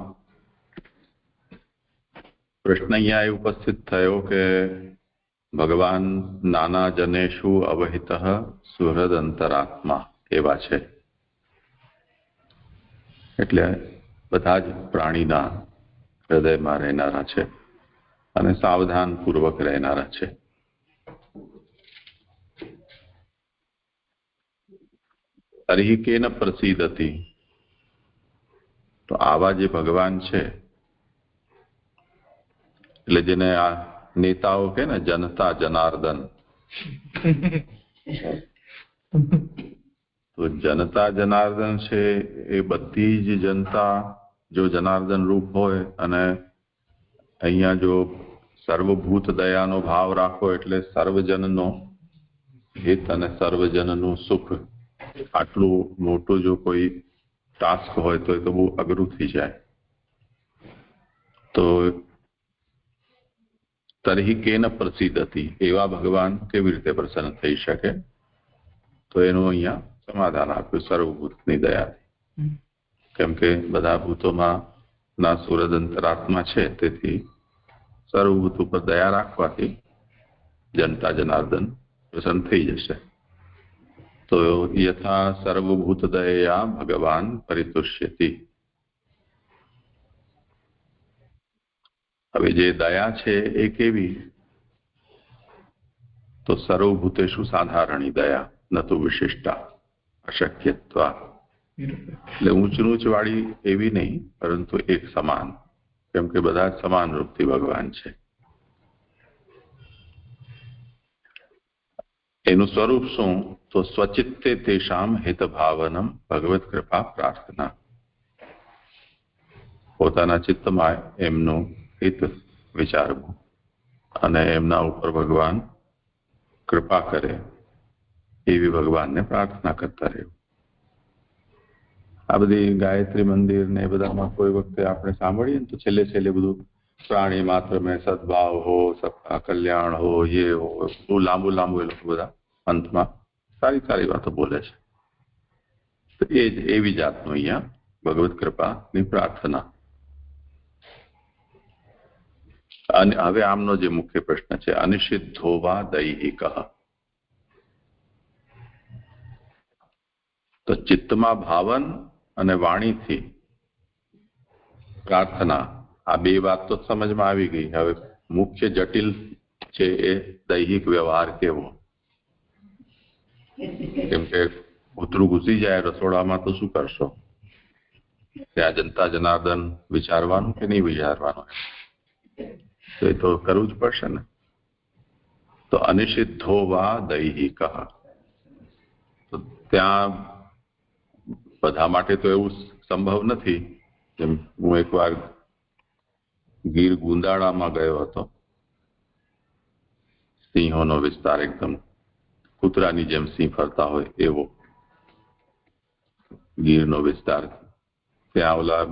પ્રશ્ન અહીંયા એ ઉપસ્થિત થયો કે ભગવાન નાના જનેષુ અવહિત સુહૃદ અંતરાત્મા એવા છે, એટલે બધા જ પ્રાણીના હૃદયમાં રહેનારા છે અને સાવધાન પૂર્વક રહેનારા છે. તર્હિ કેન પ્રસિદ્ધતી, તો આવા જે ભગવાન છે, એટલે જેને આ નેતાઓ કે ને જનતા જનાર્દન, તો જનતા જનાર્દન છે એ બધી જ જનતા જો જનાર્દન રૂપ હોય અને અહીંયા જો સર્વભૂત દયાનો ભાવ રાખો એટલે સર્વજનનો હિત અને સર્વજનનું સુખ, આટલું મોટું જો કોઈ ટાસ્ક હોય તો એ તો બહુ અઘરું થઈ જાય. તો તર્હિ કેન પ્રસિદ્ધતી, એવા ભગવાન કેવી રીતે પ્રસન્ન થઈ શકે? તો એનું અહીંયા સમાધાન આપ્યું સર્વભૂતની દયાથી, કેમ કે બધા ભૂતોમાં ના સુહૃદ અંતરાત્મા છે, તેથી સર્વભૂત ઉપર દયા રાખવાથી જનતા જનાર્દન પ્રસન્ન થઈ જશે. તો યથા સર્વભૂત દયા ભગવાન પરિતુષ્યતિ. હવે જે દયા છે એ કેવી? તો સર્વભૂતેષુ સાધારણી દયા ન તો વિશિષ્ટા અશક્યત્વા, એટલે ઊંચ નીચ વાળી એવી નહીં, પરંતુ એક સમાન, કેમ કે બધા જ સમાન રૂપથી ભગવાન છે. એનું સ્વરૂપ શું? તો સ્વચિત્તે તેષામ હિત ભાવનમ ભગવત કૃપા પ્રાર્થના, પોતાના ચિત્તમાં એમનું હિત વિચારવું અને એમના ઉપર ભગવાન કૃપા કરે એવી ભગવાનને પ્રાર્થના કરતા રહેવું. આ બધી ગાયત્રી મંદિર ને બધામાં કોઈ વખતે આપણે સાંભળીએ ને તો છેલ્લે છેલ્લે બધું પ્રાણી માત્ર મેં સદભાવ હો, સબકા કલ્યાણ હો, ये हो, બહુ લાંબુ લાંબુ એ લોકો બધા અંતમાં સારી સારી વાતો બોલે છે. તો એ જ એવી જાતનું અહીંયા ભગવત કૃપાની પ્રાર્થના. અને હવે આમનો જે મુખ્ય પ્રશ્ન છે, અનિષિદ્ધો વા દૈહિક, તો ચિત્તમાં ભાવન અને વાણીથી પ્રાર્થના, આ બે વાત તો સમજમાં આવી ગઈ. હવે મુખ્ય જટિલ છે એ દૈહિક વ્યવહાર કેવો, કેમ કે કૂતરું ઘૂસી જાય રસોડામાં તો શું કરશો? ત્યાં જનતા જનાર્દન વિચારવાનું કે નહીં વિચારવાનું? તો એ તો કરવું જ પડશે ને. તો અનિષિદ્ધો વા દૈહિક, તો ત્યાં બધા માટે તો એવું સંભવ નથી. જેમ હું એકવાર ગીર ગુંદાળામાં ગયો હતો, સિંહોનો વિસ્તાર, એકદમ કૂતરાની જેમ સિંહ ફરતા હોય એવો ગીરનો વિસ્તાર. ત્યાં ઓલા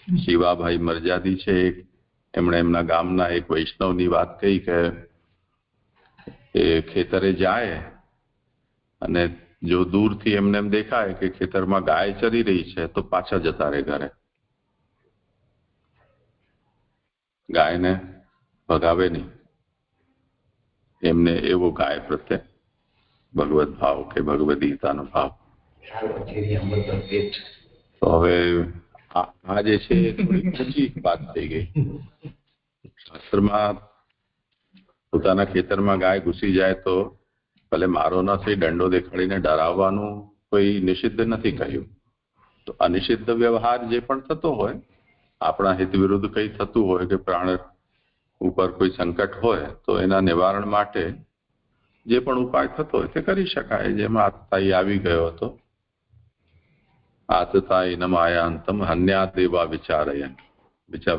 શિવાભાઈ મરજાદી છે, એમણે એમના ગામના એક વૈષ્ણવની વાત કહી કે એ ખેતરે જાય અને જો દૂરથી એમને એમ દેખાય કે ખેતરમાં ગાય ચરી રહી છે તો પાછા જતા રહે ઘરે, ગાયને ભગાવે નહીં. એમને એવો ગાય પ્રત્યે ભગવત ભાવ કે ભગવદ ગીતાનો ભાવ. તો હવે આ જે છે થોડી ઊંચી વાત થઈ ગઈ. શાસ્ત્રમાં પોતાના ખેતરમાં ગાય ઘૂસી જાય તો ભલે મારો ન થઈ દંડો દેખાડીને ડરાવવાનું કોઈ નિષિદ્ધ નથી કહ્યું. તો અનિષિદ્ધ વ્યવહાર જે પણ થતો હોય, આપણા હિત વિરુદ્ધ કંઈ થતું હોય કે પ્રાણ ઉપર કોઈ સંકટ હોય, તો એના નિવારણ માટે જે પણ ઉપાય થતો હોય તે કરી શકાય. જેમાં આતતાઈ આવી ગયો હતો, આતતાઈ ન માયાંતમ હન્યા દેવા વિચારયન,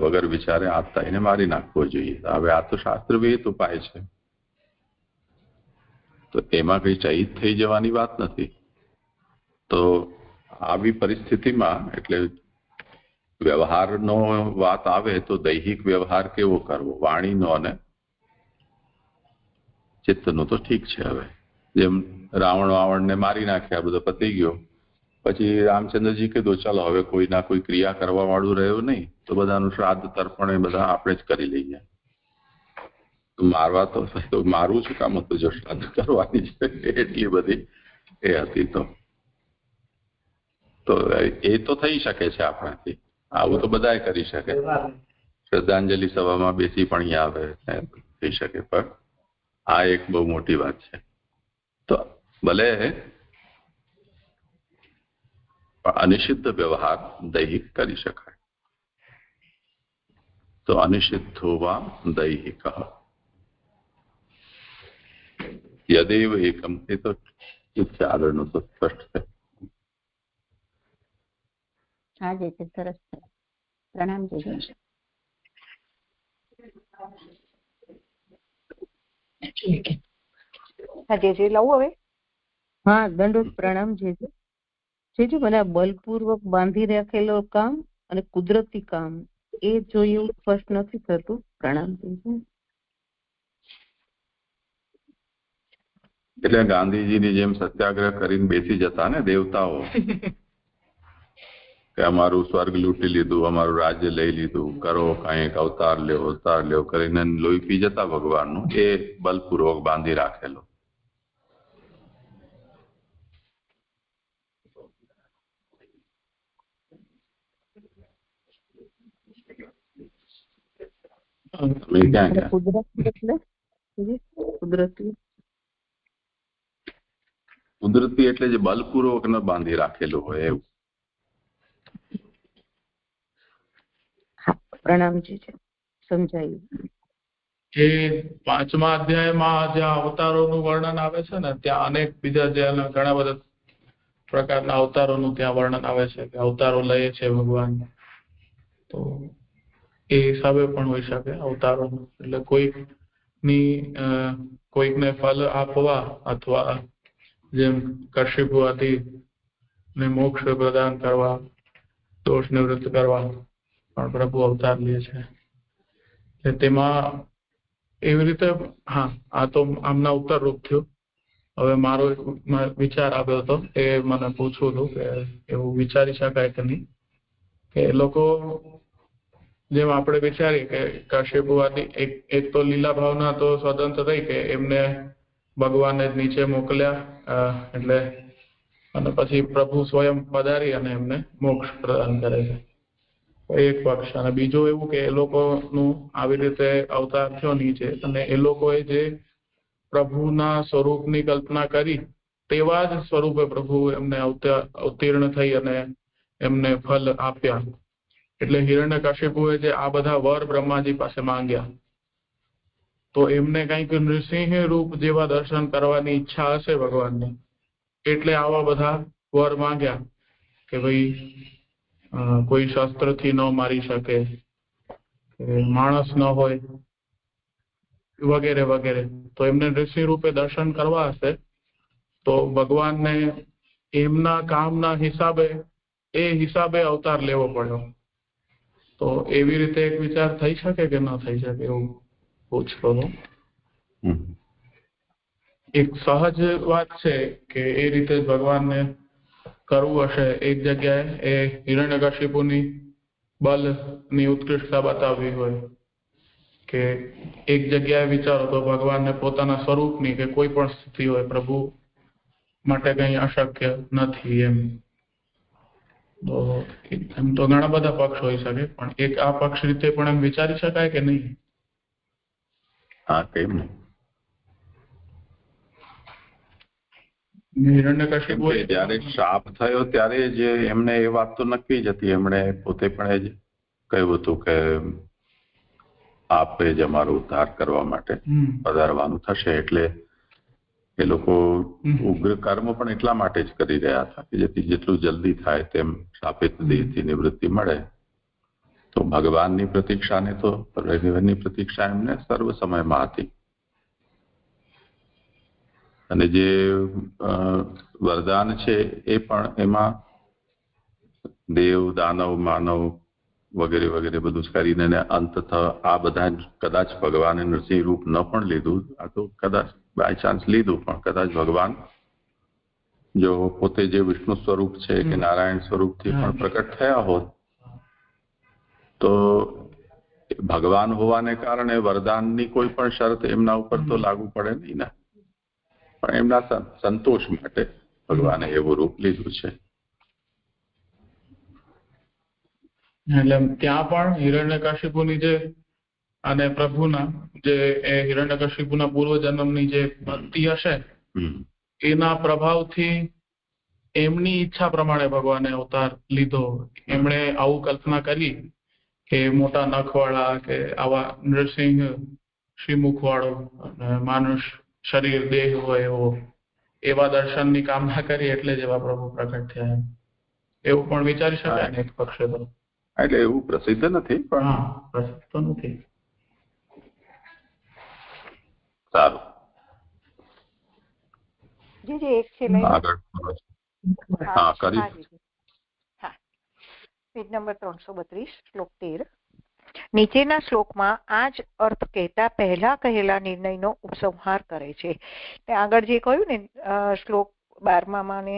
વગર વિચારે આતતાઈને મારી નાખવો જોઈએ. હવે આ તો શાસ્ત્ર વિહિત ઉપાય છે, તો એમાં કઈ ચહિત થઈ જવાની વાત નથી. તો આવી પરિસ્થિતિમાં એટલે વ્યવહારનો વાત આવે તો દૈહિક વ્યવહાર કેવો કરવો, વાણીનો અને ચિત્તનો તો ઠીક છે. હવે જેમ રાવણને મારી નાખ્યા, બધો પતી ગયો, પછી રામચંદ્રજી કીધું ચાલો હવે કોઈ ના કોઈ ક્રિયા કરવા વાળું રહ્યું નહીં, તો બધાનું શ્રાદ્ધ તર્પણ એ બધા આપણે જ કરી લઈએ. મારવા તો મારવું શું કામ હતું જો શ્રાદ્ધ કરવાની છે, એટલી બધી એ હતી. તો એ તો થઈ શકે છે આપણાથી, આવું તો બધાએ કરી શકે. શ્રદ્ધાંજલિ સભામાં બેસી પણ આવે થઈ શકે, પણ આ એક બહુ મોટી વાત છે. તો ભલે અનિષિદ્ધ વ્યવહાર દૈહિક કરી શકાય. તો અનિષિદ્ધો વા દૈહિક યદેવ એકમ, એ તો આગળનું તો સ્પષ્ટ છે. હા જી, સરસ છે. પ્રણામ જી. જે લઉં હવે. હા, દંડોત પ્રણામ જેજી. જેજી મને બલપૂર્વક બાંધી રાખેલો કામ અને કુદરતી કામ એ જોયું સ્પષ્ટ નથી થતું. પ્રણામ જેજી. એટલે ગાંધીજીની જેમ સત્યાગ્રહ કરીને બેસી જતા ને દેવતાઓ કે અમારું સ્વર્ગ લૂંટી લીધું, અમારું રાજ્ય લઈ લીધું, કરો કંઈક અવતાર લ્યો કરીને લોહી પી જતા ભગવાનનું, એ બલપૂર્વક બાંધી રાખેલો. કુદરતી એટલે જે બલપૂર્વક ન બાંધી રાખેલું હોય એવું. પ્રણામજી છે, સમજાયું. એ 5મા અધ્યાયમાં જ્યાં અવતારોનું વર્ણન આવે છે ને, ત્યાં અનેક બીજા જ્યાં ઘણા બધા પ્રકારના અવતારોનું ત્યાં વર્ણન આવે છે કે અવતારો લઈએ છે ભગવાન. તો એ હિસાબે પણ હોઈ શકે અવતારોનું. એટલે કોઈકને ફલ આપવા, અથવા જેમ કશ્યપુ હતી ને મોક્ષ પ્રદાન કરવા, દોષ નિવૃત્ત કરવા પણ પ્રભુ અવતાર લે છે. તેમાં એવી રીતે, હા, આ તો આમના ઉત્તર રૂપ થયું. હવે મારો એક વિચાર આવ્યો હતો, એ મને પૂછવું હતું કે એવું વિચારી શકાય કે નહીં, કે એ લોકો જેમ આપણે વિચારીએ કે કશ્યપુ આદિ એક તો લીલા ભાવના તો સ્વતંત્ર રહી કે એમને ભગવાને જ નીચે મોકલ્યા, એટલે અને પછી પ્રભુ સ્વયં પધારી અને એમને મોક્ષ પ્રદાન કરે છે, એક પક્ષ. અને બીજું એવું કે એ લોકોનું આવી રીતે અવતાર થયો નીચે, અને એ લોકોએ જે પ્રભુના સ્વરૂપની કલ્પના કરી તેવા જ સ્વરૂપે પ્રભુ એમને અવતીર્ણ થઈ અને એમને ફલ આપ્યા. એટલે હિરણ્યકશિપુએ જે આ બધા વર બ્રહ્માજી પાસે માંગ્યા, તો એમને કંઈક નૃસિંહ રૂપ જેવા દર્શન કરવાની ઈચ્છા હશે ભગવાનની, એટલે આવા બધા વર માંગ્યા કે ભાઈ કોઈ શસ્ત્રથી ન મારી શકે, માણસ ન હોય, વગેરે વગેરે. તો એમને ઋષિ રૂપે દર્શન કરવા હશે, તો ભગવાનને એમના કામના હિસાબે અવતાર લેવો પડ્યો. તો એવી રીતે એક વિચાર થઈ શકે કે ન થઈ શકે, એવું પૂછતો હતો. એક સહજ વાત છે કે એ રીતે જ ભગવાનને કરવું હશે. એક જગ્યાએ એ હિરણ્યકશિપુની બલની ઉત્કૃષ્ટતા બતાવવી હોય કે એક જગ્યાએ વિચારો તો ભગવાનને પોતાના સ્વરૂપની કે કોઈ પણ સ્થિતિ હોય, પ્રભુ માટે કંઈ અશક્ય નથી એમ. તો એમ તો ઘણા બધા પક્ષ હોઈ શકે, પણ એક આ પક્ષ રીતે પણ એમ વિચારી શકાય કે નહીં? હા, કેમ નહીં? હિરણ્યકશિપુ જયારે શાપ થયો ત્યારે જે એમને એ વાત તો નક્કી જ હતી, એમણે પોતે પણ એ જ કહ્યું હતું કે આપે જ અમારો ઉદ્ધાર કરવા માટે પધારવાનું થશે. એટલે એ લોકો ઉગ્ર કર્મ પણ એટલા માટે જ કરી રહ્યા હતા કે જેથી જેટલું જલ્દી થાય તેમ શાપિત દેહથી નિવૃત્તિ મળે. તો ભગવાનની પ્રતીક્ષાને તો રવિવારની પ્રતીક્ષા એમને સર્વ સમયમાં હતી. અને જે વરદાન છે એ પણ એમાં દેવ, દાનવ, માનવ વગેરે વગેરે બધું જ કરીને અંતતઃ આ બધા કદાચ ભગવાને નૃસિંહ રૂપ ન પણ લીધું, આ તો કદાચ બાય ચાન્સ લીધું, પણ કદાચ ભગવાન જો પોતે જે વિષ્ણુ સ્વરૂપ છે કે નારાયણ સ્વરૂપથી પણ પ્રકટ થયા હોત તો ભગવાન હોવાને કારણે વરદાનની કોઈ પણ શરત એમના ઉપર તો લાગુ પડે નહીં ને, પણ એમના સંતોષ માટે ભગવાને એવું રૂપ લીધું છે. એટલે ત્યાં પણ હિરણ્યકશિપુની જે અને પ્રભુના જે હિરણ્યકશિપુના પૂર્વજન્મની જે ભક્તિ હશે એના પ્રભાવથી એમની ઈચ્છા પ્રમાણે ભગવાને અવતાર લીધો. એમણે આવું કલ્પના કરી કે મોટા નખવાળા કે આવા નૃસિંહ શ્રીમુખ વાળો અને માનુષ શરીર દેહ હોય એવો એવા દર્શનની કામના કરી એટલે જ એવા પ્રભુ પ્રકટ થયા. એવું પણ વિચારી શકાય ને એક પક્ષે તો. એટલે એવું પ્રસિદ્ધ નથી, પણ હા, પ્રસિદ્ધ તો નથી. સારું, એક છે લઈ આગળ. હા, કરી. હા, પેજ નંબર 332, શ્લોક 13. નીચેના શ્લોકમાં આ જ અર્થ કહેતા પહેલા કહેલા નિર્ણયનો ઉપસંહાર કરે છે. આગળ જે કહ્યું ને શ્લોક 12માં ને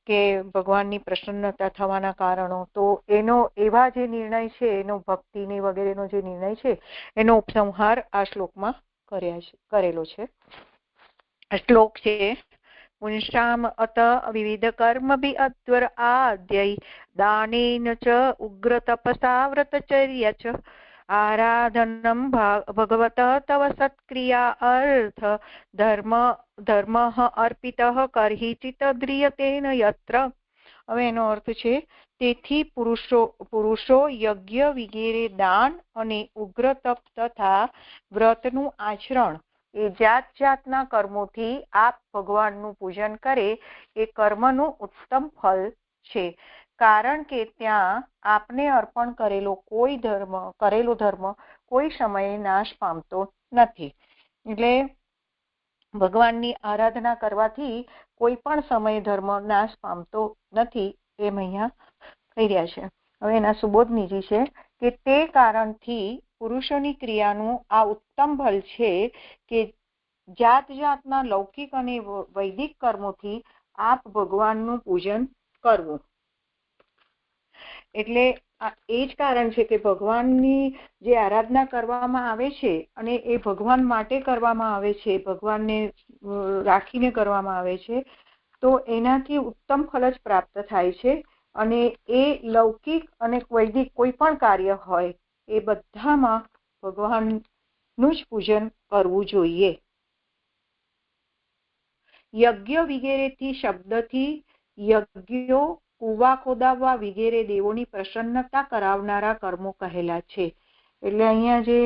કે ભગવાનની પ્રસન્નતા થવાના કારણો, તો એનો એવા જે નિર્ણય છે એનો ભક્તિની વગેરેનો જે નિર્ણય છે એનો ઉપસંહાર આ શ્લોકમાં કરેલો છે. શ્લોક છે પુંસામ અત વિવિધ કર્મ ભી અદ્વર આદ્યૈ દાનેન ચ ઉગ્ર તપસા વ્રતચર્ય ચ આરાધનમ ભગવત તવ સત્ક્રિયા અર્થ ધર્મ અર્પિતઃ કરહિચિત દ્રિયતેન યત્ર. હવે એનો અર્થ છે તેથી પુરુષો યજ્ઞ વગેરે દાન અને ઉગ્ર તપ તથા વ્રતનું આચરણ એ જાત જાતના કર્મોથી આપ ભગવાનનું પૂજન કરે એ કર્મનું ઉત્તમ ફળ છે, કારણ કે ત્યાં આપને અર્પણ કરેલો ધર્મ કોઈ સમયે નાશ પામતો નથી. એટલે ભગવાનની આરાધના કરવાથી કોઈ પણ સમયે ધર્મ નાશ પામતો નથી એમ અહીંયા કહી રહ્યા છે. હવે એના સુબોધનીજી છે કે તે કારણથી પુરુષોની ક્રિયાનું આ ઉત્તમ ફળ છે કે જાત જાતના લૌકિક અને વૈદિક કર્મોથી આપ ભગવાનનું પૂજન કરવું. એટલે એ જ કારણ છે કે ભગવાનની જે આરાધના કરવામાં આવે છે અને એ ભગવાન માટે કરવામાં આવે છે, ભગવાનને રાખીને કરવામાં આવે છે, તો એનાથી ઉત્તમ ફળ જ પ્રાપ્ત થાય છે. અને એ લૌકિક અને વૈદિક કોઈ પણ કાર્ય હોય એ બધામાં ભગવાનનું જ પૂજન કરવું જોઈએ. યજ્ઞ વગેરેથી શબ્દથી યજ્ઞો કુવા ખોદાવવા વગેરે દેવોની પ્રસન્નતા કરાવનારા કર્મો કહેલા છે. એટલે અહીંયા જે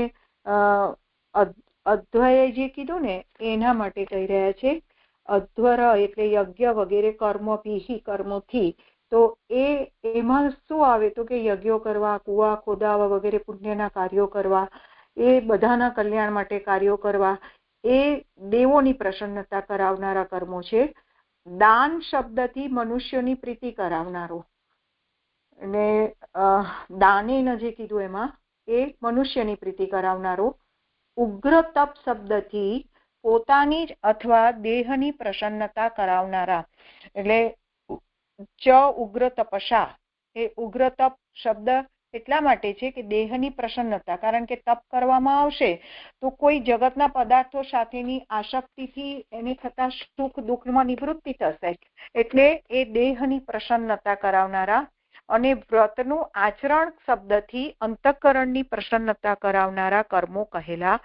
અધ્વયે જે કીધું ને એના માટે કહી રહ્યા છે. અધ્વર એટલે યજ્ઞ વગેરે કર્મ પીહી કર્મોથી, તો એમાં શું આવે તો કે યજ્ઞો કરવા, કુવા ખોદાવવા વગેરે પુણ્યના કાર્યો કરવા, એ બધાના કલ્યાણ માટે કાર્યો કરવા, એ દેવોની પ્રસન્નતા કરાવનારા કર્મો છે. દાન શબ્દથી મનુષ્યની પ્રીતિ કરાવનારો, અને દાનેન જે કીધું એમાં એ મનુષ્યની પ્રીતિ કરાવનારો. ઉગ્ર તપ શબ્દથી પોતાની જ અથવા દેહની પ્રસન્નતા કરાવનારા, એટલે ચ ઉગ્ર તપસા, એ ઉગ્ર તપ શબ્દ એટલા માટે છે કે દેહની પ્રસન્નતા, કારણ કે તપ કરવામાં આવશે તો કોઈ જગતના પદાર્થો સાથેની આસક્તિથી એને થતા સુખ દુઃખમાં નિવૃત્તિ થશે, એટલે એ દેહની પ્રસન્નતા કરાવનારા. અને વ્રતનું આચરણ શબ્દથી અંતઃકરણની પ્રસન્નતા કરાવનારા કર્મો કહેલા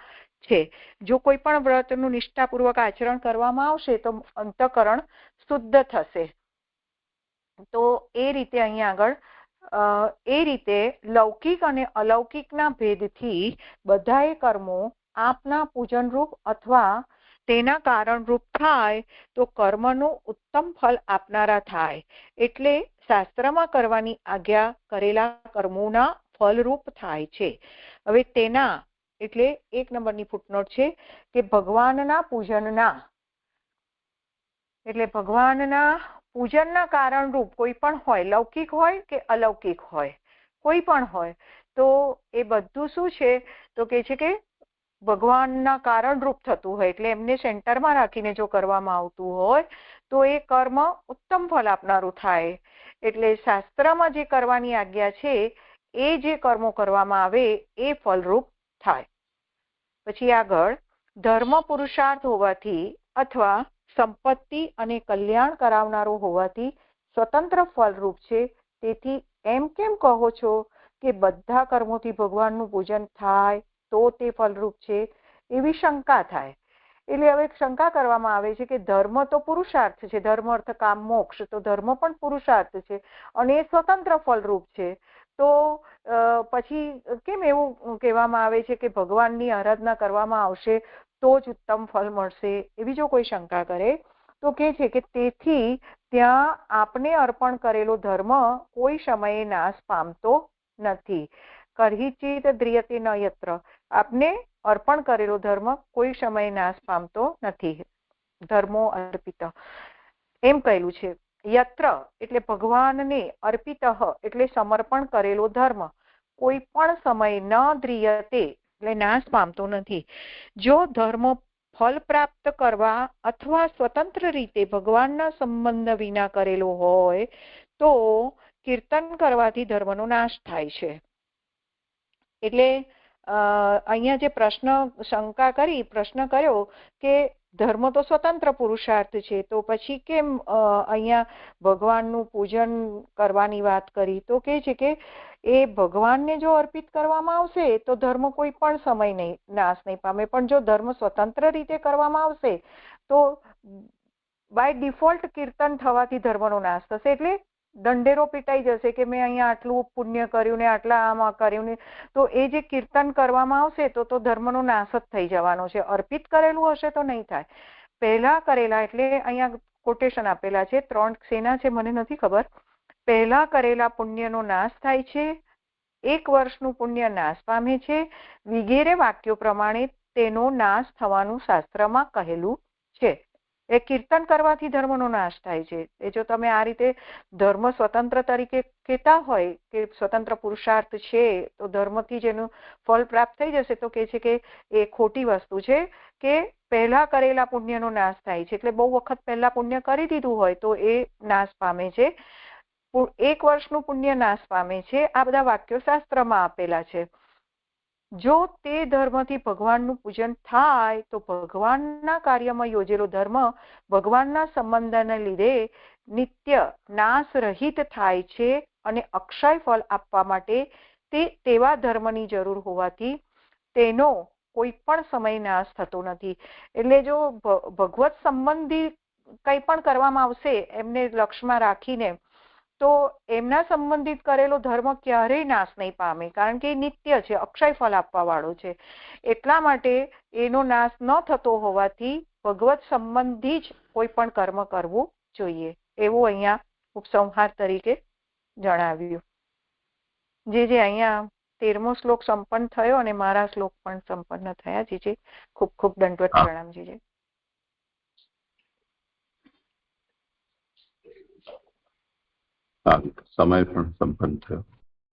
છે. જો કોઈ પણ વ્રતનું નિષ્ઠાપૂર્વક આચરણ કરવામાં આવશે તો અંતઃકરણ શુદ્ધ થશે. તો એ રીતે અહીંયા આગળ એ રીતે લૌકિક અને અલૌકિકના ભેદથી બધાએ કર્મો આપના પૂજનરૂપ અથવા તેના કારણરૂપ થાય તો કર્મનું ઉત્તમ ફળ આપનારા થાય. એટલે શાસ્ત્રમાં કરવાની આજ્ઞા કરેલા કર્મોના ફલરૂપ થાય છે. હવે તેના એટલે 1 નંબરની ફૂટનોટ છે કે ભગવાનના પૂજનના કારણરૂપ કોઈ પણ હોય, લૌકિક હોય કે અલૌકિક હોય, કોઈ પણ હોય, તો એ બધું શું છે તો કે છે કે ભગવાનના કારણરૂપ થતું હોય, એટલે એમને સેન્ટરમાં રાખીને જો કરવામાં આવતું હોય તો એ કર્મ ઉત્તમ ફળ આપનારું થાય. એટલે શાસ્ત્રમાં જે કરવાની આજ્ઞા છે એ જે કર્મો કરવામાં આવે એ ફલરૂપ થાય. પછી આગળ, ધર્મ પુરુષાર્થ હોવાથી અથવા સંપત્તિ અને કલ્યાણ કરાવનારો હોવાથી સ્વતંત્ર ફલરૂપ છે, તેથી એમ કેમ કહો છો કે બધા કર્મોથી ભગવાનનું પૂજન થાય તો તે ફલરૂપ છે? એવી શંકા થાય. એટલે હવે શંકા કરવામાં આવે છે કે ધર્મ તો પુરુષાર્થ છે, ધર્મ અર્થ કામ મોક્ષ, તો ધર્મ પણ પુરુષાર્થ છે અને એ સ્વતંત્ર ફલરૂપ છે, તો પછી કેમ એવું કહેવામાં આવે છે કે ભગવાનની આરાધના કરવામાં આવશે તો જ ઉત્તમ ફળ મળશે? એવી જો કોઈ શંકા કરે તો કે છે કે તેથી ત્યાં આપને અર્પણ કરેલો ધર્મ કોઈ સમયે નાશ પામતો નથી. કરહિચિત દ્રિયતે ન યત્ર, આપને અર્પણ કરેલો ધર્મ કોઈ સમયે નાશ પામતો નથી. ધર્મો અર્પિત એમ કહેલું છે. યત્ર એટલે ભગવાનને, અર્પિત એટલે સમર્પણ કરેલો ધર્મ કોઈ પણ સમય ન દ્રિયતે એટલે નાશ પામતો નથી. જો ધર્મ ફલ પ્રાપ્ત કરવા અથવા સ્વતંત્ર રીતે ભગવાનના સંબંધ વિના કરેલો હોય તો કીર્તન કરવાથી ધર્મનો નાશ થાય છે. એટલે અહીંયા જે શંકા કરી, પ્રશ્ન કર્યો કે ધર્મ તો સ્વતંત્ર પુરુષાર્થ છે, તો પછી કેમ અહીંયા ભગવાનનું પૂજન કરવાની વાત કરી? તો કે છે કે એ ભગવાનને જો અર્પિત કરવામાં આવશે તો ધર્મ કોઈ પણ સમય નહીં નાશ નહીં પામે, પણ જો ધર્મ સ્વતંત્ર રીતે કરવામાં આવશે તો બાય ડિફોલ્ટ કીર્તન થવાથી ધર્મનો નાશ થશે. એટલે દંડેરો પીટાઈ જશે કે મેં અહીંયા આટલું પુણ્ય કર્યું ને આટલા આમ કર્યું ને, તો એ જે કીર્તન કરવામાં આવશે તો ધર્મનો નાશ જ થઈ જવાનો છે. અર્પિત કરેલું હશે તો નહીં થાય. પહેલા કરેલા, એટલે અહીંયા કોટેશન આપેલા છે, 3 શેના છે મને નથી ખબર. પહેલા કરેલા પુણ્યનો નાશ થાય છે, 1 વર્ષનું પુણ્ય નાશ પામે છે, વગેરે વાક્યો પ્રમાણે તેનો નાશ થવાનું શાસ્ત્રમાં કહેલું છે. એ કીર્તન કરવાથી ધર્મનો નાશ થાય છે. એ જો તમે આ રીતે ધર્મ સ્વતંત્ર તરીકે કહેતા હોય કે સ્વતંત્ર પુરુષાર્થ છે તો ધર્મથી જ એનું ફળ પ્રાપ્ત થઈ જશે, તો કે છે કે એ ખોટી વસ્તુ છે. કે પહેલા કરેલા પુણ્યનો નાશ થાય છે, એટલે બહુ વખત પહેલા પુણ્ય કરી દીધું હોય તો એ નાશ પામે છે. 1 વર્ષનું પુણ્ય નાશ પામે છે. આ બધા વાક્યો શાસ્ત્રમાં આપેલા છે. જો તે ધર્મથી ભગવાનનું પૂજન થાય તો ભગવાનના કાર્યમાં યોજેલો ધર્મ ભગવાનના સંબંધને લીધે નિત્ય નાશ રહિત થાય છે અને અક્ષય ફળ આપવા માટે તેવા ધર્મની જરૂર હોવાથી તેનો કોઈ પણ સમય નાશ થતો નથી. એટલે જો ભગવત સંબંધી કંઈ પણ કરવામાં આવશે એમને લક્ષ્યમાં રાખીને, તો એમના સંબંધિત કરેલો ધર્મ ક્યારેય નાશ નહીં પામે, કારણ કે એ નિત્ય છે, અક્ષય ફળ આપવા વાળો છે. એટલા માટે એનો નાશ ન થતો હોવાથી ભગવત સંબંધી જ કોઈ પણ કર્મ કરવું જોઈએ, એવું અહીંયા ઉપસંહાર તરીકે જણાવ્યું. જે અહીંયા 13મો શ્લોક સંપન્ન થયો અને મારા શ્લોક પણ સંપન્ન થયા. જે ખૂબ ખૂબ દંડવત પ્રણામ. જે સમય પણ સંપન્ન થયો.